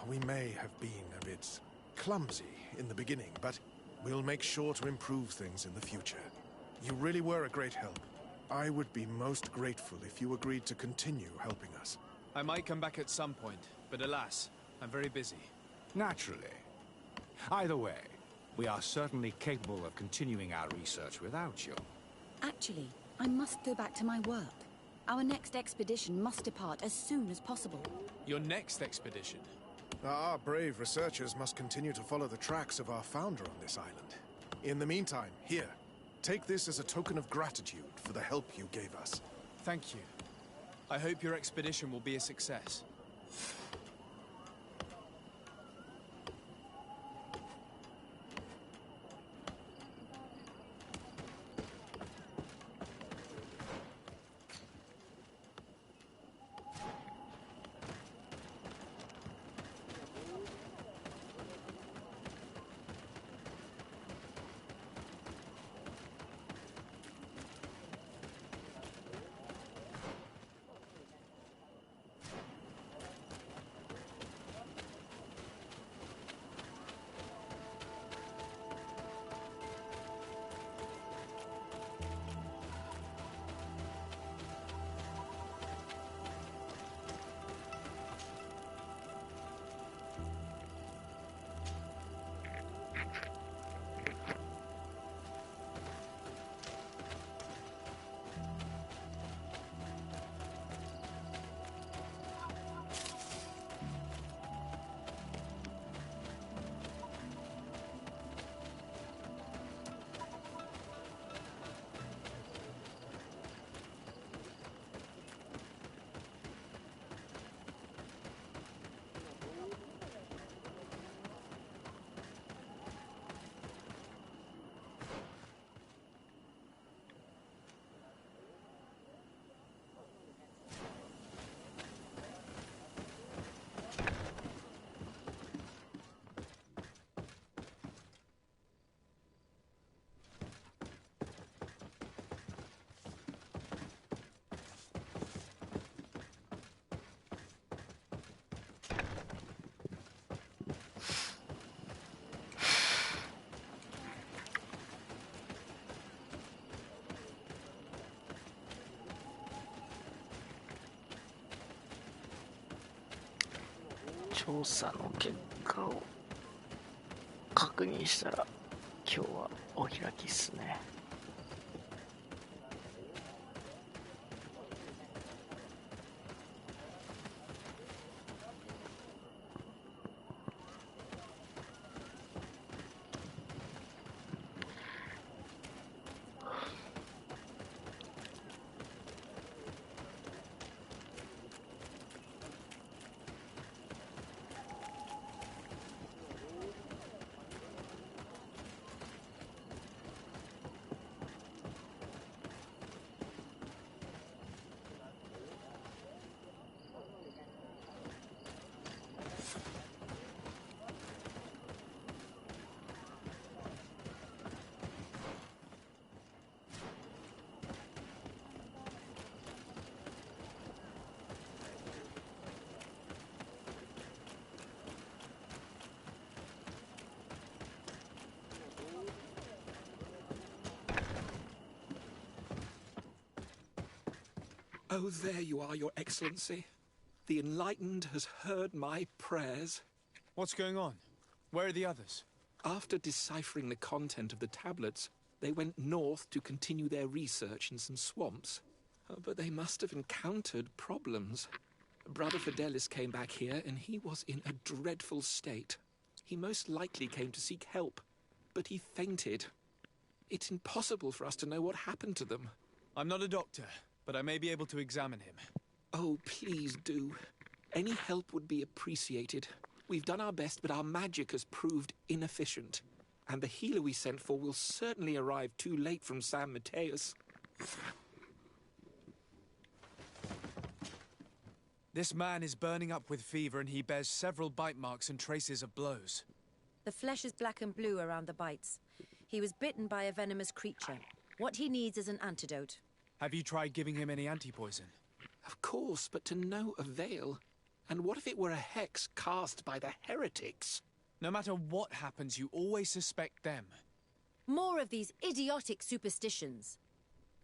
We may have been a bit clumsy in the beginning, but we'll make sure to improve things in the future. You really were a great help. I would be most grateful if you agreed to continue helping us. I might come back at some point, but alas, I'm very busy. Naturally. Either way, we are certainly capable of continuing our research without you. Actually, I must go back to my work. Our next expedition must depart as soon as possible. Your next expedition? Our brave researchers must continue to follow the tracks of our founder on this island. In the meantime, here, take this as a token of gratitude for the help you gave us. Thank you. I hope your expedition will be a success.調査の結果を確認したら今日はお開きっすね。Oh, there you are, Your Excellency. The Enlightened has heard my prayers. What's going on? Where are the others? After deciphering the content of the tablets, they went north to continue their research in some swamps. But they must have encountered problems. Brother Fidelis came back here, and he was in a dreadful state. He most likely came to seek help, but he fainted. It's impossible for us to know what happened to them. I'm not a doctor, but I may be able to examine him. Oh, please do. Any help would be appreciated. We've done our best, but our magic has proved inefficient. And the healer we sent for will certainly arrive too late from San Mateus. This man is burning up with fever and he bears several bite marks and traces of blows. The flesh is black and blue around the bites. He was bitten by a venomous creature. What he needs is an antidote. Have you tried giving him any anti-poison? Of course, but to no avail. And what if it were a hex cast by the heretics? No matter what happens, you always suspect them. More of these idiotic superstitions.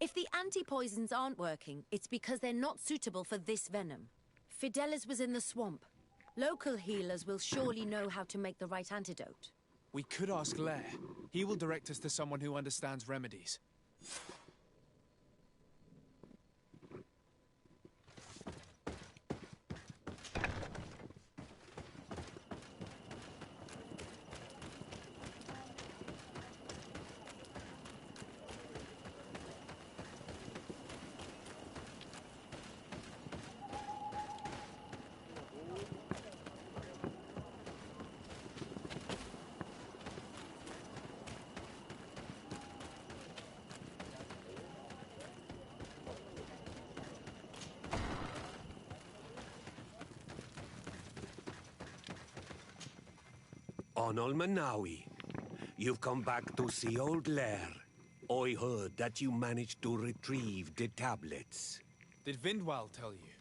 If the anti-poisons aren't working, it's because they're not suitable for this venom. Fidelis was in the swamp. Local healers will surely know how to make the right antidote. We could ask Lair. He will direct us to someone who understands remedies. Onol Manawi, you've come back to see old Lair. I heard that you managed to retrieve the tablets. Did Vindwal tell you?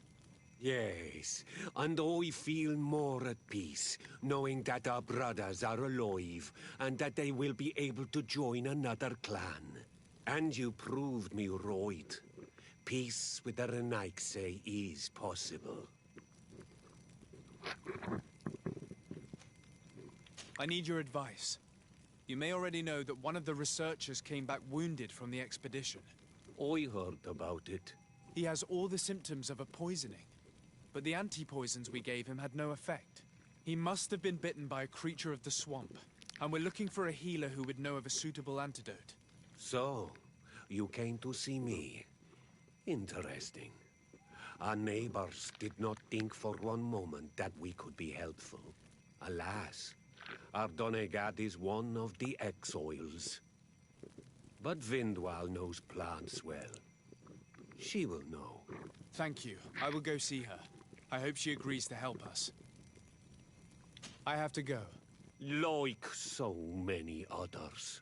Yes, and I feel more at peace, knowing that our brothers are alive, and that they will be able to join another clan. And you proved me right. Peace with the Renaigse is possible. I need your advice. You may already know that one of the researchers came back wounded from the expedition. I heard about it. He has all the symptoms of a poisoning, but the anti-poisons we gave him had no effect. He must have been bitten by a creature of the swamp, and we're looking for a healer who would know of a suitable antidote. So, you came to see me. Interesting. Our neighbors did not think for one moment that we could be helpful. Alas, our Donegat is one of the exiles. But Vindwal knows plants well. She will know. Thank you. I will go see her. I hope she agrees to help us. I have to go. Like so many others.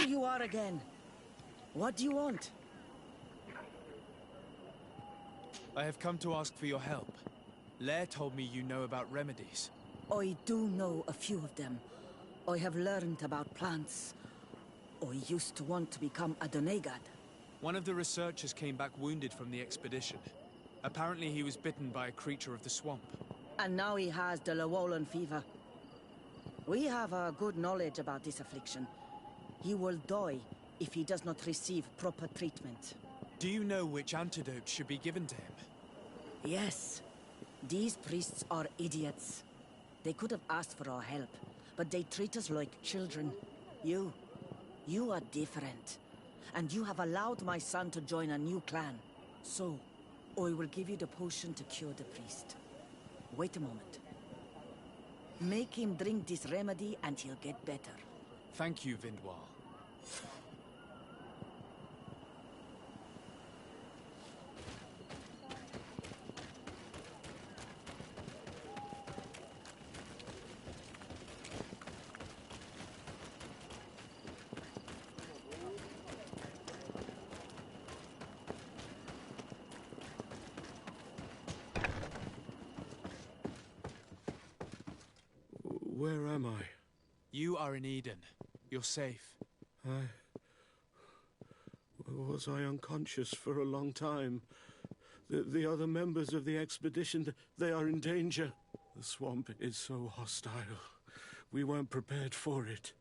You are again. What do you want? I have come to ask for your help. Lair told me you know about remedies. I do know a few of them. I have learned about plants. I used to want to become a Donegat. One of the researchers came back wounded from the expedition. Apparently he was bitten by a creature of the swamp. And now he has the Llewellyn fever. We have a good knowledge about this affliction. He will die if he does not receive proper treatment. Do you know which antidote should be given to him? Yes. These priests are idiots. They could have asked for our help, but they treat us like children. You are different. And you have allowed my son to join a new clan. So, I will give you the potion to cure the priest. Wait a moment. Make him drink this remedy and he'll get better. Thank you, Vindwal. Where am I? You are in Eden. You're safe. Was I unconscious for a long time? The other members of the expedition, they are in danger. The swamp is so hostile. We weren't prepared for it.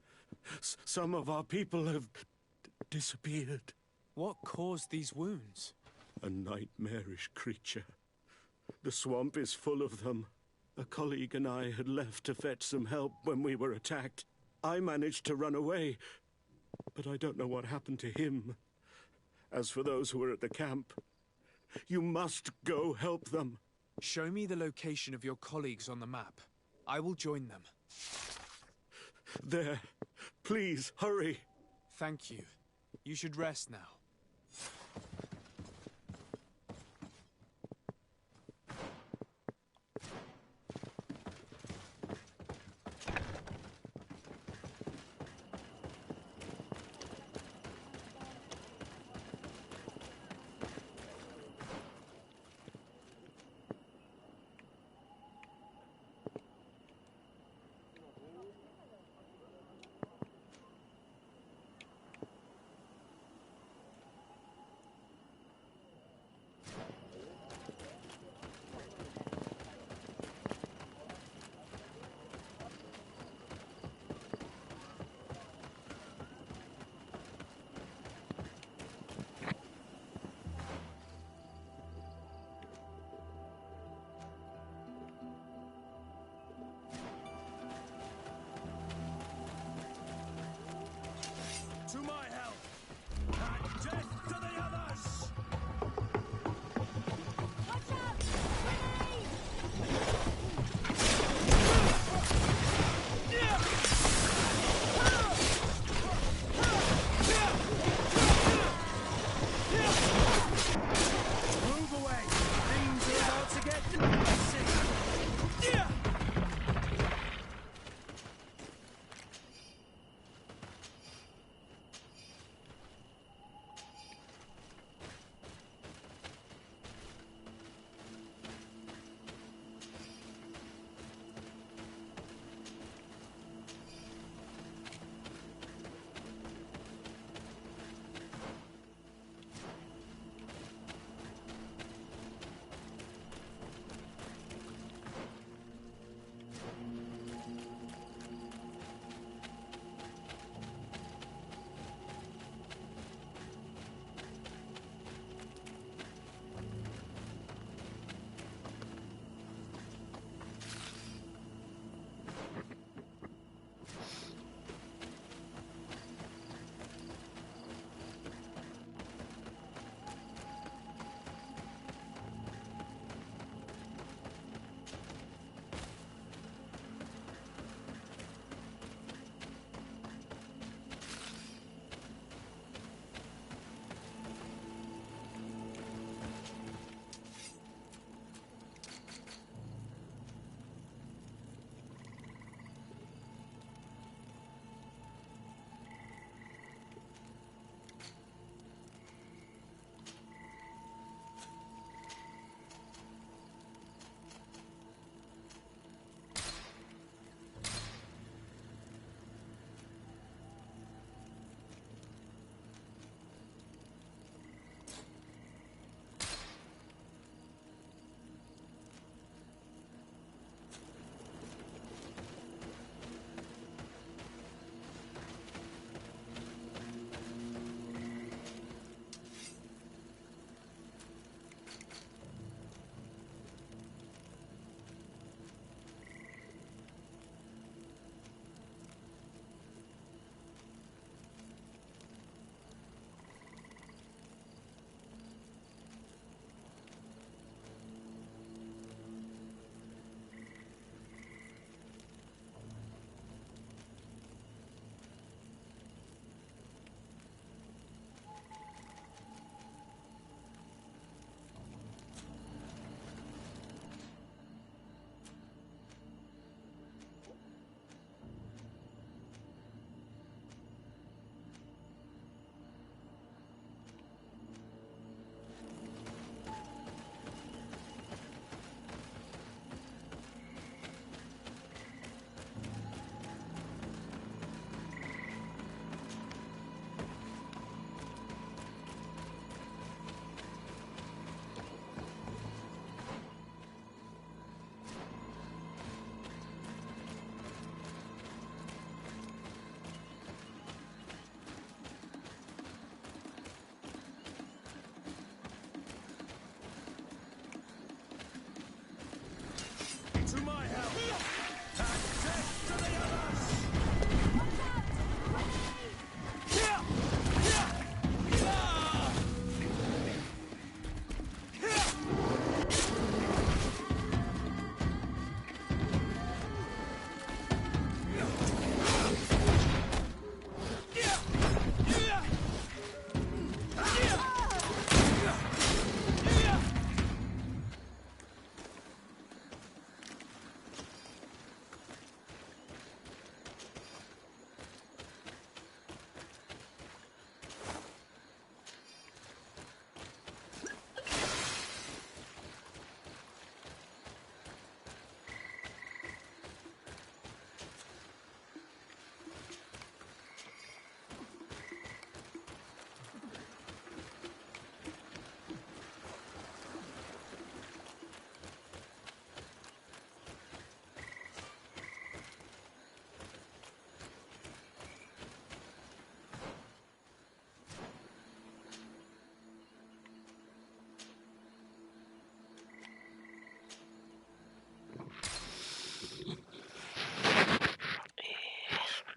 Some of our people have disappeared. What caused these wounds? A nightmarish creature. The swamp is full of them. A colleague and I had left to fetch some help when we were attacked. I managed to run away, but I don't know what happened to him. As for those who are at the camp, you must go help them. Show me the location of your colleagues on the map. I will join them. There. Please, hurry. Thank you. You should rest now.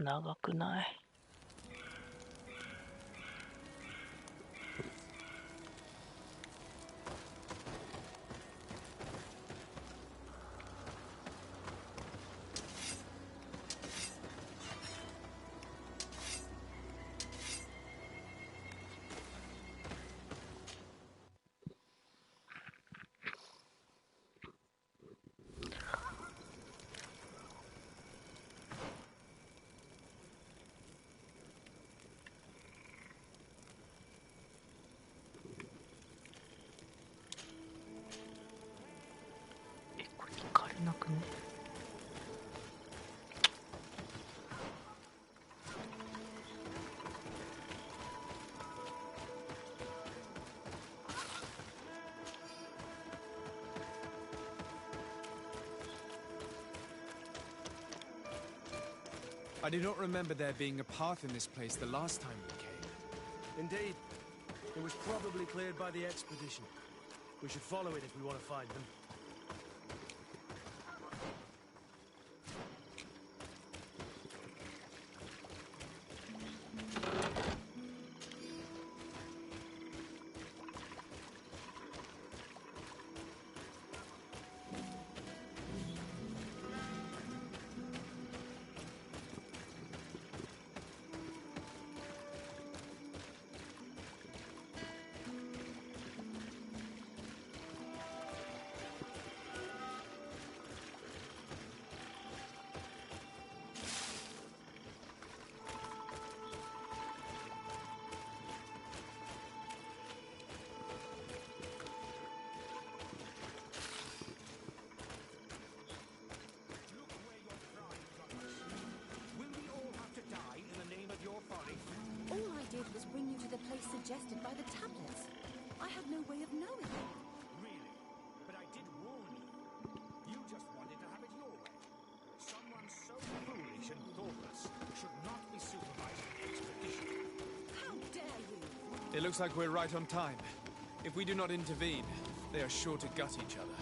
長くない？なくね。I do not remember there being a path in this place the last time we came. Indeed. It was probably cleared by the expedition. We should follow it if we want to find them. Was bring you to the place suggested by the tablets. I had no way of knowing. Really? But I did warn you. You just wanted to have it your way. Someone so foolish and thoughtless should not be supervising the expedition. How dare you! It looks like we're right on time. If we do not intervene, they are sure to gut each other.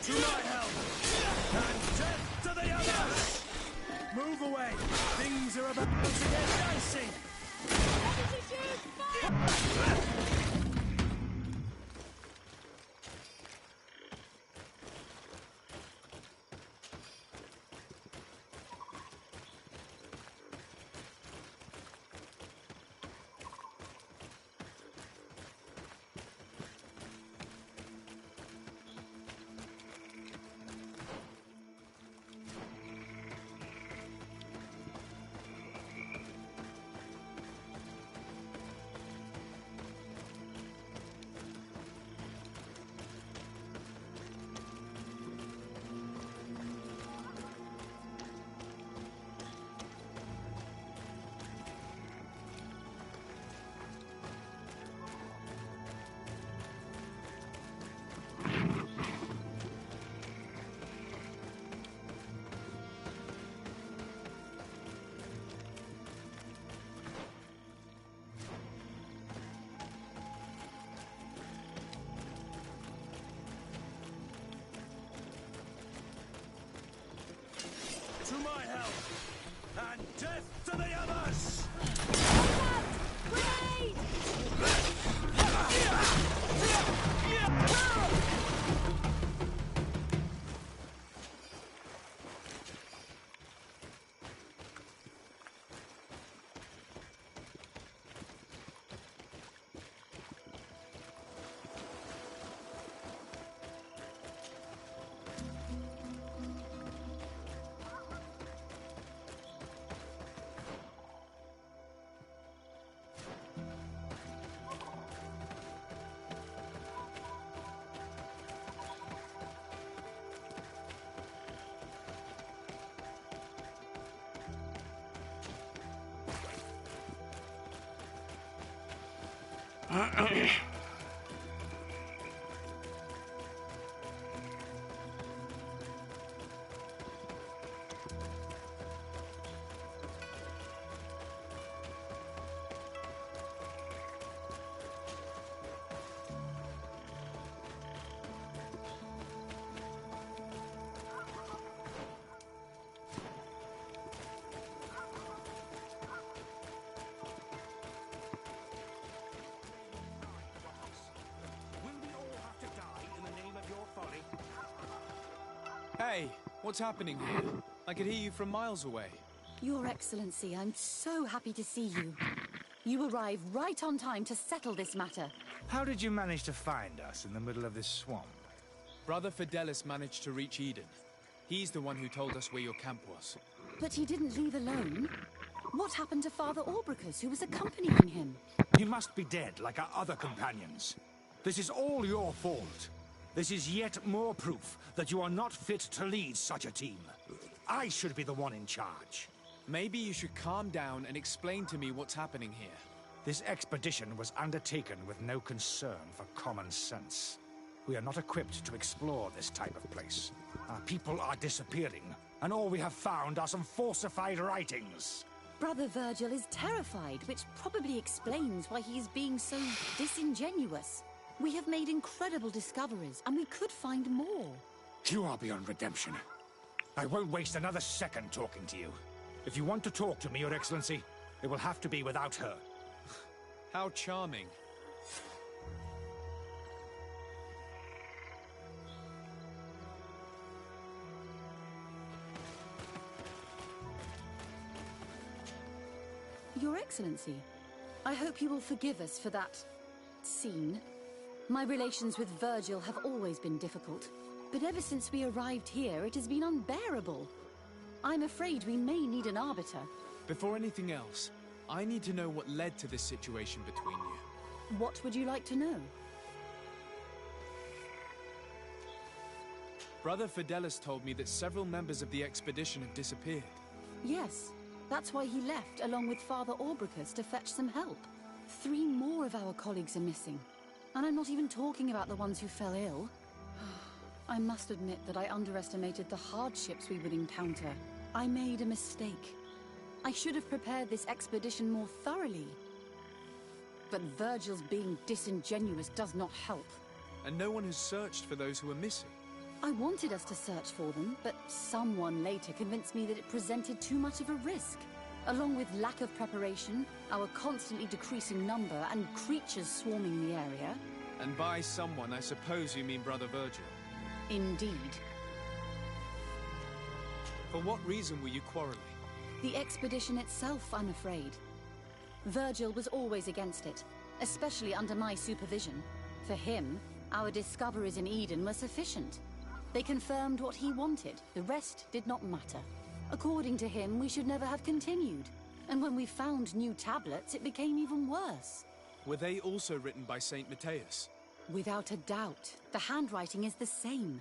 To my help! And death to the others! Move away! Things are about to get dicey! To my help! And death to the others! Hey, what's happening here? I could hear you from miles away. Your Excellency, I'm so happy to see you. You arrived right on time to settle this matter. How did you manage to find us in the middle of this swamp? Brother Fidelis managed to reach Eden. He's the one who told us where your camp was. But he didn't leave alone. What happened to Father Orbricus, who was accompanying him? He must be dead, like our other companions. This is all your fault. This is yet more proof that you are not fit to lead such a team. I should be the one in charge. Maybe you should calm down and explain to me what's happening here. This expedition was undertaken with no concern for common sense. We are not equipped to explore this type of place. Our people are disappearing, and all we have found are some falsified writings. Brother Virgil is terrified, which probably explains why he is being so disingenuous. We have made incredible discoveries, and we could find more. You are beyond redemption. I won't waste another second talking to you. If you want to talk to me, Your Excellency, it will have to be without her. How charming. Your Excellency, I hope you will forgive us for that scene. My relations with Virgil have always been difficult, but ever since we arrived here, it has been unbearable. I'm afraid we may need an arbiter. Before anything else, I need to know what led to this situation between you. What would you like to know? Brother Fidelis told me that several members of the expedition have disappeared. Yes, that's why he left along with Father Orbricus to fetch some help. 3 more of our colleagues are missing. And I'm not even talking about the ones who fell ill. I must admit that I underestimated the hardships we would encounter. I made a mistake. I should have prepared this expedition more thoroughly. But Virgil's being disingenuous does not help. And no one has searched for those who are missing. I wanted us to search for them, but someone later convinced me that it presented too much of a risk. Along with lack of preparation, our constantly decreasing number, and creatures swarming the area. And by someone, I suppose you mean Brother Virgil. Indeed. For what reason were you quarreling? The expedition itself, I'm afraid. Virgil was always against it, especially under my supervision. For him, our discoveries in Eden were sufficient. They confirmed what he wanted. The rest did not matter. According to him, we should never have continued. And when we found new tablets, it became even worse. Were they also written by Saint Matthias? Without a doubt. The handwriting is the same.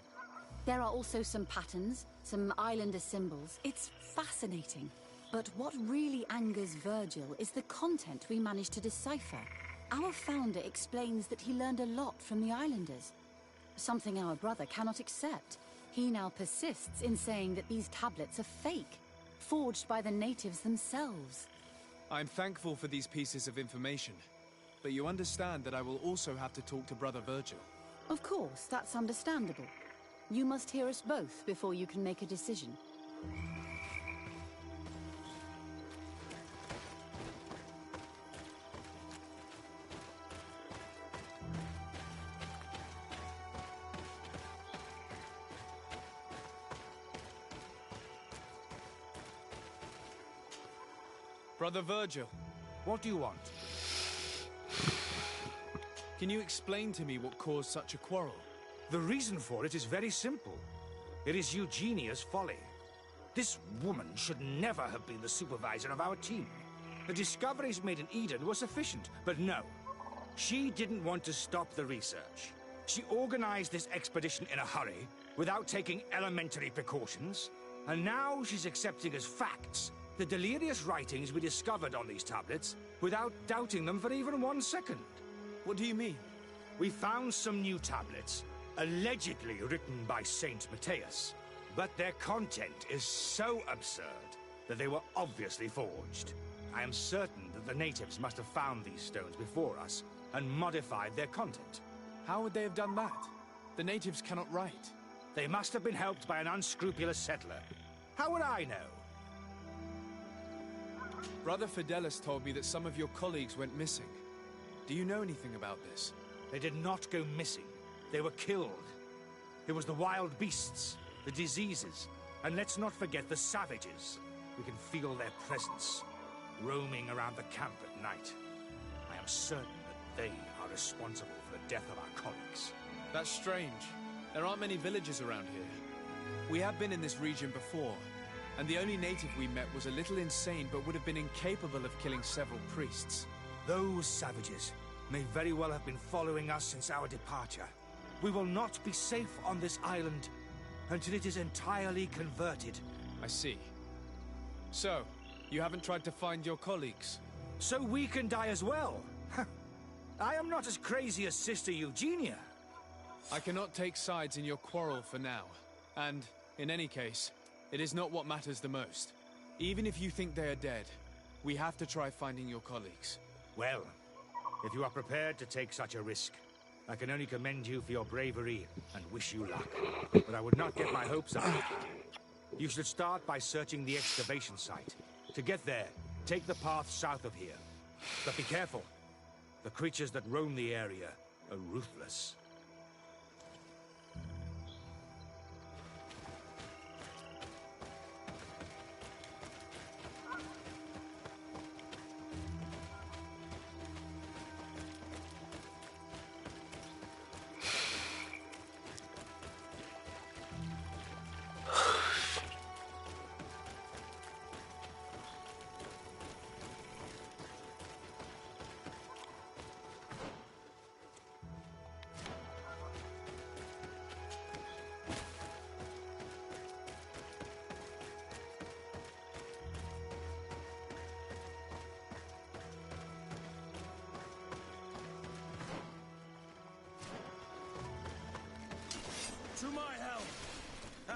There are also some patterns, some islander symbols. It's fascinating. But what really angers Virgil is the content we managed to decipher. Our founder explains that he learned a lot from the islanders. Something our brother cannot accept. He now persists in saying that these tablets are fake, forged by the natives themselves. I'm thankful for these pieces of information, but you understand that I will also have to talk to Brother Virgil. Of course, that's understandable. You must hear us both before you can make a decision. Brother Virgil. What do you want? Can you explain to me what caused such a quarrel? The reason for it is very simple. It is Eugenia's folly. This woman should never have been the supervisor of our team. The discoveries made in Eden were sufficient, but no. She didn't want to stop the research. She organized this expedition in a hurry, without taking elementary precautions, and now she's accepting as facts the delirious writings we discovered on these tablets without doubting them for even 1 second. What do you mean? We found some new tablets, allegedly written by Saint Matthias. But their content is so absurd that they were obviously forged. I am certain that the natives must have found these stones before us and modified their content. How would they have done that? The natives cannot write. They must have been helped by an unscrupulous settler. How would I know? Brother Fidelis told me that some of your colleagues went missing. Do you know anything about this? They did not go missing. They were killed. It was the wild beasts, the diseases, and let's not forget the savages. We can feel their presence, roaming around the camp at night. I am certain that they are responsible for the death of our colleagues. That's strange. There aren't many villages around here. We have been in this region before, and the only native we met was a little insane but would have been incapable of killing several priests. Those savages may very well have been following us since our departure. We will not be safe on this island until it is entirely converted. I see. So, you haven't tried to find your colleagues? So we can die as well? I am not as crazy as Sister Eugenia. I cannot take sides in your quarrel for now. And, in any case, it is not what matters the most. Even if you think they are dead, we have to try finding your colleagues. Well, if you are prepared to take such a risk, I can only commend you for your bravery and wish you luck. But I would not get my hopes up. You should start by searching the excavation site. To get there, take the path south of here. But be careful. The creatures that roam the area are ruthless. To my help,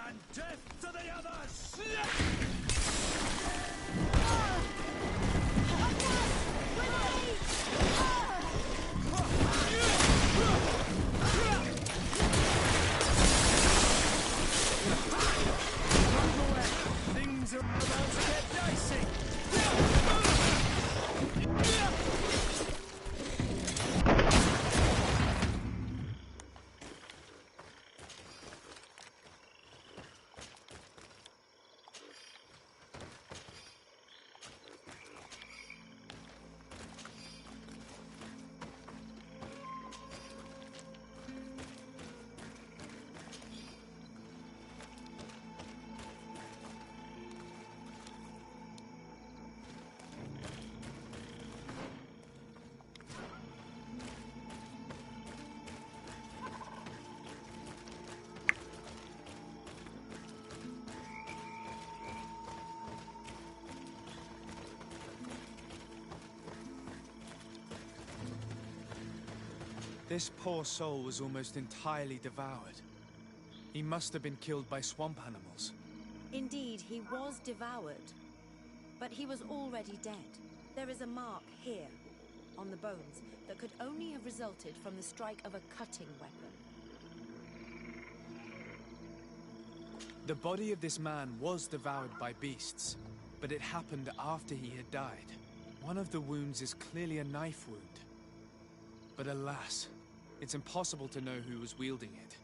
and death to the others! Things are about to get dicey! This poor soul was almost entirely devoured. He must have been killed by swamp animals. Indeed, he was devoured. But he was already dead. There is a mark here, on the bones, that could only have resulted from the strike of a cutting weapon. The body of this man was devoured by beasts, but it happened after he had died. One of the wounds is clearly a knife wound. But alas, it's impossible to know who was wielding it.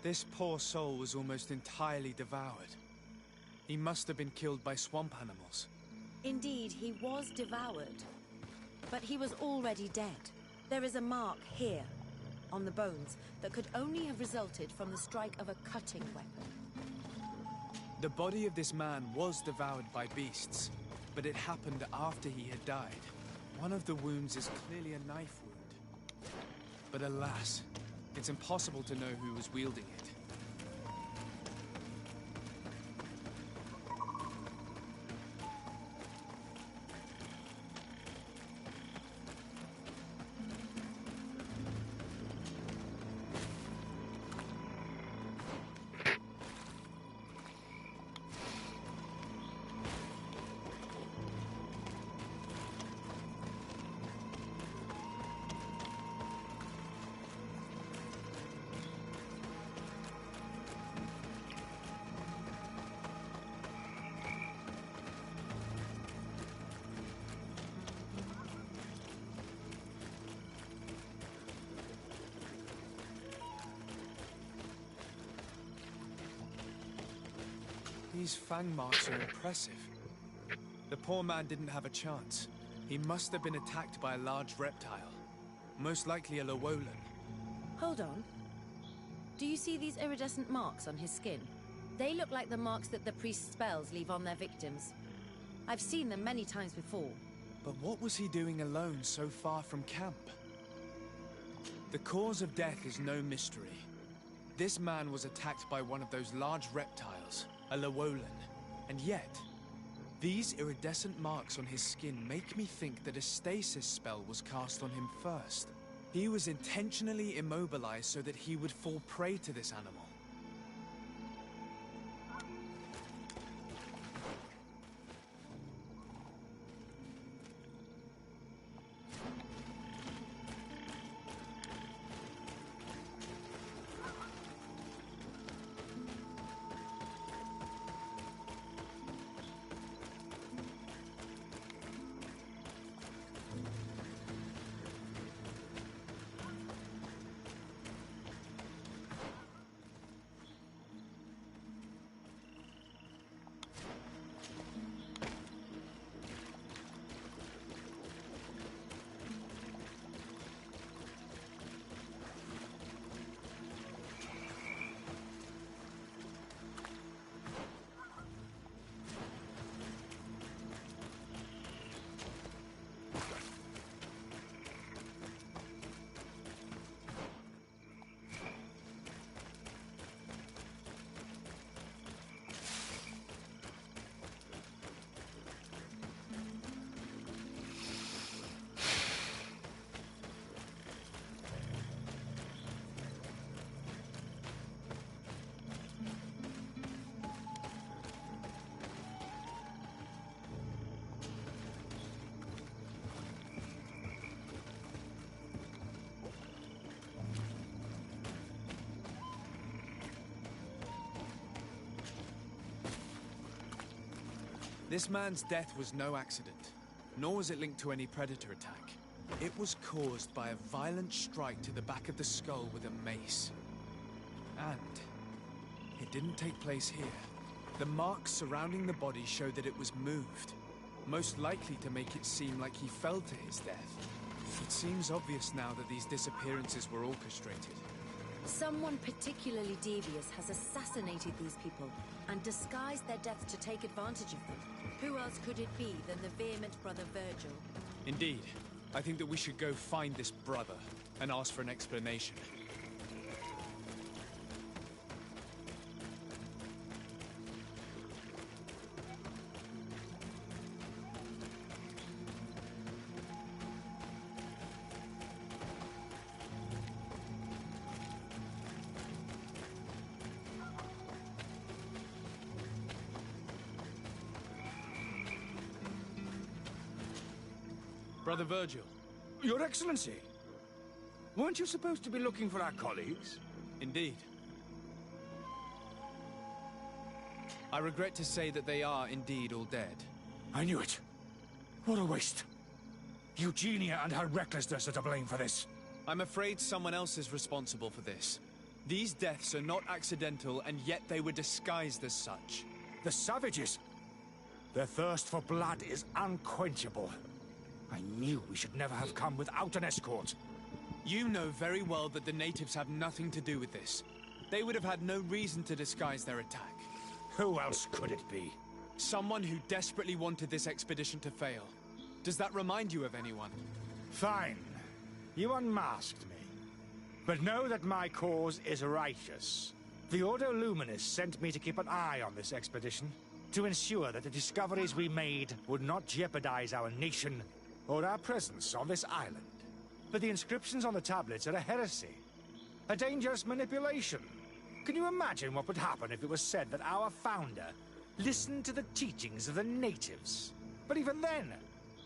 This poor soul was almost entirely devoured. He must have been killed by swamp animals. Indeed, he was devoured. But he was already dead. There is a mark here, on the bones, that could only have resulted from the strike of a cutting weapon. The body of this man was devoured by beasts, but it happened after he had died. One of the wounds is clearly a knife wound. But alas, it's impossible to know who was wielding it. These fang marks are impressive. The poor man didn't have a chance. He must have been attacked by a large reptile. Most likely a Llewellyn. Hold on. Do you see these iridescent marks on his skin? They look like the marks that the priest's spells leave on their victims. I've seen them many times before. But what was he doing alone so far from camp? The cause of death is no mystery. This man was attacked by one of those large reptiles, a Llewellyn. And yet, these iridescent marks on his skin make me think that a stasis spell was cast on him first. He was intentionally immobilized so that he would fall prey to this animal. This man's death was no accident, nor was it linked to any predator attack. It was caused by a violent strike to the back of the skull with a mace. And it didn't take place here. The marks surrounding the body show that it was moved, most likely to make it seem like he fell to his death. It seems obvious now that these disappearances were orchestrated. Someone particularly devious has assassinated these people and disguised their death to take advantage of them. Who else could it be than the vehement brother Virgil? Indeed. I think that we should go find this brother and ask for an explanation. Brother Virgil. Your Excellency! Weren't you supposed to be looking for our colleagues? Indeed. I regret to say that they are indeed all dead. I knew it. What a waste. Eugenia and her recklessness are to blame for this. I'm afraid someone else is responsible for this. These deaths are not accidental, and yet they were disguised as such. The savages! Their thirst for blood is unquenchable. I knew we should never have come without an escort. You know very well that the natives have nothing to do with this. They would have had no reason to disguise their attack. Who else could it be? Someone who desperately wanted this expedition to fail. Does that remind you of anyone? Fine. You unmasked me. But know that my cause is righteous. The Ordo Luminis sent me to keep an eye on this expedition, to ensure that the discoveries we made would not jeopardize our nation or our presence on this island. But the inscriptions on the tablets are a heresy. A dangerous manipulation. Can you imagine what would happen if it was said that our founder listened to the teachings of the natives? But even then,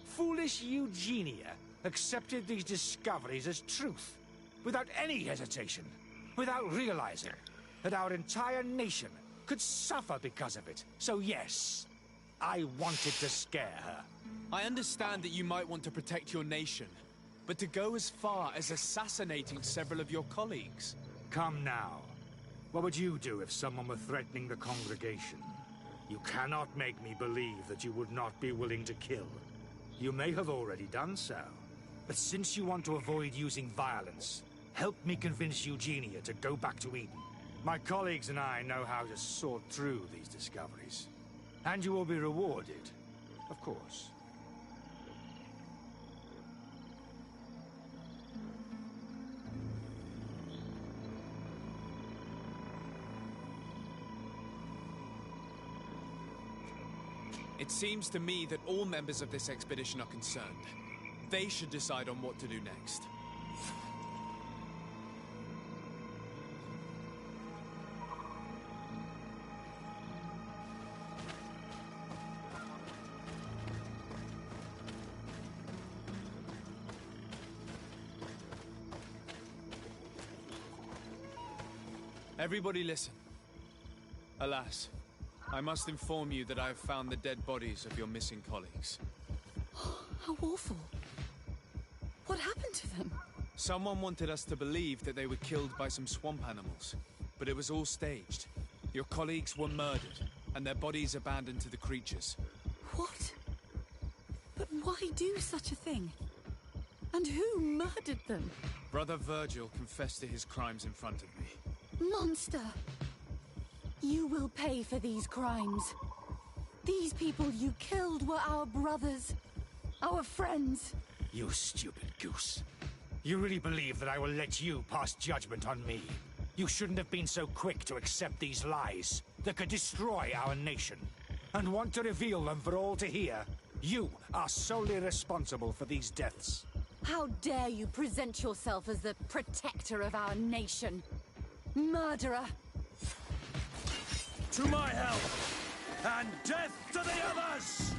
foolish Eugenia accepted these discoveries as truth, without any hesitation, without realizing that our entire nation could suffer because of it. So yes, I wanted to scare her. I understand that you might want to protect your nation, but to go as far as assassinating several of your colleagues... Come now. What would you do if someone were threatening the congregation? You cannot make me believe that you would not be willing to kill. You may have already done so. But since you want to avoid using violence, help me convince Eugenia to go back to Eden. My colleagues and I know how to sort through these discoveries. And you will be rewarded, of course. It seems to me that all members of this expedition are concerned. They should decide on what to do next. Everybody listen. Alas, I must inform you that I have found the dead bodies of your missing colleagues. How awful. What happened to them? Someone wanted us to believe that they were killed by some swamp animals, but it was all staged. Your colleagues were murdered, and their bodies abandoned to the creatures. What? But why do such a thing? And who murdered them? Brother Virgil confessed to his crimes in front of me. Monster! You will pay for these crimes. These people you killed were our brothers. Our friends. You stupid goose. You really believe that I will let you pass judgment on me? You shouldn't have been so quick to accept these lies that could destroy our nation. And want to reveal them for all to hear. You are solely responsible for these deaths. How dare you present yourself as the protector of our nation? Murderer! To my help! And death to the others!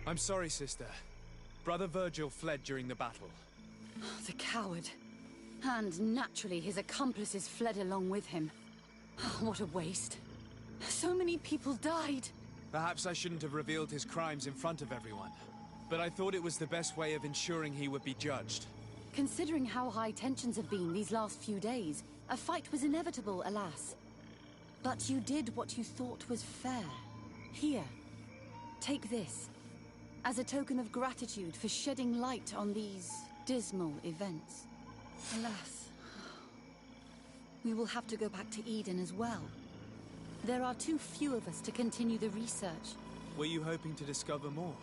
I'm sorry, sister. Brother Virgil fled during the battle. The coward. And naturally, his accomplices fled along with him. What a waste. So many people died. Perhaps I shouldn't have revealed his crimes in front of everyone. But I thought it was the best way of ensuring he would be judged. Considering how high tensions have been these last few days, a fight was inevitable, alas. But you did what you thought was fair. Here, take this. As a token of gratitude for shedding light on these dismal events. Alas, we will have to go back to Eden as well. There are too few of us to continue the research. Were you hoping to discover more?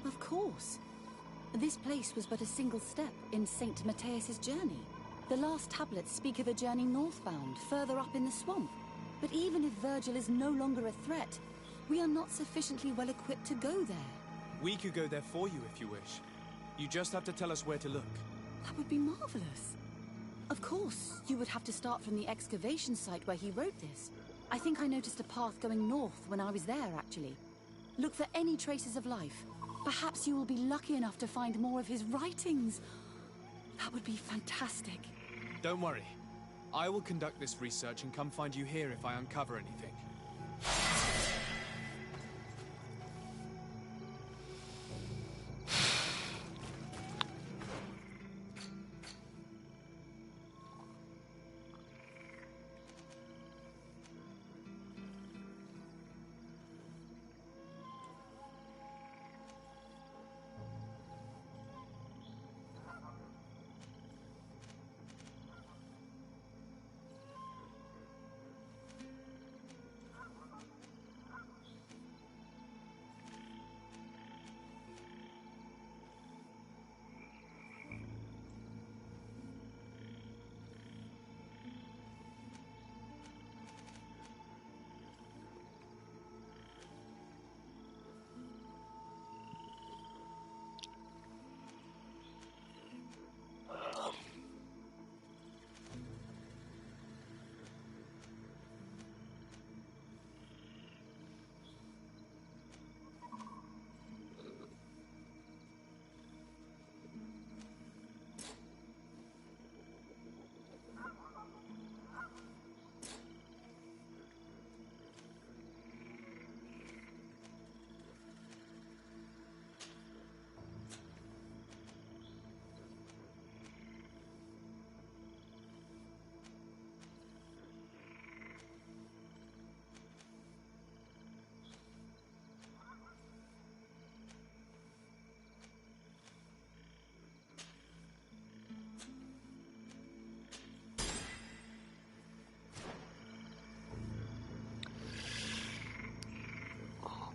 Of course. This place was but a single step in St. Matthias's journey. The last tablets speak of a journey northbound, further up in the swamp. But even if Virgil is no longer a threat, we are not sufficiently well equipped to go there. We could go there for you if you wish. You just have to tell us where to look. That would be marvelous. Of course, you would have to start from the excavation site where he wrote this. I think I noticed a path going north when I was there, actually. Look for any traces of life. Perhaps you will be lucky enough to find more of his writings. That would be fantastic. Don't worry. I will conduct this research and come find you here if I uncover anything.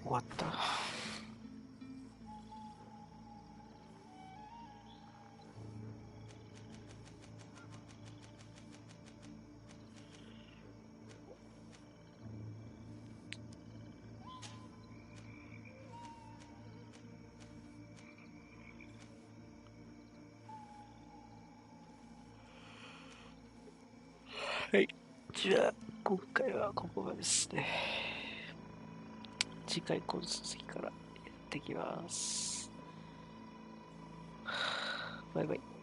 終わった。はい。じゃあ、今回はここまでですね。次回この続きからやっていきます。バイバイ。